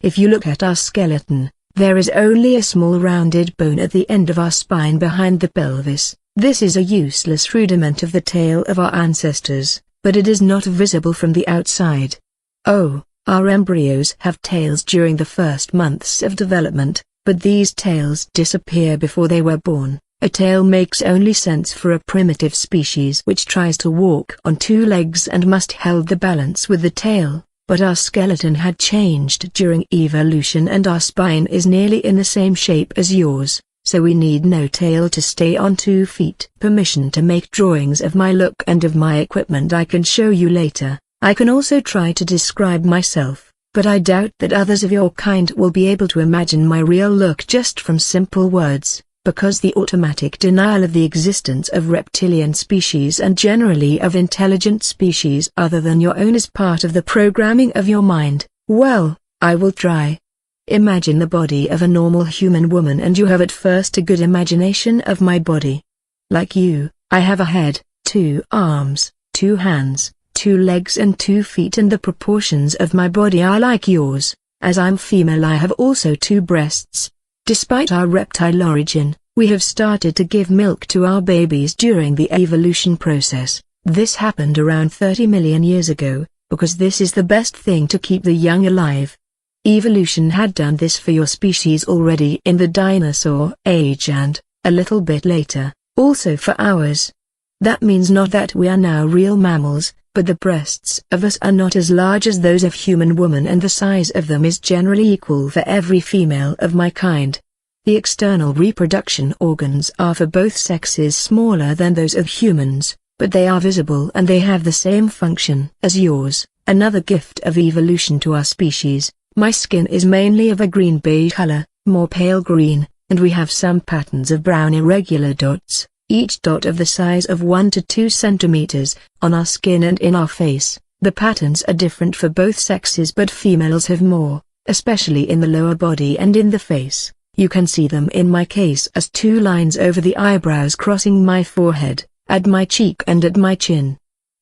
If you look at our skeleton, there is only a small rounded bone at the end of our spine behind the pelvis. This is a useless rudiment of the tail of our ancestors, but it is not visible from the outside. Oh, our embryos have tails during the first months of development, but these tails disappear before they were born. A tail makes only sense for a primitive species which tries to walk on two legs and must hold the balance with the tail, but our skeleton had changed during evolution and our spine is nearly in the same shape as yours, so we need no tail to stay on 2 feet. Permission to make drawings of my look and of my equipment I can show you later. I can also try to describe myself, but I doubt that others of your kind will be able to imagine my real look just from simple words, because the automatic denial of the existence of reptilian species and generally of intelligent species other than your own is part of the programming of your mind. Well, I will try. Imagine the body of a normal human woman and you have at first a good imagination of my body. Like you, I have a head, 2 arms, 2 hands, 2 legs and 2 feet, and the proportions of my body are like yours. As I'm female, I have also 2 breasts. Despite our reptile origin, we have started to give milk to our babies during the evolution process. This happened around 30 million years ago, because this is the best thing to keep the young alive. Evolution had done this for your species already in the dinosaur age and, a little bit later, also for ours. That means not that we are now real mammals, but the breasts of us are not as large as those of human woman, and the size of them is generally equal for every female of my kind. The external reproduction organs are for both sexes smaller than those of humans, but they are visible and they have the same function as yours. Another gift of evolution to our species, my skin is mainly of a green-beige color, more pale green, and we have some patterns of brown irregular dots, each dot of the size of 1 to 2 centimeters, on our skin and in our face. The patterns are different for both sexes, but females have more, especially in the lower body and in the face. You can see them in my case as 2 lines over the eyebrows crossing my forehead, at my cheek and at my chin.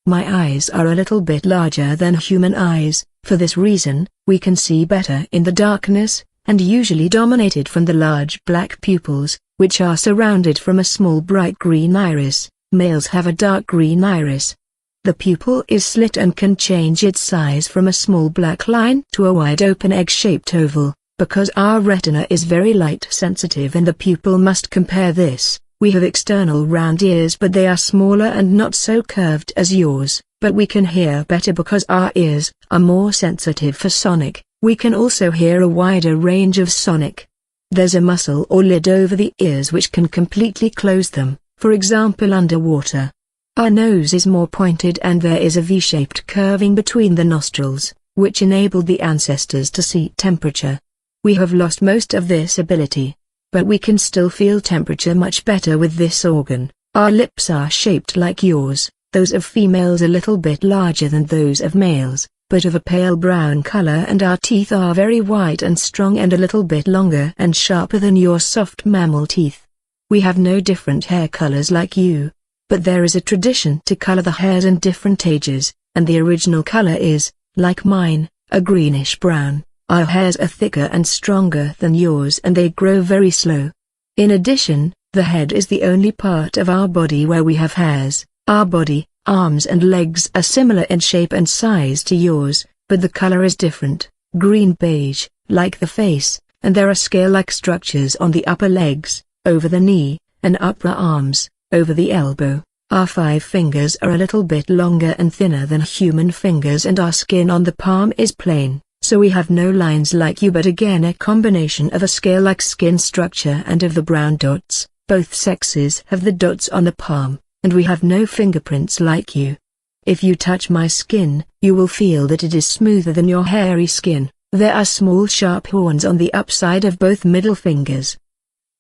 My eyes are a little bit larger than human eyes. For this reason, we can see better in the darkness, and usually dominated from the large black pupils, which are surrounded from a small bright green iris. Males have a dark green iris. The pupil is slit and can change its size from a small black line to a wide open egg-shaped oval, because our retina is very light sensitive and the pupil must compare this. We have external round ears, but they are smaller and not so curved as yours, but we can hear better because our ears are more sensitive for sonic. We can also hear a wider range of sonic. There's a muscle or lid over the ears which can completely close them, for example underwater. Our nose is more pointed and there is a V-shaped curving between the nostrils. which enabled the ancestors to see temperature. We have lost most of this ability, but we can still feel temperature much better with this organ. Our lips are shaped like yours, those of females a little bit larger than those of males, but of a pale brown color, and our teeth are very white and strong and a little bit longer and sharper than your soft mammal teeth. We have no different hair colors like you, but there is a tradition to color the hairs in different ages, and the original color is, like mine, a greenish brown. Our hairs are thicker and stronger than yours and they grow very slow. In addition, the head is the only part of our body where we have hairs. Our body, arms and legs are similar in shape and size to yours, but the color is different, green-beige, like the face, and there are scale-like structures on the upper legs, over the knee, and upper arms, over the elbow. Our 5 fingers are a little bit longer and thinner than human fingers, and our skin on the palm is plain. So we have no lines like you, but again a combination of a scale-like skin structure and of the brown dots. Both sexes have the dots on the palm, and we have no fingerprints like you. If you touch my skin, you will feel that it is smoother than your hairy skin. There are small sharp horns on the upside of both middle fingers.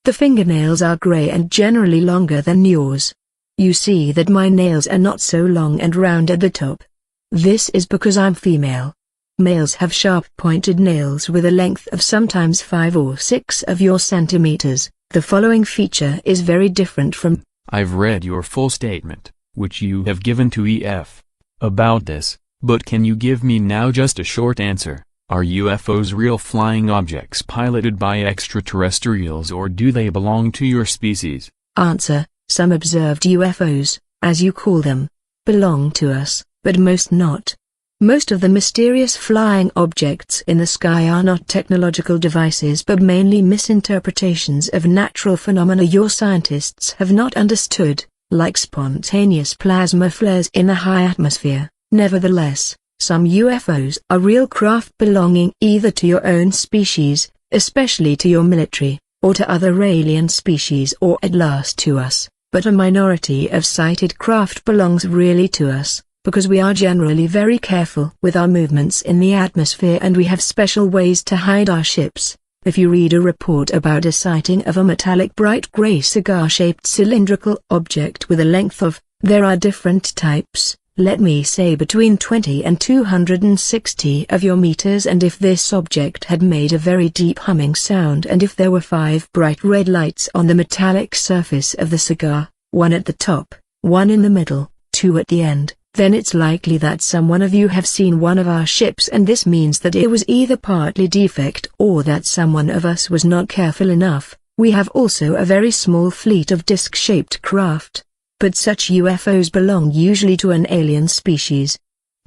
The fingernails are gray and generally longer than yours. You see that my nails are not so long and round at the top. This is because I'm female. Males have sharp pointed nails with a length of sometimes 5 or 6 of your centimeters. The following feature is very different from... I've read your full statement, which you have given to EF, about this, but can you give me now just a short answer? Are UFOs real flying objects piloted by extraterrestrials, or do they belong to your species? Answer: some observed UFOs, as you call them, belong to us, but most not. Most of the mysterious flying objects in the sky are not technological devices but mainly misinterpretations of natural phenomena your scientists have not understood, like spontaneous plasma flares in the high atmosphere. Nevertheless, some UFOs are real craft belonging either to your own species, especially to your military, or to other alien species, or at last to us, but a minority of sighted craft belongs really to us, because we are generally very careful with our movements in the atmosphere and we have special ways to hide our ships. If you read a report about a sighting of a metallic bright gray cigar-shaped cylindrical object with a length of, there are different types, let me say between 20 and 260 of your meters, and if this object had made a very deep humming sound, and if there were 5 bright red lights on the metallic surface of the cigar, 1 at the top, 1 in the middle, 2 at the end, then it's likely that some one of you have seen one of our ships, and this means that it was either partly defect or that someone of us was not careful enough. We have also a very small fleet of disc-shaped craft, but such UFOs belong usually to an alien species.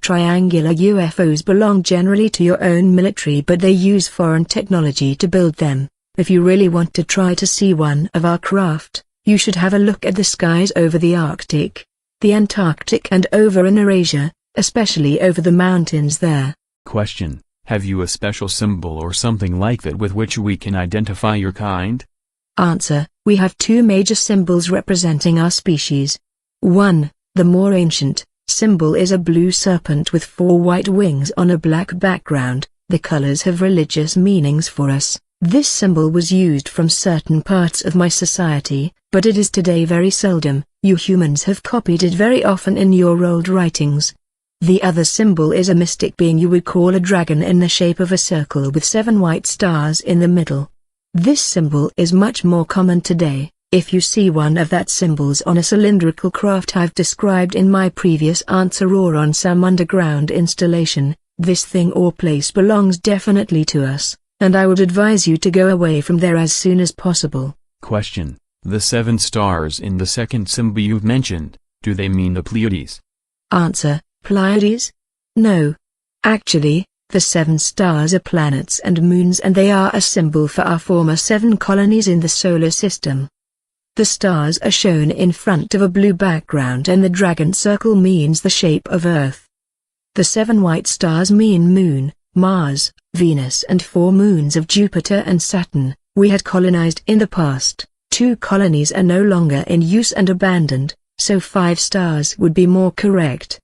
Triangular UFOs belong generally to your own military, but they use foreign technology to build them. If you really want to try to see one of our craft, you should have a look at the skies over the Arctic, the Antarctic, and over in Eurasia, especially over the mountains there. Question: have you a special symbol or something like that with which we can identify your kind? Answer: we have 2 major symbols representing our species. 1, the more ancient, symbol is a blue serpent with 4 white wings on a black background. The colors have religious meanings for us. This symbol was used from certain parts of my society, but it is today very seldom. You humans have copied it very often in your old writings. The other symbol is a mystic being you would call a dragon in the shape of a circle with 7 white stars in the middle. This symbol is much more common today. If you see one of that symbols on a cylindrical craft I've described in my previous answer, or on some underground installation, this thing or place belongs definitely to us, and I would advise you to go away from there as soon as possible. Question: the 7 stars in the second symbol you've mentioned, do they mean the Pleiades? Answer: Pleiades? No. Actually, the 7 stars are planets and moons, and they are a symbol for our former 7 colonies in the solar system. The stars are shown in front of a blue background, and the dragon circle means the shape of Earth. The 7 white stars mean Moon, Mars, Venus, and 4 moons of Jupiter and Saturn. We had colonized in the past. 2 colonies are no longer in use and abandoned, so 5 stars would be more correct.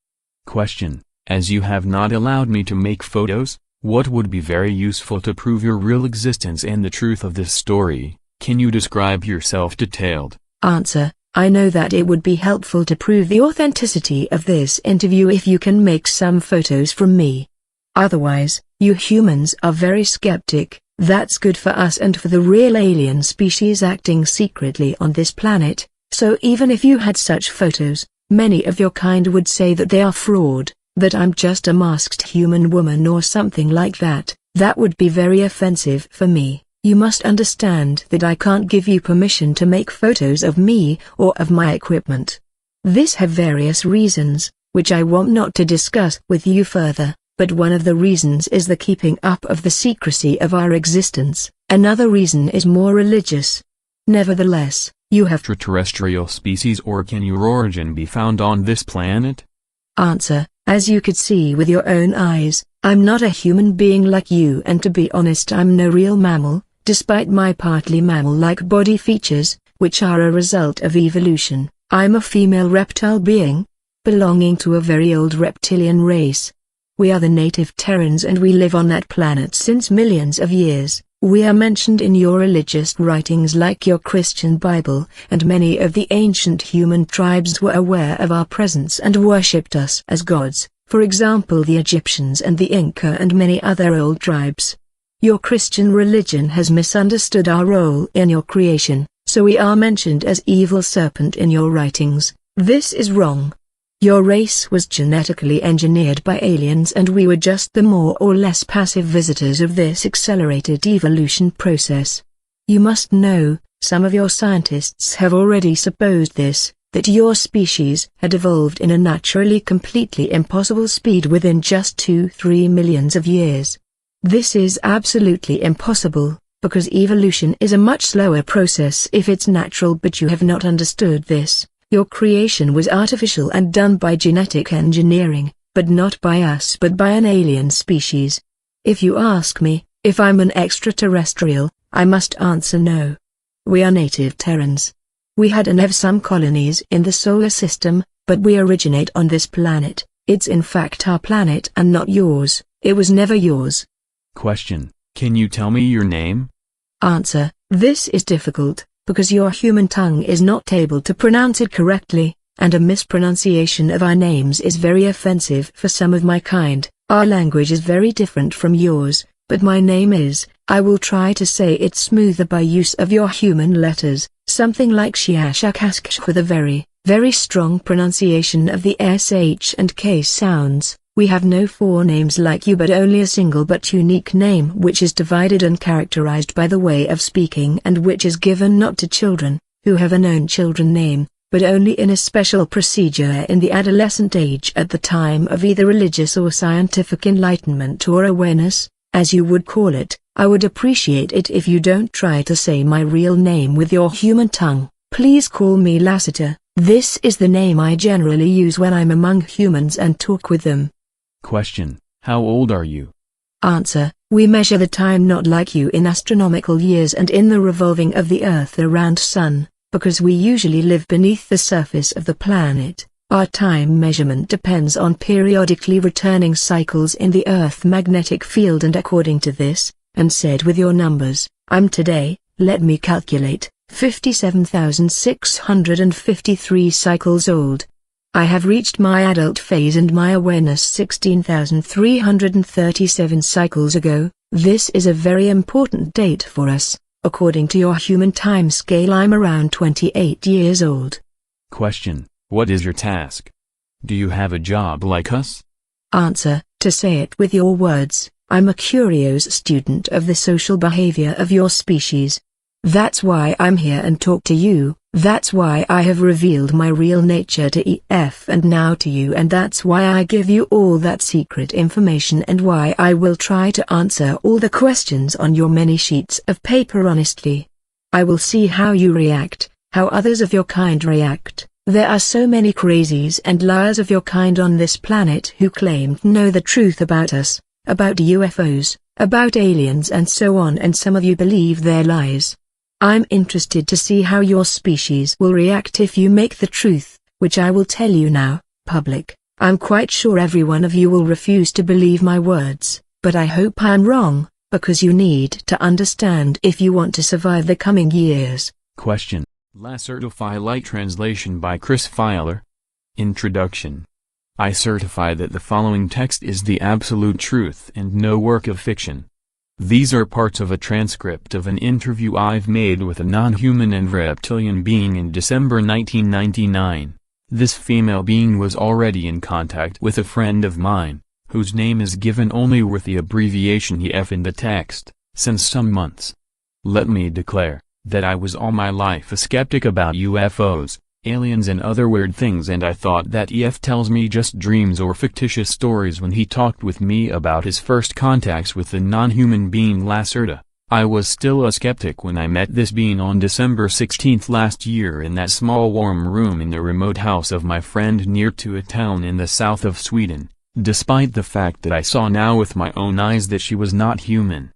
Question: As you have not allowed me to make photos, what would be very useful to prove your real existence and the truth of this story, can you describe yourself detailed? Answer: I know that it would be helpful to prove the authenticity of this interview if you can make some photos from me. Otherwise, you humans are very skeptic. That's good for us and for the real alien species acting secretly on this planet, so even if you had such photos, many of your kind would say that they are fraud, that I'm just a masked human woman or something like that. That would be very offensive for me. You must understand that I can't give you permission to make photos of me or of my equipment. This have various reasons, which I want not to discuss with you further, but one of the reasons is the keeping up of the secrecy of our existence. Another reason is more religious. Nevertheless, you have extraterrestrial species, or can your origin be found on this planet? Answer: as you could see with your own eyes, I'm not a human being like you, and to be honest, I'm no real mammal, despite my partly mammal-like body features, which are a result of evolution. I'm a female reptile being, belonging to a very old reptilian race. We are the native Terrans and we live on that planet since millions of years. We are mentioned in your religious writings like your Christian Bible, and many of the ancient human tribes were aware of our presence and worshipped us as gods, for example the Egyptians and the Inca and many other old tribes. Your Christian religion has misunderstood our role in your creation, so we are mentioned as evil serpent in your writings. This is wrong. Your race was genetically engineered by aliens and we were just the more or less passive visitors of this accelerated evolution process. You must know, some of your scientists have already supposed this, that your species had evolved in a naturally completely impossible speed within just 2-3 millions of years. This is absolutely impossible, because evolution is a much slower process if it's natural, but you have not understood this. Your creation was artificial and done by genetic engineering, but not by us but by an alien species. If you ask me, if I'm an extraterrestrial, I must answer no. We are native Terrans. We had and have some colonies in the solar system, but we originate on this planet. It's in fact our planet and not yours. It was never yours. Question: can you tell me your name? Answer: this is difficult, because your human tongue is not able to pronounce it correctly, and a mispronunciation of our names is very offensive for some of my kind. Our language is very different from yours, but my name is, I will try to say it smoother by use of your human letters, something like Shiashakasksh with a very, very strong pronunciation of the SH and K sounds. We have no four names like you, but only a single but unique name which is divided and characterized by the way of speaking, and which is given not to children, who have a known children name, but only in a special procedure in the adolescent age at the time of either religious or scientific enlightenment or awareness, as you would call it. I would appreciate it if you don't try to say my real name with your human tongue. Please call me Lacerta. This is the name I generally use when I'm among humans and talk with them. Question: how old are you? Answer: we measure the time not like you in astronomical years and in the revolving of the Earth around Sun, because we usually live beneath the surface of the planet. Our time measurement depends on periodically returning cycles in the Earth magnetic field, and according to this, and said with your numbers, I'm today, let me calculate, 57,653 cycles old. I have reached my adult phase and my awareness 16,337 cycles ago. This is a very important date for us. According to your human time scale, I'm around 28 years old. Question: what is your task? Do you have a job like us? Answer: to say it with your words, I'm a curious student of the social behavior of your species. That's why I'm here and talk to you. That's why I have revealed my real nature to EF and now to you, and that's why I give you all that secret information, and why I will try to answer all the questions on your many sheets of paper honestly. I will see how you react, how others of your kind react. There are so many crazies and liars of your kind on this planet who claim to know the truth about us, about UFOs, about aliens and so on, and some of you believe their lies. I'm interested to see how your species will react if you make the truth, which I will tell you now, public. I'm quite sure every one of you will refuse to believe my words, but I hope I'm wrong, because you need to understand if you want to survive the coming years. Question. Lacerta File Light Translation by Chris Filer. Introduction. I certify that the following text is the absolute truth and no work of fiction. These are parts of a transcript of an interview I've made with a non-human and reptilian being in December 1999. This female being was already in contact with a friend of mine, whose name is given only with the abbreviation EF in the text, since some months. Let me declare that I was all my life a skeptic about UFOs, aliens and other weird things, and I thought that EF tells me just dreams or fictitious stories when he talked with me about his first contacts with the non-human being Lacerta. I was still a skeptic when I met this being on December 16 last year in that small warm room in the remote house of my friend near to a town in the south of Sweden, despite the fact that I saw now with my own eyes that she was not human.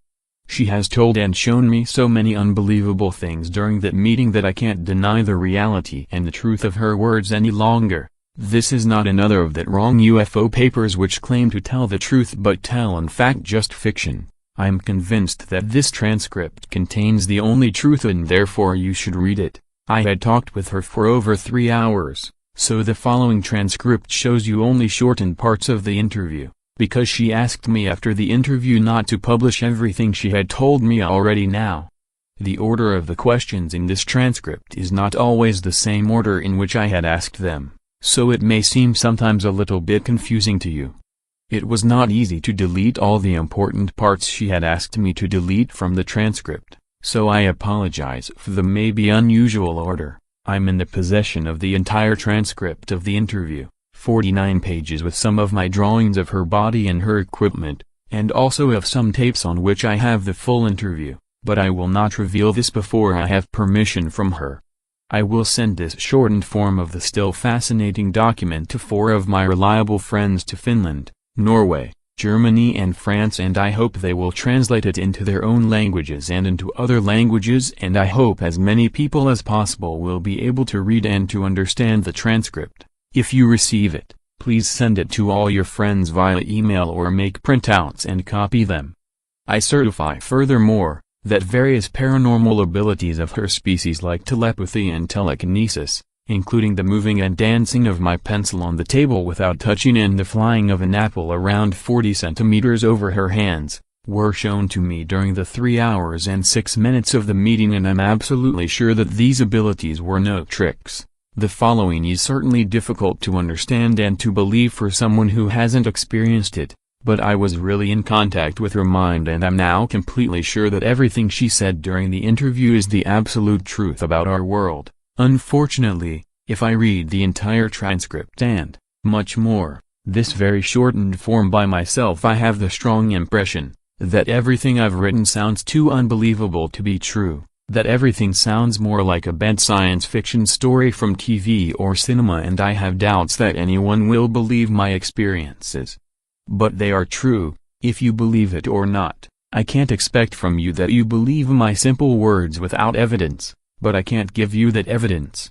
She has told and shown me so many unbelievable things during that meeting that I can't deny the reality and the truth of her words any longer. This is not another of that wrong UFO papers which claim to tell the truth but tell in fact just fiction. I am convinced that this transcript contains the only truth and therefore you should read it. I had talked with her for over 3 hours, so the following transcript shows you only shortened parts of the interview, because she asked me after the interview not to publish everything she had told me already now. The order of the questions in this transcript is not always the same order in which I had asked them, so it may seem sometimes a little bit confusing to you. It was not easy to delete all the important parts she had asked me to delete from the transcript, so I apologize for the maybe unusual order. I'm in the possession of the entire transcript of the interview, 49 pages with some of my drawings of her body and her equipment, and also of some tapes on which I have the full interview, but I will not reveal this before I have permission from her. I will send this shortened form of the still fascinating document to 4 of my reliable friends to Finland, Norway, Germany and France, and I hope they will translate it into their own languages and into other languages, and I hope as many people as possible will be able to read and to understand the transcript. If you receive it, please send it to all your friends via email or make printouts and copy them. I certify furthermore that various paranormal abilities of her species like telepathy and telekinesis, including the moving and dancing of my pencil on the table without touching and the flying of an apple around 40 centimeters over her hands, were shown to me during the 3 hours and 6 minutes of the meeting, and I'm absolutely sure that these abilities were no tricks. The following is certainly difficult to understand and to believe for someone who hasn't experienced it, but I was really in contact with her mind and I'm now completely sure that everything she said during the interview is the absolute truth about our world. Unfortunately, if I read the entire transcript and, much more, this very shortened form by myself, I have the strong impression that everything I've written sounds too unbelievable to be true, that everything sounds more like a bad science fiction story from TV or cinema, and I have doubts that anyone will believe my experiences. But they are true, if you believe it or not. I can't expect from you that you believe my simple words without evidence, but I can't give you that evidence.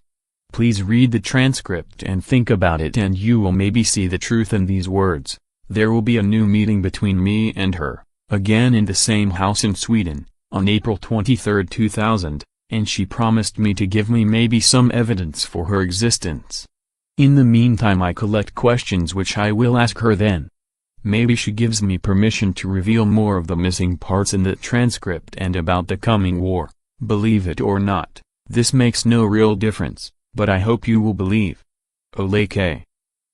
Please read the transcript and think about it, and you will maybe see the truth in these words. There will be a new meeting between me and her, again in the same house in Sweden, on April 23, 2000, and she promised me to give me maybe some evidence for her existence. In the meantime I collect questions which I will ask her then. Maybe she gives me permission to reveal more of the missing parts in the transcript and about the coming war. Believe it or not, this makes no real difference, but I hope you will believe. Ole K.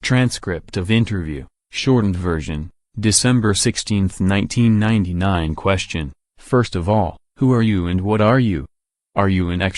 Transcript of interview, shortened version, December 16, 1999. Question. First of all, who are you and what are you? Are you an extra?